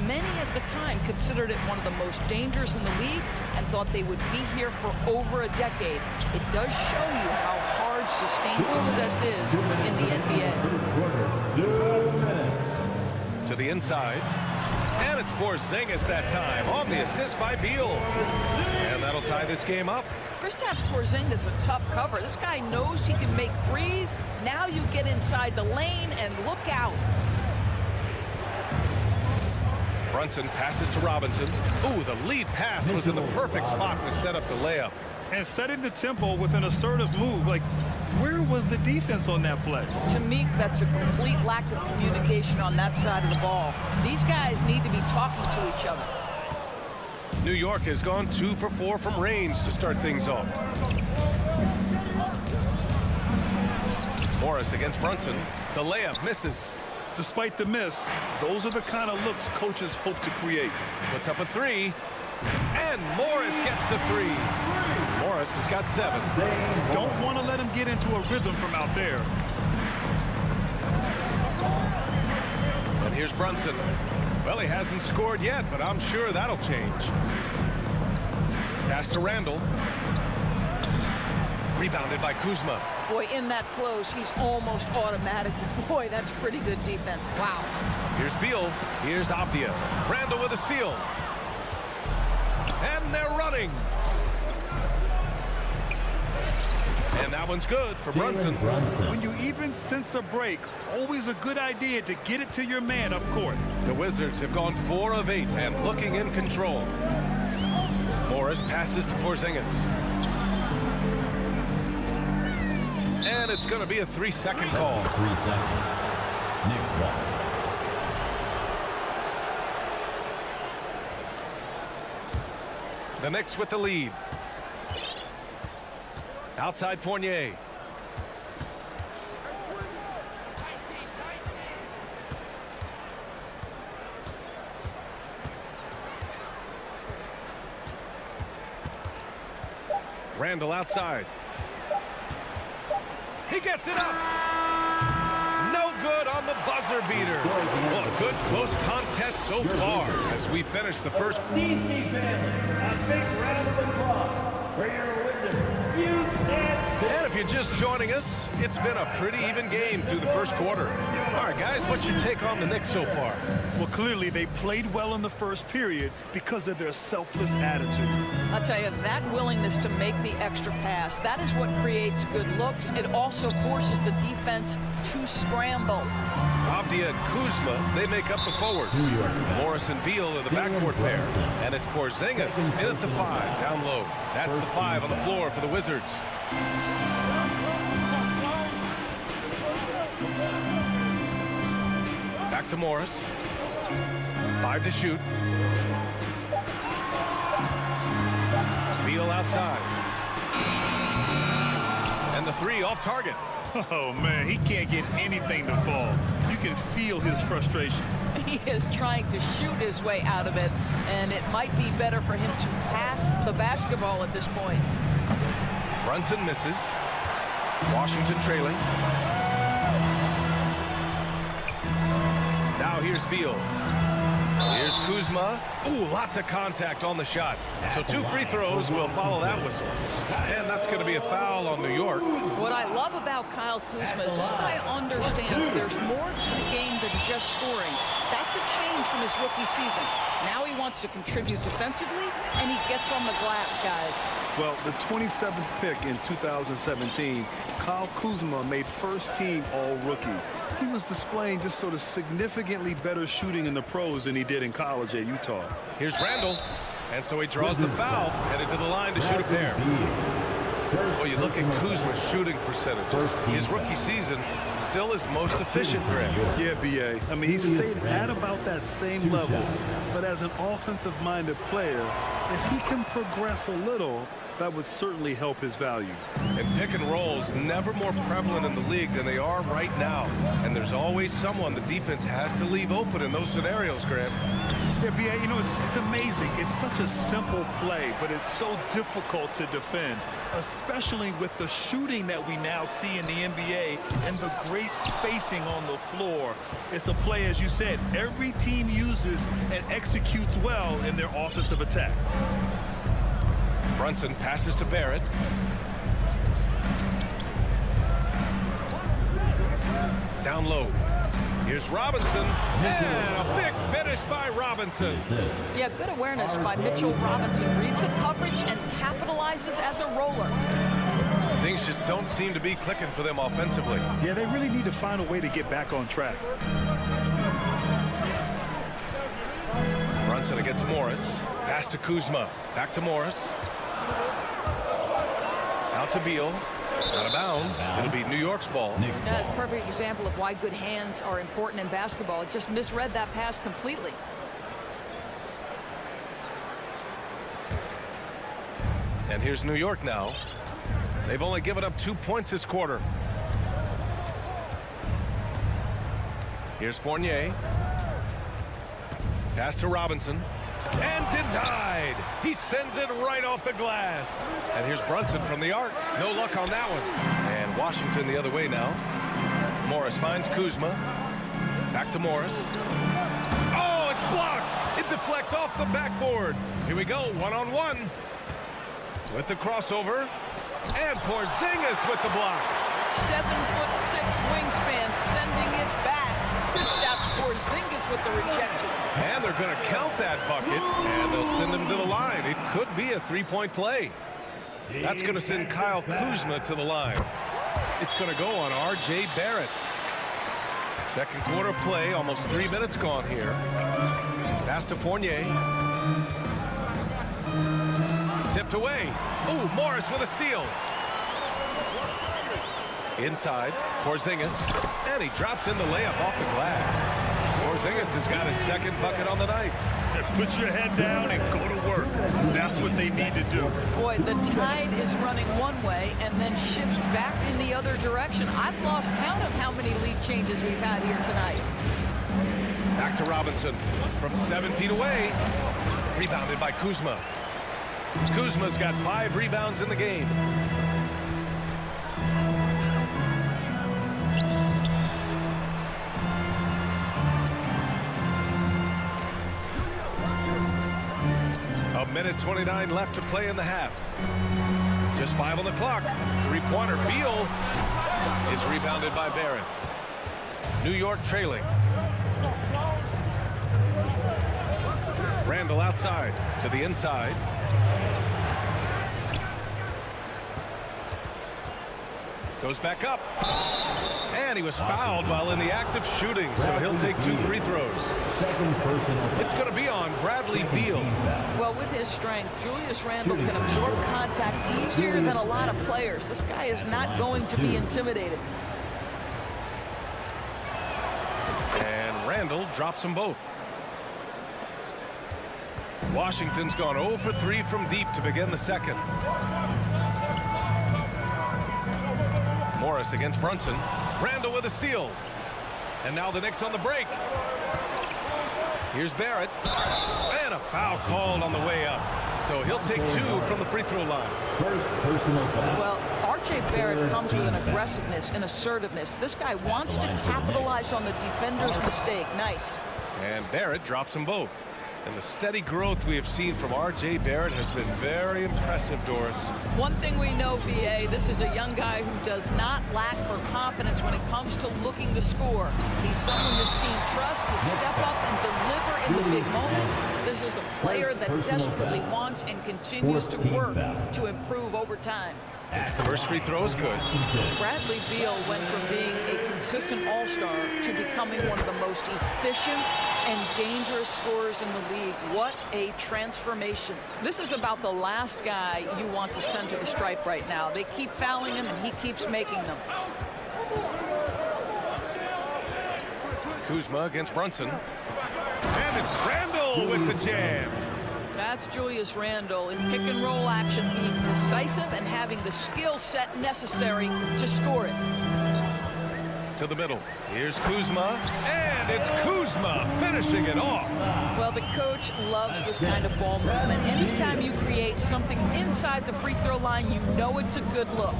H: Many at the time considered it one of the most dangerous in the league and thought they would be here for over a decade. It does show you how hard sustained success is in the NBA.
A: To the inside. And it's Porzingis that time on the assist by Beal. And that'll tie this game up.
H: Kristaps Porzingis a tough cover. This guy knows he can make threes. Now you get inside the lane and look out.
A: Brunson passes to Robinson. Ooh, the lead pass was in the perfect spot to set up the layup.
C: And setting the tempo with an assertive move. Like, where was the defense on that play?
H: To me, that's a complete lack of communication on that side of the ball. These guys need to be talking to each other.
A: New York has gone 2 for 4 from range to start things off. Morris against Brunson. The layup misses.
C: Despite the miss, those are the kind of looks coaches hope to create.
A: Puts up a 3. And Morris gets the 3. Morris has got 7.
C: Don't want to let him get into a rhythm from out there.
A: And here's Brunson. Well, he hasn't scored yet, but I'm sure that'll change. Pass to Randall. Rebounded by Kuzma.
H: Boy, in that close, he's almost automatic. Boy, that's pretty good defense. Wow.
A: Here's Beal. Here's Abdia. Randall with a steal. And they're running. And that one's good for Brunson.
C: When you even sense a break, always a good idea to get it to your man up court.
A: The Wizards have gone 4 of 8 and looking in control. Morris passes to Porzingis. And it's going to be a 3-second call.
D: 3 seconds. Knicks ball.
A: The Knicks with the lead. Outside Fournier. Randall outside. He gets it up. No good on the buzzer beater. Well, a good close contest so far as we finish the first.
D: DC family, a big round of applause for your Wizards.
A: And if you're just joining us, it's been a pretty even game through the first quarter. All right, guys, what's your take on the Knicks so far?
C: Well, clearly they played well in the first period because of their selfless attitude.
H: I'll tell you, that willingness to make the extra pass, that is what creates good looks. It also forces the defense to scramble.
A: Abdia and Kuzma, they make up the forwards. Morris and Beal are the backcourt pair. And it's Porzingis in at the 5, down low. That's the 5 on the floor for the Wizards. Back to Morris. 5 to shoot. Beal outside. And the 3 off target.
C: Oh, man, he can't get anything to fall. You can feel his frustration.
H: He is trying to shoot his way out of it, and it might be better for him to pass the basketball at this point.
A: Brunson misses. Washington trailing. Now here's Beal. Here's Kuzma. Ooh, lots of contact on the shot. So 2 free throws will follow that whistle. And that's going to be a foul on New York.
H: What I love about Kyle Kuzma is this guy understands there's more to the game than just scoring. That's a change from his rookie season. Now he wants to contribute defensively, and he gets on the glass, guys.
C: Well, the 27th pick in 2017, Kyle Kuzma made first-team All-Rookie. He was displaying just sort of significantly better shooting in the pros than he did in college at Utah.
A: Here's Randall. And so he draws the foul, headed to the line to shoot a pair. Well, you look at Kuzma's shooting percentage. His rookie season still his most efficient for him.
C: Yeah, B.A. I mean, he stayed at about that same level. But as an offensive-minded player, if he can progress a little, that would certainly help his value.
A: And pick and rolls never more prevalent in the league than they are right now. And there's always someone the defense has to leave open in those scenarios, Grant.
C: Yeah, B.A., you know, it's amazing. It's such a simple play, but it's so difficult to defend, especially with the shooting that we now see in the NBA and the great spacing on the floor. It's a play, as you said, every team uses and executes well in their offensive attack.
A: Brunson passes to Barrett. Down low. Here's Robinson. And a big finish by Robinson.
H: Yeah, good awareness by Mitchell Robinson. Reads the coverage and capitalizes as a roller.
A: Things just don't seem to be clicking for them offensively.
C: Yeah, they really need to find a way to get back on track.
A: Brunson against Morris. Pass to Kuzma. Back to Morris. Out to Beal. Out of bounds. It'll be New York's ball.
H: That's a perfect example of why good hands are important in basketball. It just misread that pass completely.
A: And here's New York now. They've only given up 2 points this quarter. Here's Fournier. Pass to Robinson. And denied. He sends it right off the glass. And here's Brunson from the arc. No luck on that one. And Washington the other way now. Morris finds Kuzma. Back to Morris. Oh, it's blocked. It deflects off the backboard. Here we go, one-on-one. With the crossover. And Porzingis with the block.
H: 7'6" wingspan, sending it back. This stops Porzingis with the rejection.
A: And they're going to count that bucket, and they'll send him to the line. It could be a three-point play. That's going to send Kyle Kuzma to the line. It's going to go on R.J. Barrett. Second quarter play, almost 3 minutes gone here. Pass to Fournier. Tipped away. Ooh, Morris with a steal. Inside, Porzingis, and he drops in the layup off the glass. Porzingis has got his second bucket on the night.
C: Put your head down and go to work. That's what they need to do.
H: Boy, the tide is running one way and then shifts back in the other direction. I've lost count of how many lead changes we've had here tonight.
A: Back to Robinson from 7 feet away. Rebounded by Kuzma. Kuzma's got 5 rebounds in the game. A minute 29 left to play in the half. Just 5 on the clock. Three-pointer. Beal is rebounded by Barrett. New York trailing. Randall outside to the inside. Goes back up. And he was fouled while in the act of shooting, so he'll take 2 free throws. It's going to be on Bradley Beal.
H: Well, with his strength, Julius Randle can absorb contact easier than a lot of players. This guy is not going to be intimidated.
A: And Randle drops them both. Washington's gone 0 for 3 from deep to begin the second. Morris against Brunson. Randle with a steal. And now the Knicks on the break. Here's Barrett. And a foul called on the way up. So he'll take 2 from the free throw line.
D: First personal foul.
H: Well, R.J. Barrett comes with an aggressiveness and assertiveness. This guy wants to capitalize on the defender's mistake. Nice.
A: And Barrett drops them both. And the steady growth we have seen from R.J. Barrett has been very impressive, Doris.
H: One thing we know, B.A., this is a young guy who does not lack for confidence when it comes to looking to score. He's someone this team trusts to step up and deliver in the big moments. This is a player that desperately wants and continues to work to improve over time.
A: First free throw is good.
H: Bradley Beal went from being a consistent all-star to becoming one of the most efficient and dangerous scorers in the league. What a transformation. This is about the last guy you want to send to the stripe right now. They keep fouling him, and he keeps making them.
A: Kuzma against Brunson. And it's Randle with the jam.
H: That's Julius Randle in pick-and-roll action, being decisive and having the skill set necessary to score it.
A: To the middle. Here's Kuzma. And it's Kuzma finishing it off.
H: Well, the coach loves this kind of ball movement. Anytime you create something inside the free throw line, you know it's a good look.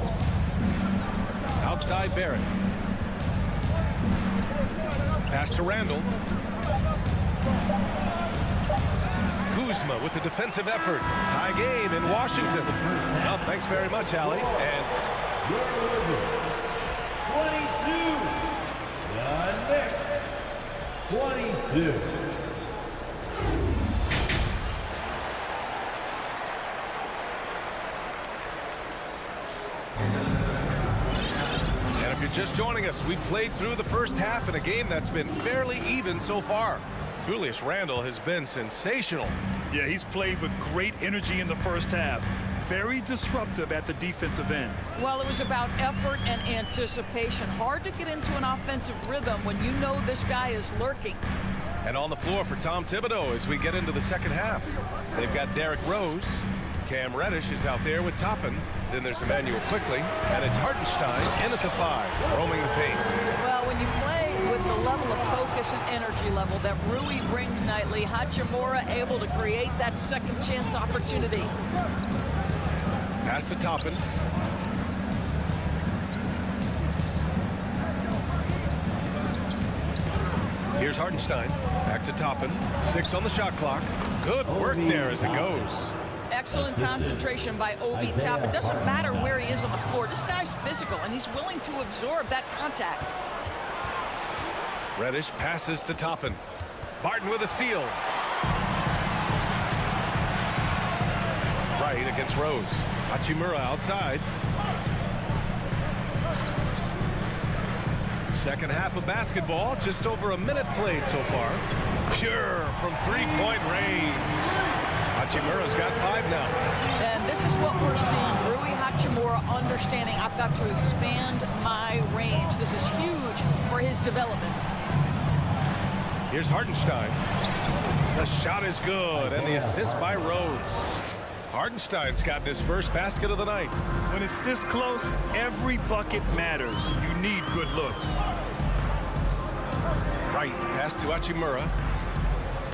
A: Outside Barrett. Pass to Randle. Kuzma with the defensive effort. Tie game in Washington. Well, thanks very much, Allie. And
D: 22. The Knicks. 22.
A: And if you're just joining us, we've played through the first half in a game that's been fairly even so far. Julius Randle has been sensational.
C: Yeah, he's played with great energy in the first half. very disruptive at the defensive end.
H: Well, it was about effort and anticipation. Hard to get into an offensive rhythm when you know this guy is lurking.
A: And on the floor for Tom Thibodeau as we get into the second half. They've got Derrick Rose. Cam Reddish is out there with Toppin. Then there's Emmanuel Quickly. And it's Hartenstein in at the 5, roaming the paint.
H: Well, when you play with the level of focus and energy level that Rui brings nightly, Hachimura able to create that second chance opportunity.
A: Pass to Toppin. Here's Hartenstein. Back to Toppin. 6 on the shot clock. Good work there as it goes.
H: Excellent concentration by Obi Toppin. It doesn't matter where he is on the floor. This guy's physical, and he's willing to absorb that contact.
A: Reddish passes to Toppin. Barton with a steal. Right against Rose. Hachimura outside. Second half of basketball, just over a minute played so far. Pure from three-point range. Hachimura's got 5 now.
H: And this is what we're seeing. Rui Hachimura understanding I've got to expand my range. This is huge for his development.
A: Here's Hartenstein. The shot is good, and the assist by Rose. Hartenstein's gotten his first basket of the night.
C: When it's this close, every bucket matters. You need good looks.
A: Right, pass to Hachimura.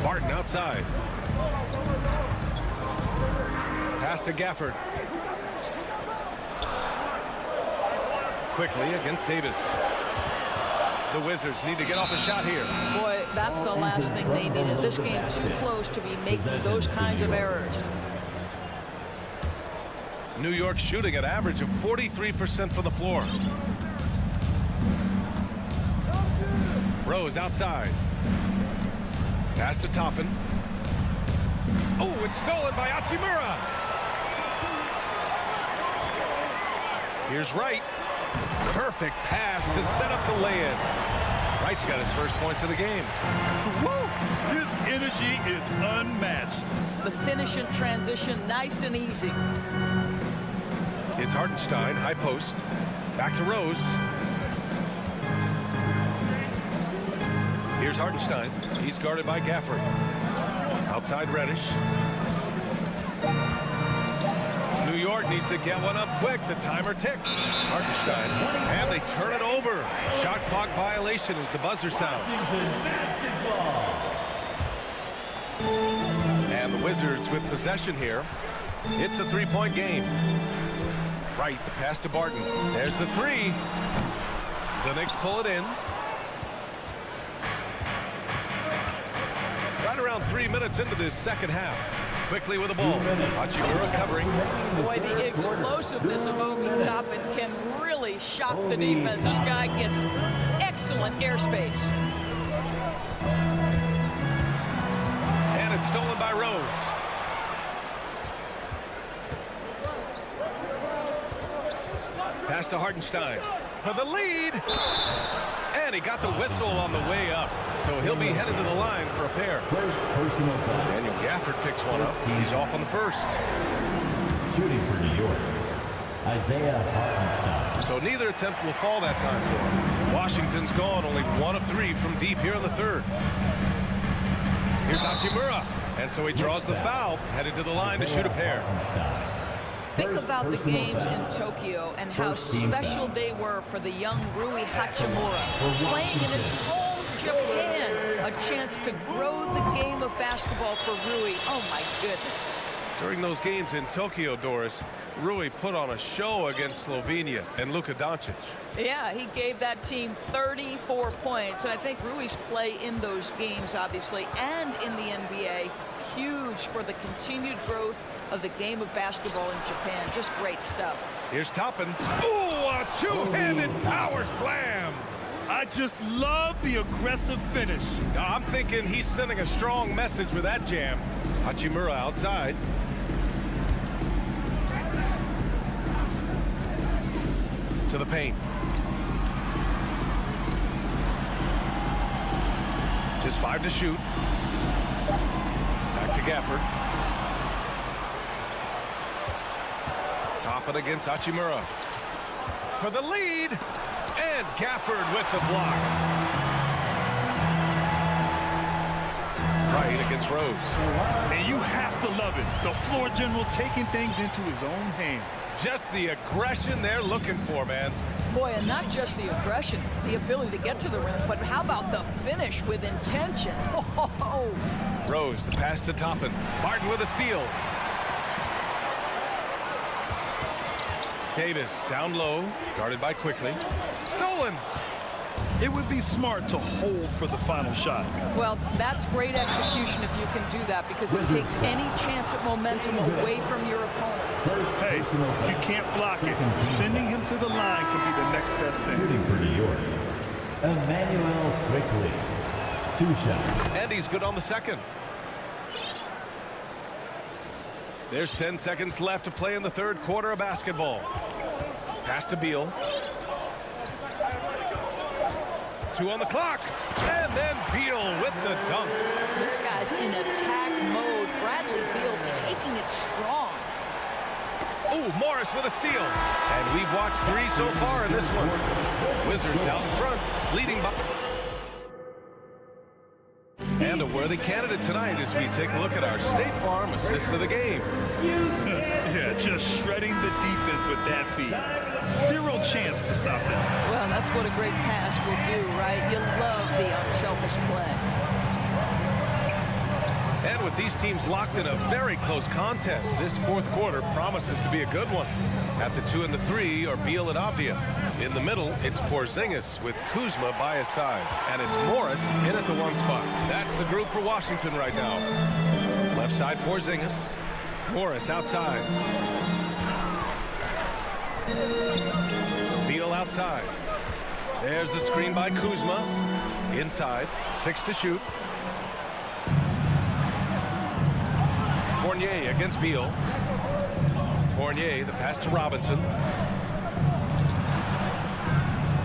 A: Barton outside. Pass to Gafford. Quickly against Davis. The Wizards need to get off a shot here.
H: Boy, that's the last thing they needed. This game too close to be making those kinds of errors.
A: New York shooting an average of 43% from the floor. Rose outside. Pass to Toppin. Oh, it's stolen by Hachimura. Here's Wright. Perfect pass to set up the lay-in. Wright's got his first points of the game.
C: Woo! This energy is unmatched.
H: The finish in transition, nice and easy.
A: It's Hartenstein, high post. Back to Rose. Here's Hartenstein. He's guarded by Gafford. Outside Reddish. New York needs to get one up quick. The timer ticks. Hartenstein. And they turn it over. Shot clock violation as the buzzer sounds. And the Wizards with possession here. It's a three-point game. Right, the pass to Barton. There's the 3. The Knicks pull it in. Right around 3 minutes into this second half. Quickly with the ball. Hachimura covering.
H: Boy, the explosiveness of Obi Toppin can really shock the defense. This guy gets excellent airspace.
A: And it's stolen by Rose. Pass to Hartenstein for the lead. And he got the whistle on the way up. So he'll be headed to the line for a pair.
D: First personal foul.
A: Daniel Gafford picks one up. He's off on the first.
D: Shooting for New York, Isaiah Hartenstein.
A: So neither attempt will fall that time for him. Washington's gone only 1 of 3 from deep here in the third. Here's Hachimura. And so he draws the foul, headed to the line to shoot a pair.
H: Think about the games in Tokyo and how special they were for the young Rui Hachimura. Playing in his home Japan, a chance to grow the game of basketball for Rui. Oh my goodness.
A: During those games in Tokyo, Doris, Rui put on a show against Slovenia and Luka Doncic.
H: Yeah, he gave that team 34 points. And I think Rui's play in those games, obviously, and in the NBA, huge for the continued growth of the game of basketball in Japan. Just great stuff.
A: Here's Toppin. Ooh, a two-handed power slam.
C: I just love the aggressive finish.
A: I'm thinking he's sending a strong message with that jam. Hachimura outside. To the paint. Just 5 to shoot. Back to Gafford. Toppin against Hachimura. For the lead. And Gafford with the block. Right against Rose.
C: And you have to love it. The floor general taking things into his own hands.
A: Just the aggression they're looking for, man.
H: Boy, and not just the aggression, the ability to get to the rim, but how about the finish with intention? Oh.
A: Rose, the pass to Toppin. Martin with a steal. Davis down low, guarded by Quickly. Stolen.
C: It would be smart to hold for the final shot.
H: Well, that's great execution if you can do that, because it takes any chance at momentum away from your opponent.
C: Hey, you can't block it. Sending him to the line could be the next best thing.
D: Shooting for New York, Emmanuel Quickly. 2 shots.
A: And he's good on the second. There's 10 seconds left to play in the third quarter of basketball. Pass to Beal. 2 on the clock. And then Beal with the dunk.
H: This guy's in attack mode. Bradley Beal taking it strong.
A: Oh, Morris with a steal. And we've watched 3 so far in this one. Wizards out in front, leading by. And a worthy candidate tonight as we take a look at our State Farm assist of the game.
C: Yeah, just shredding the defense with that feed. 0 chance to stop them.
H: Well, that's what a great pass will do, right? You love the unselfish play.
A: And with these teams locked in a very close contest, this fourth quarter promises to be a good one. At the 2 and the 3 are Beal and Avdia. In the middle, it's Porzingis with Kuzma by his side. And it's Morris in at the 1 spot. That's the group for Washington right now. Left side, Porzingis. Morris outside. Beal outside. There's the screen by Kuzma. Inside, 6 to shoot. Fournier against Beal. Fournier, the pass to Robinson.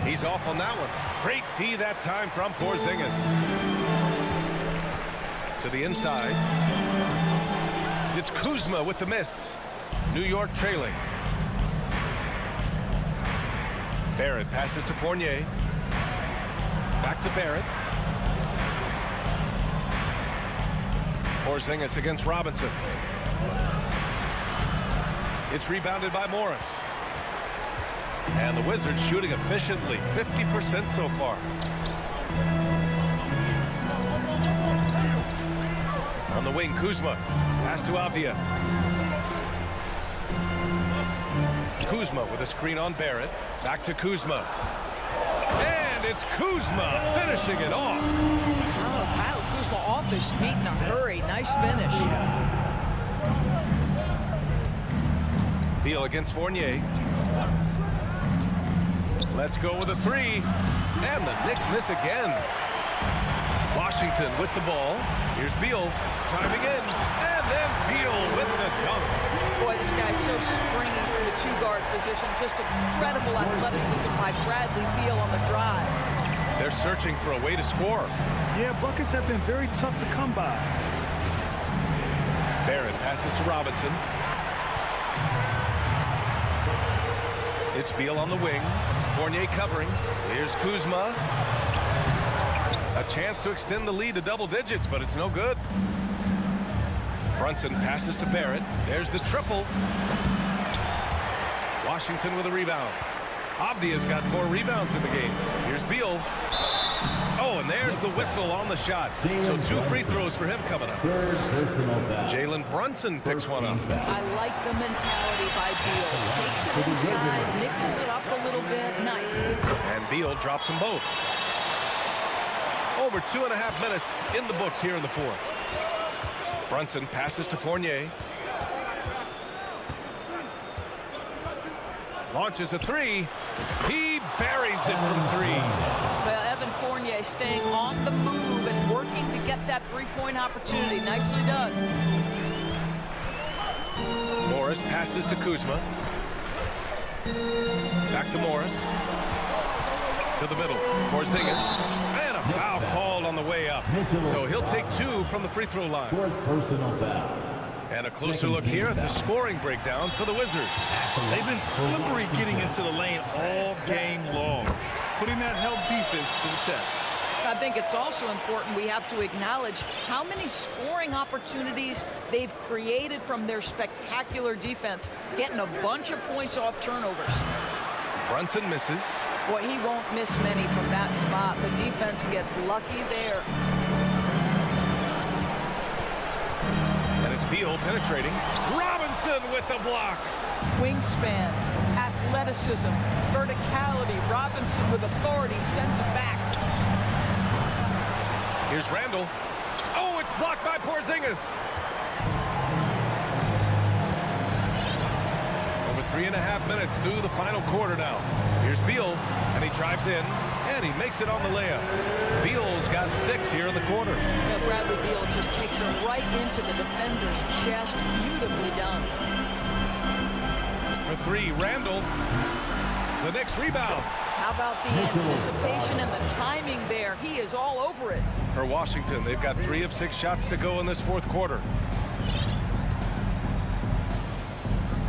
A: He's off on that one. Great D that time from Porzingis. To the inside. It's Kuzma with the miss. New York trailing. Barrett passes to Fournier. Back to Barrett. Porzingis against Robinson. It's rebounded by Morris. And the Wizards shooting efficiently, 50% so far. On the wing, Kuzma. Pass to Avdia. Kuzma with a screen on Barrett. Back to Kuzma. And it's Kuzma finishing it off.
H: Wow, Kuzma off his feet in a hurry. Nice finish.
A: Beal against Fournier. Let's go with a 3. And the Knicks miss again. Washington with the ball. Here's Beal driving in. And then Beal with the dunk.
H: Boy, this guy's so springy from the 2-guard position. Just incredible athleticism by Bradley Beal on the drive.
A: They're searching for a way to score.
C: Yeah, buckets have been very tough to come by.
A: Barrett passes to Robinson. It's Beal on the wing. Fournier covering. Here's Kuzma. A chance to extend the lead to double digits, but it's no good. Brunson passes to Barrett. There's the triple. Washington with a rebound. Avdia's got 4 rebounds in the game. Here's Beal. Oh, and there's the whistle on the shot. So 2 free throws for him coming up. Jalen Brunson picks one up.
H: I like the mentality by Beal. Takes it inside, mixes it up a little bit. Nice.
A: And Beal drops them both. Over 2.5 minutes in the books here in the fourth. Brunson passes to Fournier. Launches a 3. He buries it from 3.
H: Well, Evan Fournier staying on the move and working to get that 3-point opportunity. Nicely done.
A: Morris passes to Kuzma. Back to Morris. To the middle. Porzingis. And a foul called on the way up. So he'll take 2 from the free throw line.
D: 4th personal foul.
A: And a closer look here at the scoring breakdown for the Wizards.
C: They've been slippery getting into the lane all game long, putting that help defense to the test.
H: I think it's also important we have to acknowledge how many scoring opportunities they've created from their spectacular defense, getting a bunch of points off turnovers.
A: Brunson misses.
H: Boy, he won't miss many from that spot. The defense gets lucky there.
A: And it's Beal penetrating. Robinson with the block.
H: Wingspan, athleticism, verticality. Robinson with authority sends it back.
A: Here's Randall. Oh, it's blocked by Porzingis. Over 3.5 minutes through the final quarter now. Here's Beal, and he drives in, and he makes it on the layup. Beal's got 6 here in the quarter.
H: Yeah, Bradley Beal just takes him right into the defender's chest. Beautifully done.
A: For 3, Randall. The Knicks rebound.
H: How about the anticipation and the timing there? He is all over it.
A: For Washington, they've got 3 of 6 shots to go in this fourth quarter.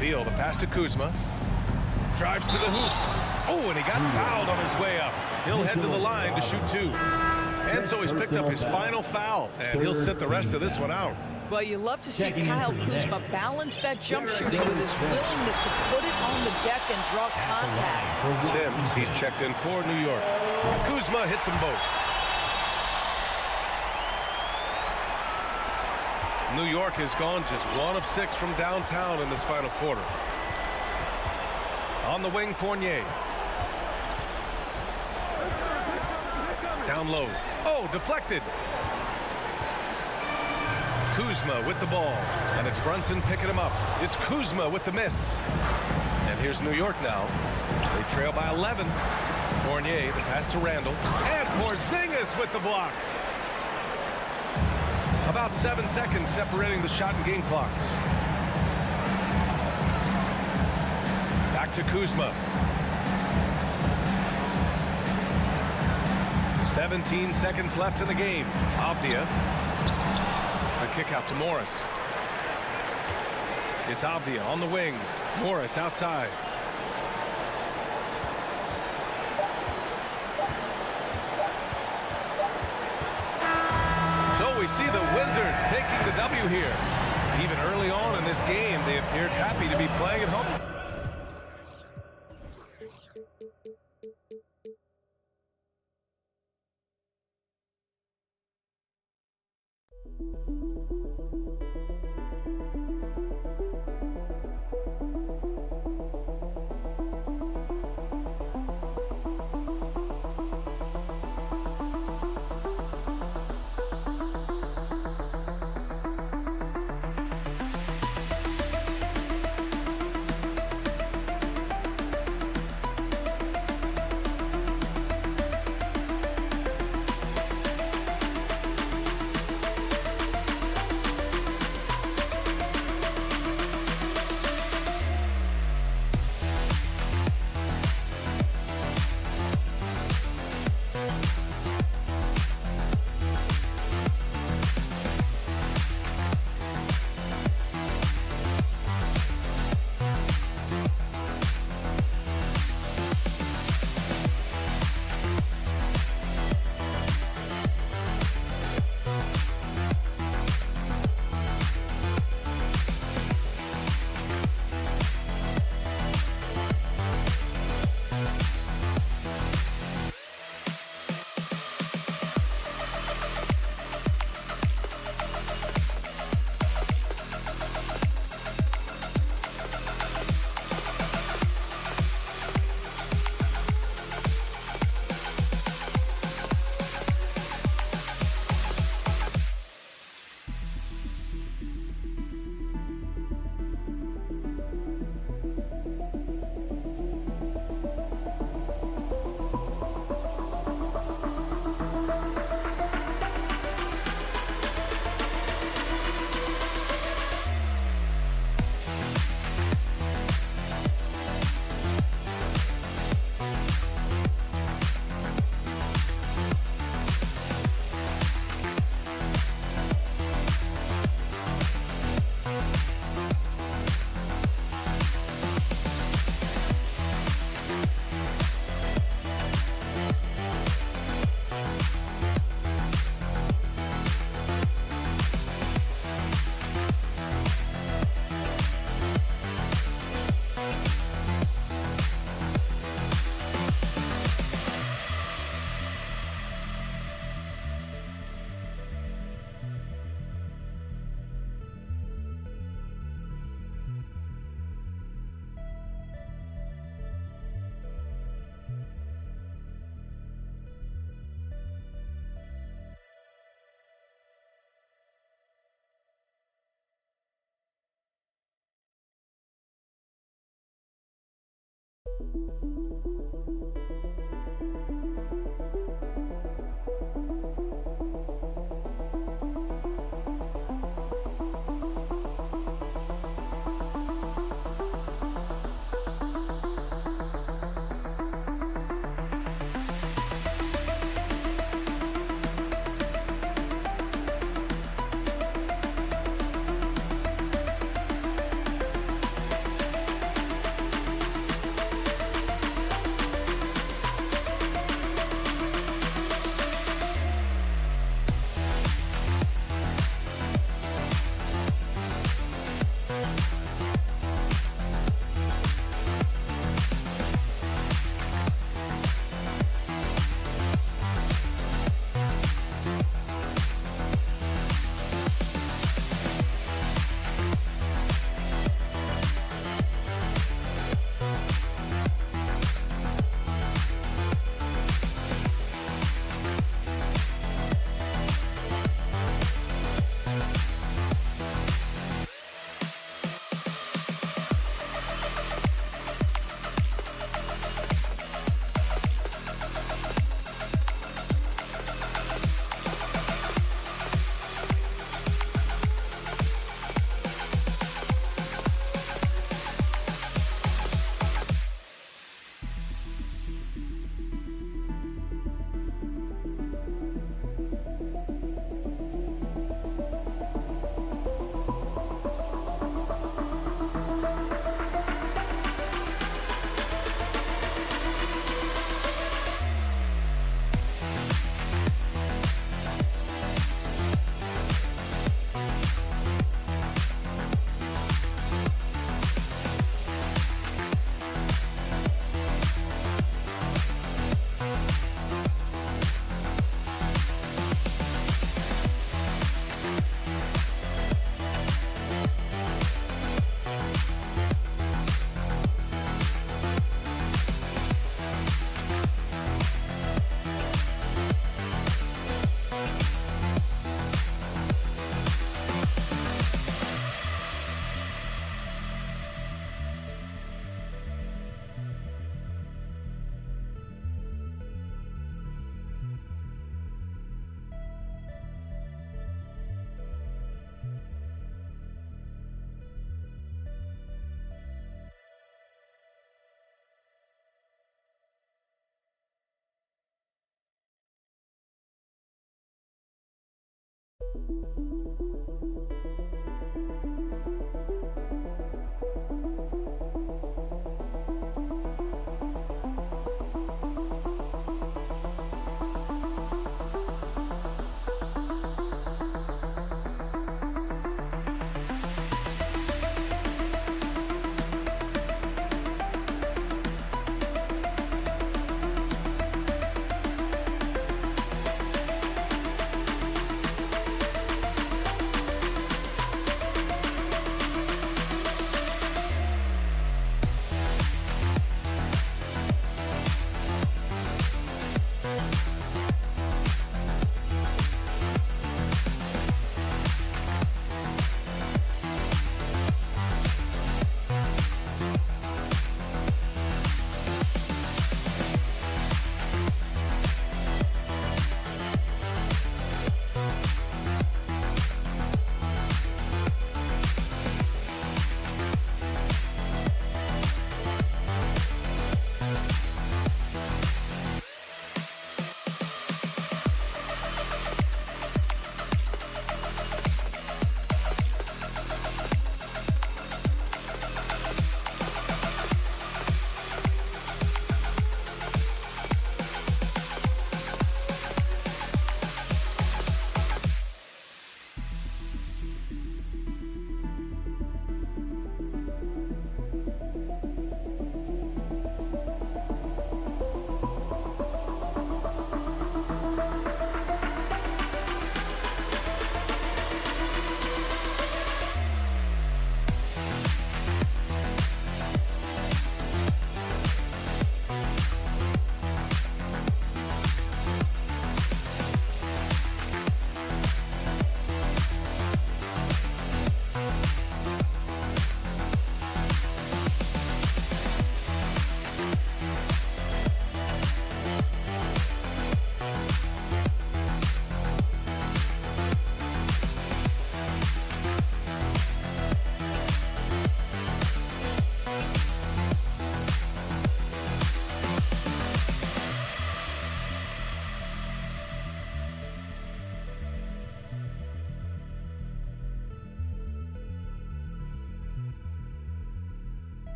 A: Beal, the pass to Kuzma. Drives to the hoop. Oh, and he got fouled on his way up. He'll head to the line to shoot 2. And so he's picked up his final foul, and he'll sit the rest of this one out.
H: Well, you love to see Kyle Kuzma balance that jump shooting with his willingness to put it on the deck and draw contact.
A: Sims, he's checked in for New York. Kuzma hits them both. New York has gone just 1 of 6 from downtown in this final quarter. On the wing, Fournier. Down low. Oh, deflected. Kuzma with the ball. And it's Brunson picking him up. It's Kuzma with the miss. And here's New York now. They trail by 11. Fournier, the pass to Randall. And Porzingis with the block. About 7 seconds separating the shot and game clocks. Back to Kuzma. 17 seconds left in the game. Abdia. A kick out to Morris. It's Abdia on the wing. Morris outside. So we see the Wizards taking the W here. Even early on in this game, they appeared happy to be playing at home.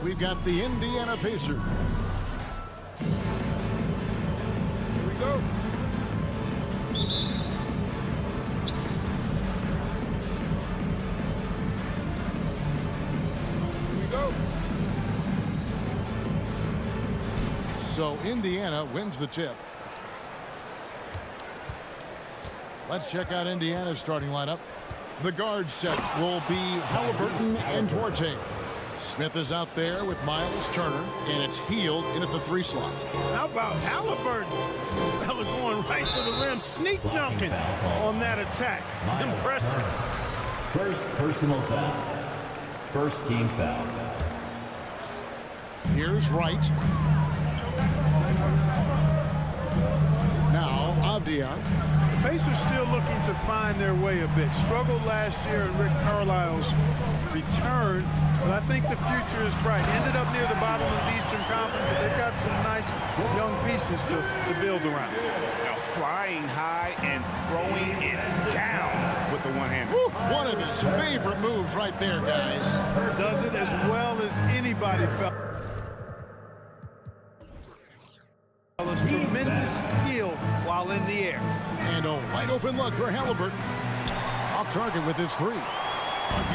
E: We've got the Indiana Pacers.
I: Here we go. Here we go.
E: So Indiana wins the tip. Let's check out Indiana's starting lineup. The guard set will be Halliburton and Duarte. Smith is out there with Miles Turner, and it's Hield in at the 3 slot.
I: How about Halliburton? Fella going right to the rim, sneak dunking on that attack. Impressive.
D: First personal foul. First team foul.
E: Here's Wright. Now Avdia.
I: Pacers still looking to find their way a bit. Struggled last year in Rick Carlisle's return, but I think the future is bright. Ended up near the bottom of the Eastern Conference, but they've got some nice young pieces to build around.
F: Now flying high and throwing it down with the one hand.
E: One of his favorite moves right there, guys.
I: Does it as well as anybody felt. Tremendous skill while in the air.
E: And a wide open look for Halliburton. Off target with his 3.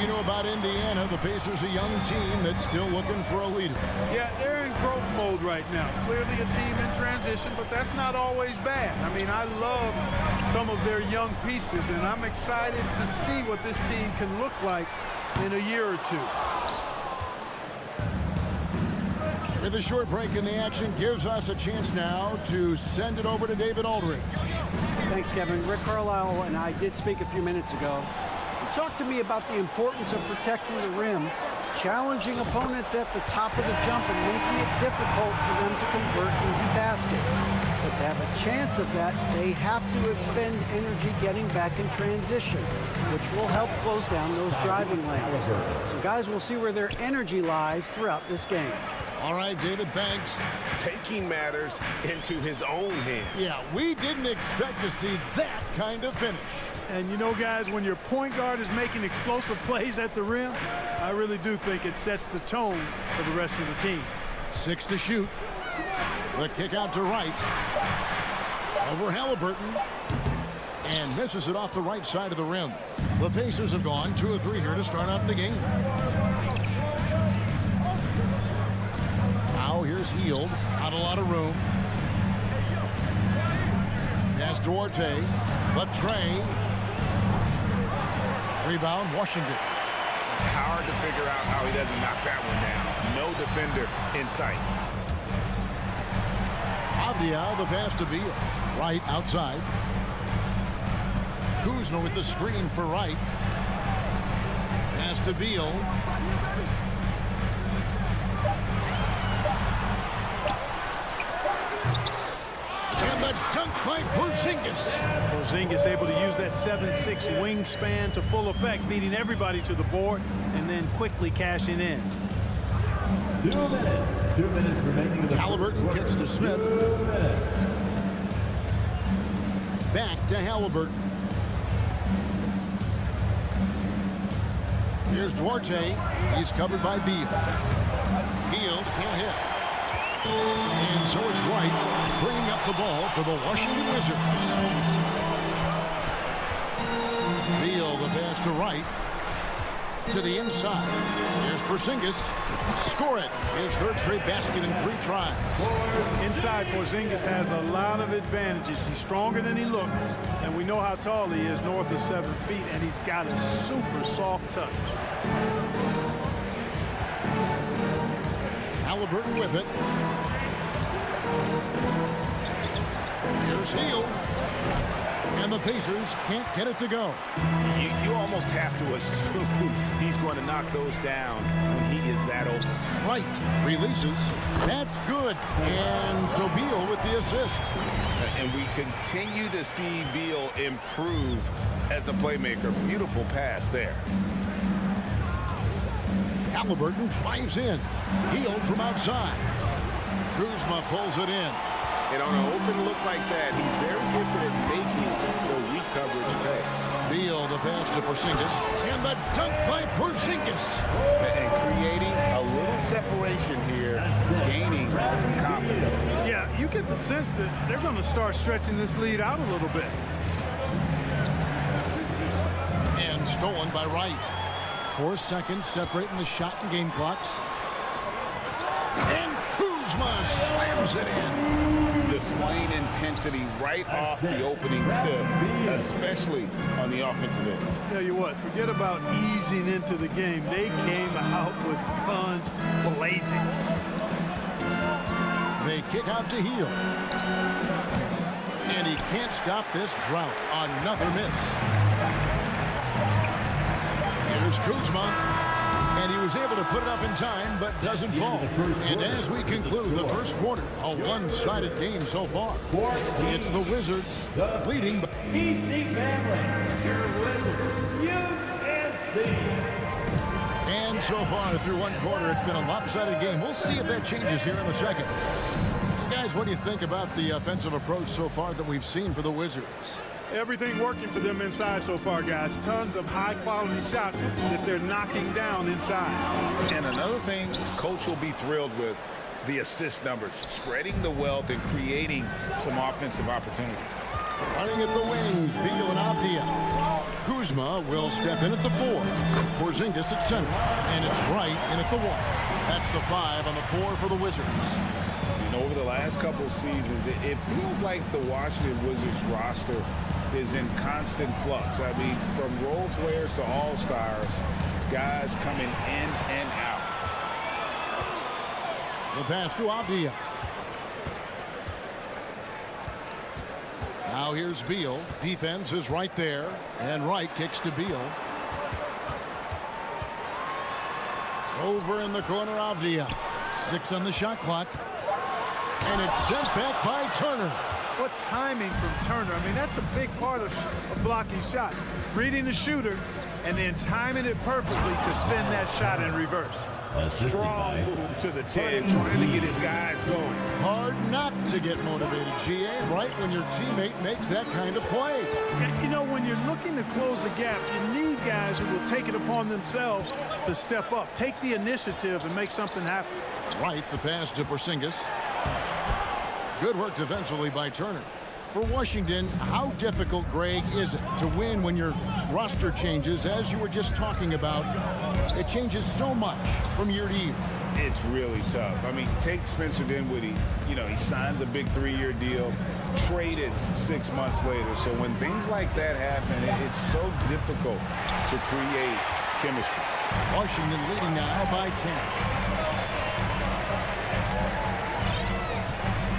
E: You know about Indiana, the Pacers, a young team that's still looking for a leader.
I: Yeah, they're in growth mode right now. Clearly a team in transition, but that's not always bad. I mean, I love some of their young pieces, and I'm excited to see what this team can look like in a year or two.
E: With a short break in the action, gives us a chance now to send it over to David Aldridge.
G: Thanks, Kevin. Rick Carlisle and I did speak a few minutes ago. He talked to me about the importance of protecting the rim, challenging opponents at the top of the jump and making it difficult for them to convert easy baskets. But to have a chance of that, they have to expend energy getting back in transition, which will help close down those driving lanes. So guys, we'll see where their energy lies throughout this game.
E: All right, David, thanks.
L: Taking matters into his own hands.
E: Yeah, we didn't expect to see that kind of finish.
I: And you know, guys, when your point guard is making explosive plays at the rim, I really do think it sets the tone for the rest of the team.
E: 6 to shoot. The kick out to right. Over Halliburton. And misses it off the right side of the rim. The Pacers have gone 2 of 3 here to start out the game. Now here's Hield. Not a lot of room. Pass Duarte. The tray. Rebound, Washington.
L: Hard to figure out how he doesn't knock that one down. No defender in sight.
E: Avdia, the pass to Beal. Right outside. Kuzma with the screen for Wright. Pass to Beal. And the dunk by Porzingis.
I: Porzingis able to use that 7'6" wingspan to full effect, beating everybody to the board and then quickly cashing in.
D: 2 minutes. 2 minutes remaining.
E: Halliburton kicks to Smith. Back to Halliburton. Here's Duarte. He's covered by Beal. Beal can't hit. And so it's Wright bringing up the ball for the Washington Wizards. Beal, the pass to Wright. To the inside. Here's Porzingis. Score it. His third straight basket in 3 tries.
I: Inside, Porzingis has a lot of advantages. He's stronger than he looks, and we know how tall he is, north of 7 feet, and he's got a super soft touch.
E: Halliburton with it. Here's Hield. And the Pacers can't get it to go.
L: You almost have to assume he's going to knock those down when he is that open.
E: Right. Releases. That's good. And so Beal with the assist.
L: And we continue to see Beal improve as a playmaker. Beautiful pass there.
E: Halliburton drives in. Hield from outside. Kuzma pulls it in.
L: And on an open look like that, he's very gifted at making the weak coverage pay.
E: Beal, the pass to Porzingis. And the dunk by Porzingis.
L: And creating a little separation here, gaining some confidence.
I: Yeah, you get the sense that they're going to start stretching this lead out a little bit.
E: And stolen by Wright. 4 seconds separating the shot and game clocks. And Kuzma slams it in.
L: Displaying intensity right off the opening tip, especially on the offensive end.
I: Tell you what, forget about easing into the game. They came out with guns blazing.
E: They kick out to Hield. And he can't stop this drought. Another miss. Here's Kuzma. And he was able to put it up in time, but doesn't fall. And as we conclude the first quarter, a one-sided game so far. It's the Wizards leading.
D: EPC family, your Wizards, UNC.
E: And so far through one quarter, it's been a lopsided game. We'll see if that changes here in the second. Guys, what do you think about the offensive approach so far that we've seen for the Wizards?
I: Everything working for them inside so far, guys. Tons of high-quality shots that they're knocking down inside.
L: And another thing Coach will be thrilled with, the assist numbers, spreading the wealth and creating some offensive opportunities.
E: Running at the wings, Beal and Avdia. Kuzma will step in at the 4. Porzingis at center. And it's Wright in at the 1. That's the 5 on the 4 for the Wizards.
L: And over the last couple seasons, it feels like the Washington Wizards roster is in constant flux. I mean, from role players to all-stars, guys coming in and out.
E: The pass to Avdia. Now here's Beal. Defense is right there. And Wright kicks to Beal. Over in the corner, Avdia. 6 on the shot clock. And it's sent back by Turner.
I: What timing from Turner. I mean, that's a big part of blocking shots. Reading the shooter and then timing it perfectly to send that shot in reverse.
F: Strong move to the 10, trying to get his guys going.
E: Hard not to get motivated, GA, right when your teammate makes that kind of play.
I: You know, when you're looking to close the gap, you need guys who will take it upon themselves to step up, take the initiative, and make something happen.
E: Right, the pass to Porzingis. Good work defensively by Turner. For Washington, how difficult, Greg, is it to win when your roster changes, as you were just talking about? It changes so much from year to year.
F: It's really tough. I mean, take Spencer Dinwiddie. You know, he signs a big 3-year deal, traded 6 months later. So when things like that happen, it's so difficult to create chemistry.
E: Washington leading now by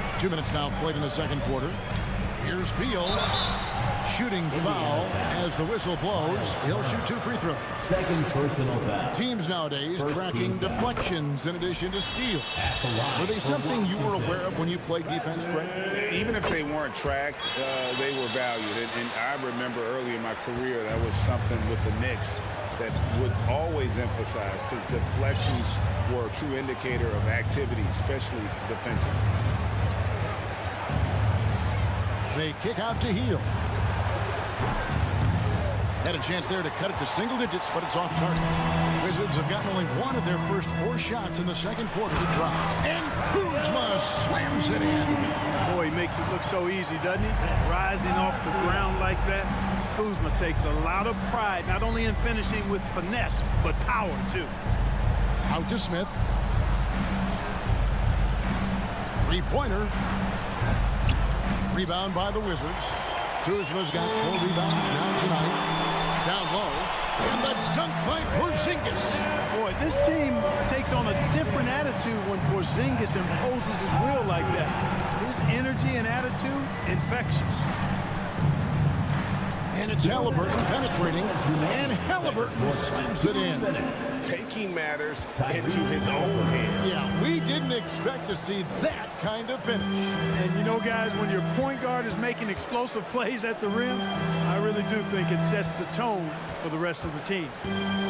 E: 10. 2 minutes now played in the second quarter. Here's Beal. Shooting foul as the whistle blows. He'll shoot 2 free throws.
D: Second personal foul.
E: Teams nowadays tracking deflections in addition to steals. Were they something you were aware of when you played defense, Greg?
F: Even if they weren't tracked, they were valued. And I remember early in my career, that was something with the Knicks that would always emphasize, because deflections were a true indicator of activity, especially defensively.
E: They kick out to Hield. Had a chance there to cut it to single digits, but it's off target. Wizards have gotten only 1 of their first 4 shots in the second quarter to drop. And Kuzma slams it in.
I: Boy, he makes it look so easy, doesn't he? Rising off the ground like that. Kuzma takes a lot of pride, not only in finishing with finesse, but power, too.
E: Out to Smith. 3-pointer. Rebound by the Wizards. Kuzma's got 4 rebounds now tonight. Down low. And the dunk by Porzingis.
I: Boy, this team takes on a different attitude when Porzingis imposes his will like that. His energy and attitude, infectious.
E: And it's Halliburton penetrating. And Halliburton slams it in.
F: Taking matters into his own hands.
E: Yeah, we didn't expect to see that kind of finish.
I: And you know, guys, when your point guard is making explosive plays at the rim, I really do think it sets the tone for the rest of the team.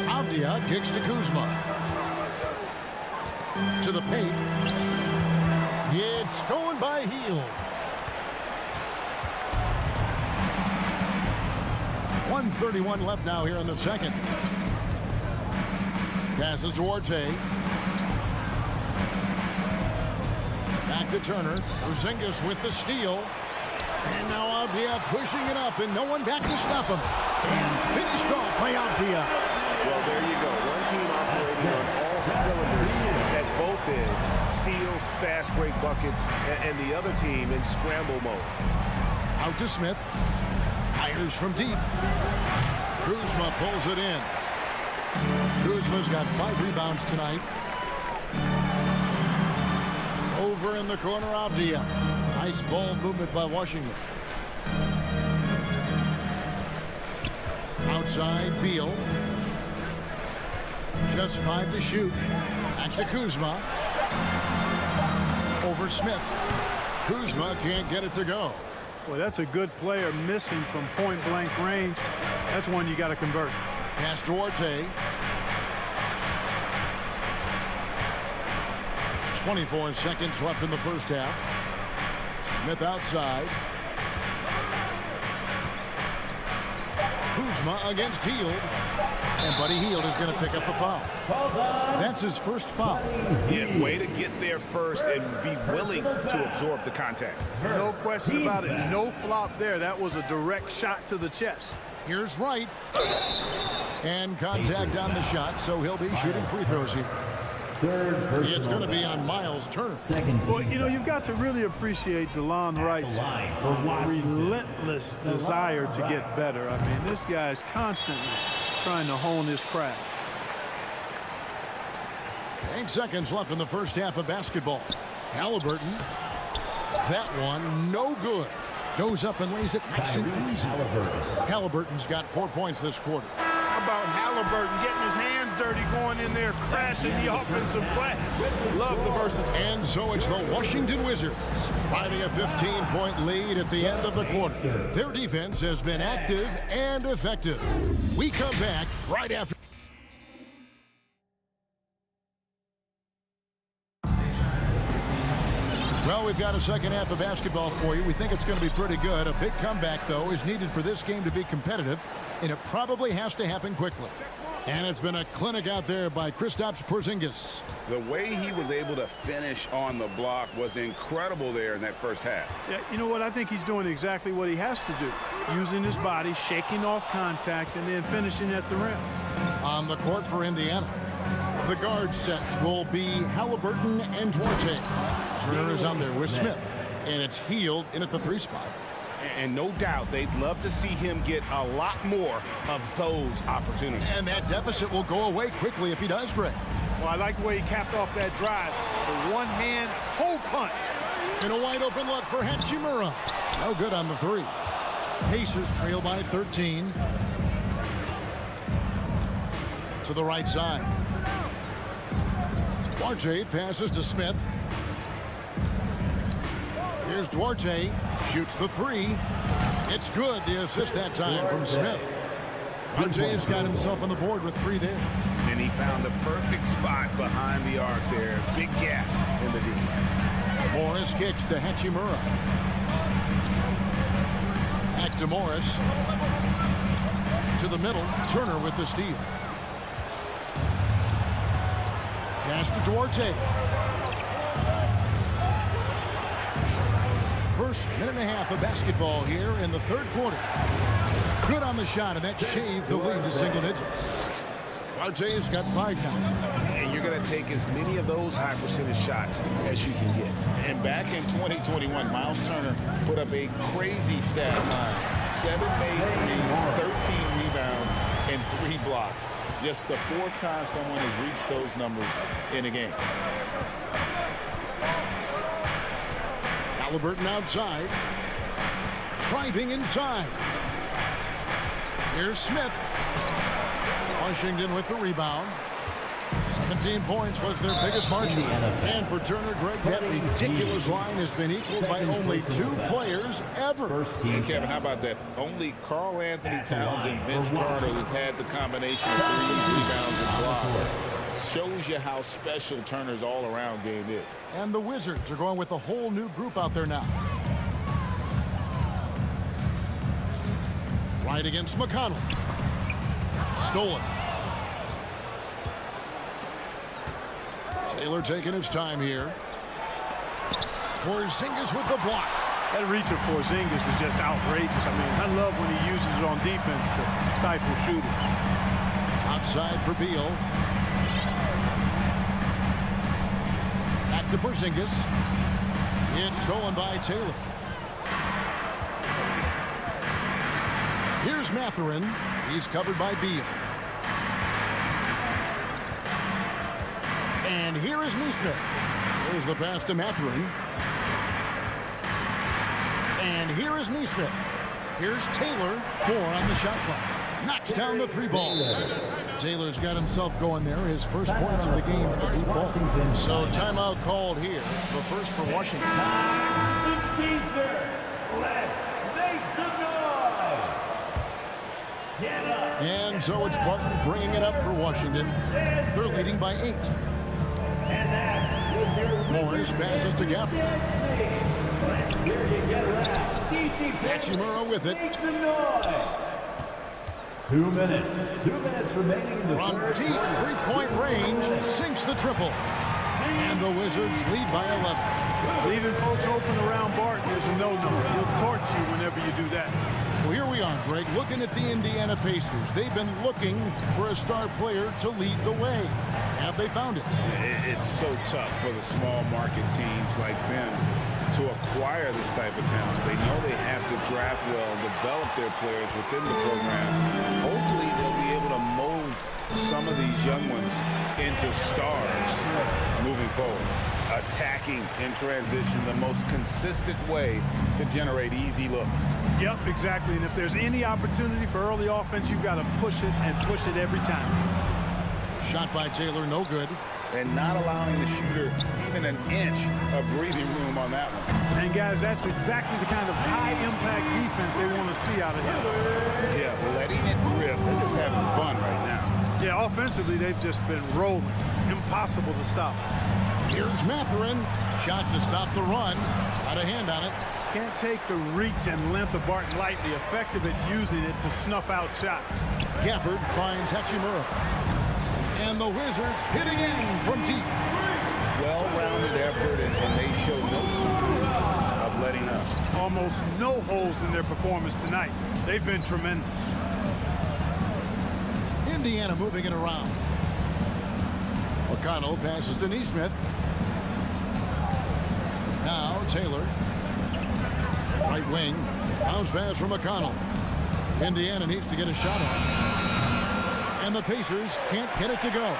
E: Avdia kicks to Kuzma. To the paint. It's stolen by Hield. 1:31 left now here in the second. Passes to Duarte. Back to Turner. Porzingis with the steal. And now Avdia pushing it up, and no one back to stop him. And finished off by Avdia.
F: Well, there you go. One team operating on all cylinders at both ends. Steals, fast break buckets, and the other team in scramble mode.
E: Out to Smith. Fires from deep. Kuzma pulls it in. Kuzma's got 5 rebounds tonight. Over in the corner, Avdia. Nice ball movement by Washington. Outside, Beal. Just 5 to shoot. Back to Kuzma. Over Smith. Kuzma can't get it to go.
I: Well, that's a good player missing from point-blank range. That's one you got to convert.
E: Pass to Duarte. 24 seconds left in the first half. Smith outside. Kuzma against Hield. And Buddy Hield is going to pick up the foul. That's his first foul.
F: Yeah, way to get there first and be willing to absorb the contact.
I: No question about it. No flop there. That was a direct shot to the chest.
E: Here's Wright. And contact on the shot, so he'll be shooting free throws here. It's going to be on Miles Turner.
I: Well, you know, you've got to really appreciate DeLon Wright's relentless desire to get better. I mean, this guy's constantly trying to hone his craft.
E: 8 seconds left in the first half of basketball. Halliburton. That one, no good. Goes up and lays it nice and easy. Halliburton's got 4 points this quarter.
I: How about Halliburton getting his hands dirty, going in there, crashing the offensive glass? Love the versatility.
E: And so it's the Washington Wizards riding a 15-point lead at the end of the quarter. Their defense has been active and effective. We come back right after. Well, we've got a second half of basketball for you. We think it's going to be pretty good. A big comeback, though, is needed for this game to be competitive, and it probably has to happen quickly. And it's been a clinic out there by Kristaps Porzingis.
F: The way he was able to finish on the block was incredible there in that first half.
I: Yeah, you know what? I think he's doing exactly what he has to do. Using his body, shaking off contact, and then finishing at the rim.
E: On the court for Indiana, the guard set will be Halliburton and Duarte. Turner is on there with Smith, and it's Hield in at the 3 spot.
F: And no doubt they'd love to see him get a lot more of those opportunities.
E: And that deficit will go away quickly if he does, Greg.
I: Well, I like the way he capped off that drive. The one-hand hole punch.
E: And a wide-open look for Hachimura. No good on the 3. Pacers trail by 13. To the right side. Duarte passes to Smith. Here's Duarte. Shoots the 3. It's good. The assist that time from Smith. Duarte has got himself on the board with 3 there.
F: And he found the perfect spot behind the arc there. Big gap in the D.
E: Morris kicks to Hachimura. Back to Morris. To the middle. Turner with the steal. Pass to Duarte. First minute and a half of basketball here in the third quarter. Good on the shot, and that shaves the lead to single digits. Duarte's got 5 now.
F: And you're going to take as many of those high percentage shots as you can get. And back in 2021, Miles Turner put up a crazy stat line. 7 made threes, 13 rebounds, and 3 blocks. Just the 4th time someone has reached those numbers in a game.
E: Halliburton outside. Driving inside. Here's Smith. Washington with the rebound. 17 points was their biggest margin. And for Turner, Greg, that ridiculous line has been equaled by only 2 players ever.
F: Hey, Kevin, how about that? Only Karl Anthony Towns and Vince Carter who've had the combination of 3 rebounds and blocks. Shows you how special Turner's all-around game is.
E: And the Wizards are going with a whole new group out there now. Right against McConnell. Stolen. Taylor taking his time here. Porzingis with the block.
I: That reach of Porzingis was just outrageous. I mean, I love when he uses it on defense to stifle shooters.
E: Outside for Beal. Back to Porzingis. It's stolen by Taylor. Here's Mathurin. He's covered by Beal. And here is Nesmith. There's the pass to Mathurin. And here is Nesmith. Here's Taylor. 4 on the shot clock. Knocks down the 3 ball. Taylor's got himself going there. His first points of the game with the deep ball. So timeout called here. The first for Washington. And so it's Barton bringing it up for Washington. They're leading by 8. Morris passes to Gafford. Hachimura with it.
D: 2 minutes. 2 minutes remaining in the
E: From deep 3-point range, sinks the triple. And the Wizards lead by 11.
I: Leaving folks open around Barton is a no-no. He'll torch you whenever you do that.
E: Well, here we are, Greg, looking at the Indiana Pacers. They've been looking for a star player to lead the way. Have they found it?
F: It's so tough for the small market teams like them to acquire this type of talent. They know they have to draft well, develop their players within the program. Hopefully they'll be able to mold some of these young ones into stars moving forward. attacking in transition, the most consistent way to generate easy looks.
I: Yep, exactly. And if there's any opportunity for early offense, you've got to push it and push it every time.
E: Shot by Taylor, no good.
F: And not allowing the shooter even an inch of breathing room on that one.
I: And, guys, that's exactly the kind of high-impact defense they want to see out of him.
F: Yeah, letting it rip. They're just having fun right now.
I: Yeah, offensively, they've just been rolling. Impossible to stop.
E: Here's Mathurin. Shot to stop the run. Got a hand on it.
I: Can't take the reach and length of Barton lightly. Effective at using it to snuff out shots.
E: Gafford finds Hachimura. And the Wizards hit again from deep.
F: Well-rounded effort, and they show no signs of letting up.
I: Almost no holes in their performance tonight. They've been tremendous.
E: Indiana moving it around. O'Connell passes to Neesmith. Now Taylor. Right wing. Bounce pass from O'Connell. Indiana needs to get a shot on. And the Pacers can't get it to go.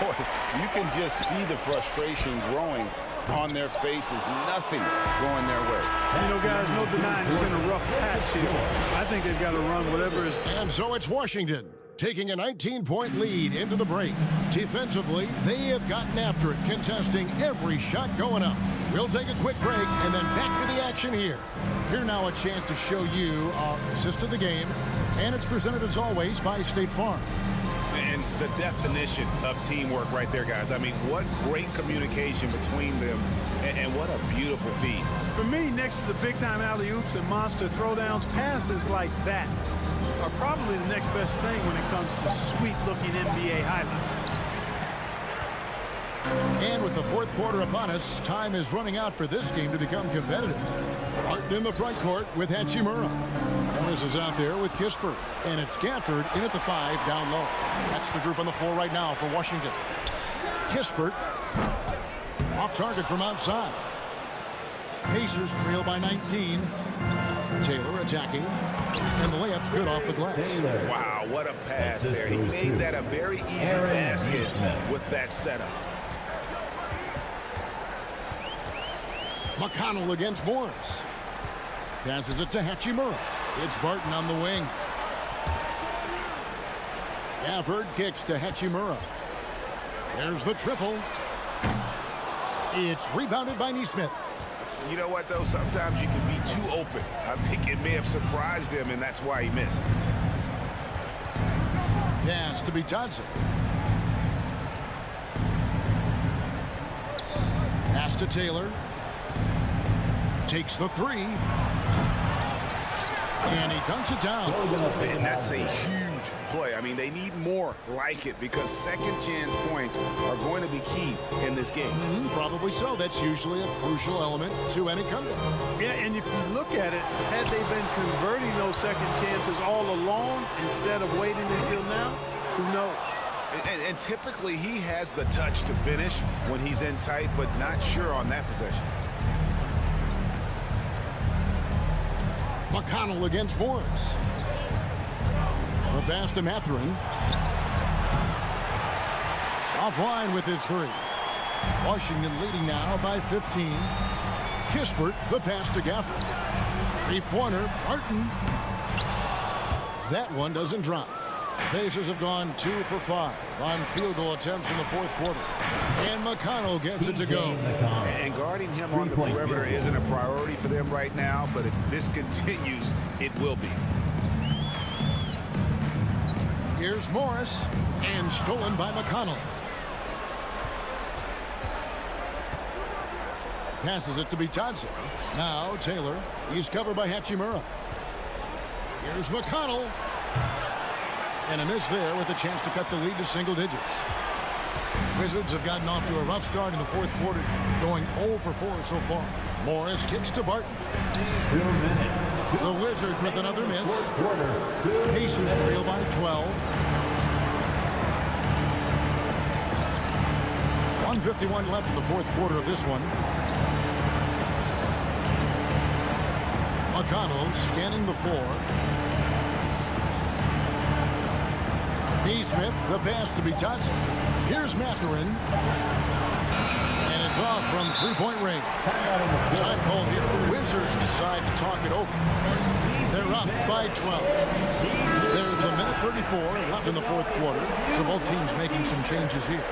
F: Boy, you can just see the frustration growing on their faces. Nothing going their way.
I: You know, guys, no denying it's been a rough patch here. I think they've got to run whatever is...
E: And so it's Washington taking a 19-point lead into the break. Defensively, they have gotten after it, contesting every shot going up. We'll take a quick break and then back to the action here. Here now a chance to show you our assist of the game. And it's presented, as always, by State Farm.
F: And the definition of teamwork right there, guys. I mean, what great communication between them, and what a beautiful feed.
I: For me, next to the big-time alley-oops and monster throwdowns, passes like that are probably the next best thing when it comes to sweet-looking NBA highlights.
E: And with the fourth quarter upon us, time is running out for this game to become competitive. Martin in the front court with Hachimura. Morris is out there with Kispert. And it's Gafford in at the 5 down low. That's the group on the floor right now for Washington. Kispert off target from outside. Pacers trail by 19. Taylor attacking. And the layup's good off the glass.
F: Wow, what a pass there. He made that a very easy basket with that setup.
E: McConnell against Morris. Passes it to Hachimura. It's Barton on the wing. Gafford kicks to Hachimura. There's the triple. It's rebounded by Neesmith.
F: You know what, though? Sometimes you can be too open. I think it may have surprised him, and that's why he missed.
E: Pass to Bitadze. Pass to Taylor. Takes the 3. And he dunks it down.
F: And that's a huge play. I mean, they need more like it because second chance points are going to be key in this game.
E: Probably so. That's usually a crucial element to any comeback.
I: Yeah, and if you look at it, had they been converting those second chances all along instead of waiting until now, who knows?
F: And typically he has the touch to finish when he's in tight, but not sure on that possession.
E: McConnell against Morris. The pass to Mathurin. Offline with his 3. Washington leading now by 15. Kispert, the pass to Gafford. 3-pointer, Barton. That one doesn't drop. Pacers have gone 2 for 5 on field goal attempts in the fourth quarter. And McConnell gets it to go.
F: And guarding him on the perimeter isn't a priority for them right now, but if this continues, it will be.
E: Here's Morris, and stolen by McConnell. Passes it to Bitadze. Now Taylor. He's covered by Hachimura. Here's McConnell. And a miss there with a chance to cut the lead to single digits. Wizards have gotten off to a rough start in the fourth quarter, going 0 for 4 so far. Morris kicks to Barton. The Wizards with another miss. Pacers trail by 12. 1:51 left in the fourth quarter of this one. McConnell scanning the floor. Neesmith, the pass to Bitadze. Here's Mathurin. And it's off from three-point range. Time called here. The Wizards decide to talk it over. They're up by 12. There's a minute 34 left in the fourth quarter. So both teams making some changes here.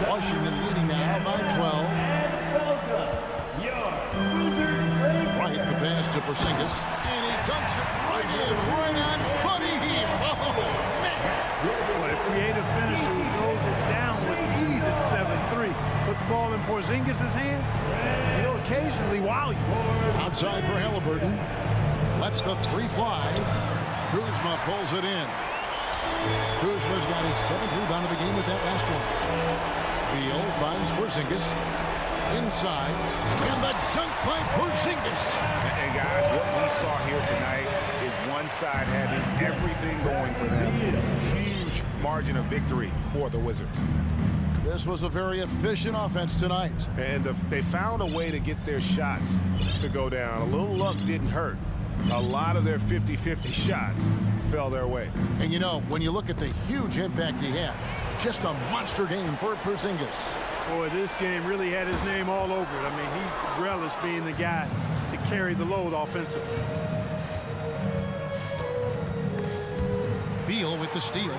E: Washington leading now by 12. Right, the pass to Porzingis. And he dumps it right in, right on Buddy Hield. Oh, man.
I: What a creative finisher who throws it down with ease at 7-3. Put the ball in Porzingis' hands. He'll occasionally wow you.
E: Outside for Halliburton. Lets the three fly. Kuzma pulls it in. Kuzma's got his 7th rebound of the game with that last one. Beal finds Porzingis. Inside. And the dunk by Porzingis.
F: And guys, what we saw here tonight is one side having everything going for them. Huge margin of victory for the Wizards.
E: This was a very efficient offense tonight.
F: And they found a way to get their shots to go down. A little luck didn't hurt. A lot of their 50-50 shots fell their way.
E: And you know, when you look at the huge impact he had, just a monster game for Porzingis.
I: Boy, this game really had his name all over it. I mean, he relished being the guy to carry the load offensively.
E: Beal with the steal.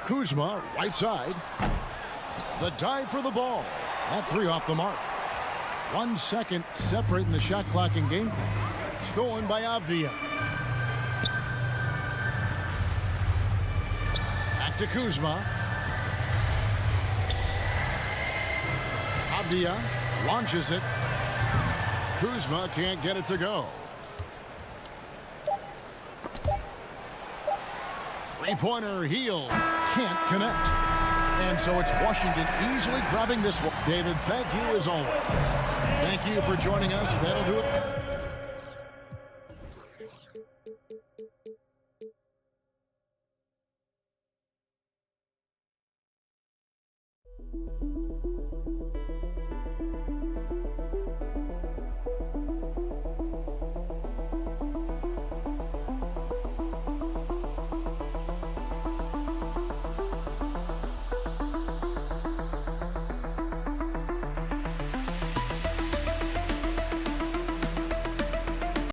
E: Kuzma, right side. The dive for the ball. That three off the mark. 1 second separating the shot clock and game clock. Stolen by Avdia. Back to Kuzma. Avdia launches it. Kuzma can't get it to go. Three-pointer, Hield can't connect. And so it's Washington easily grabbing this one. David, thank you as always. Thank you for joining us. That'll do it.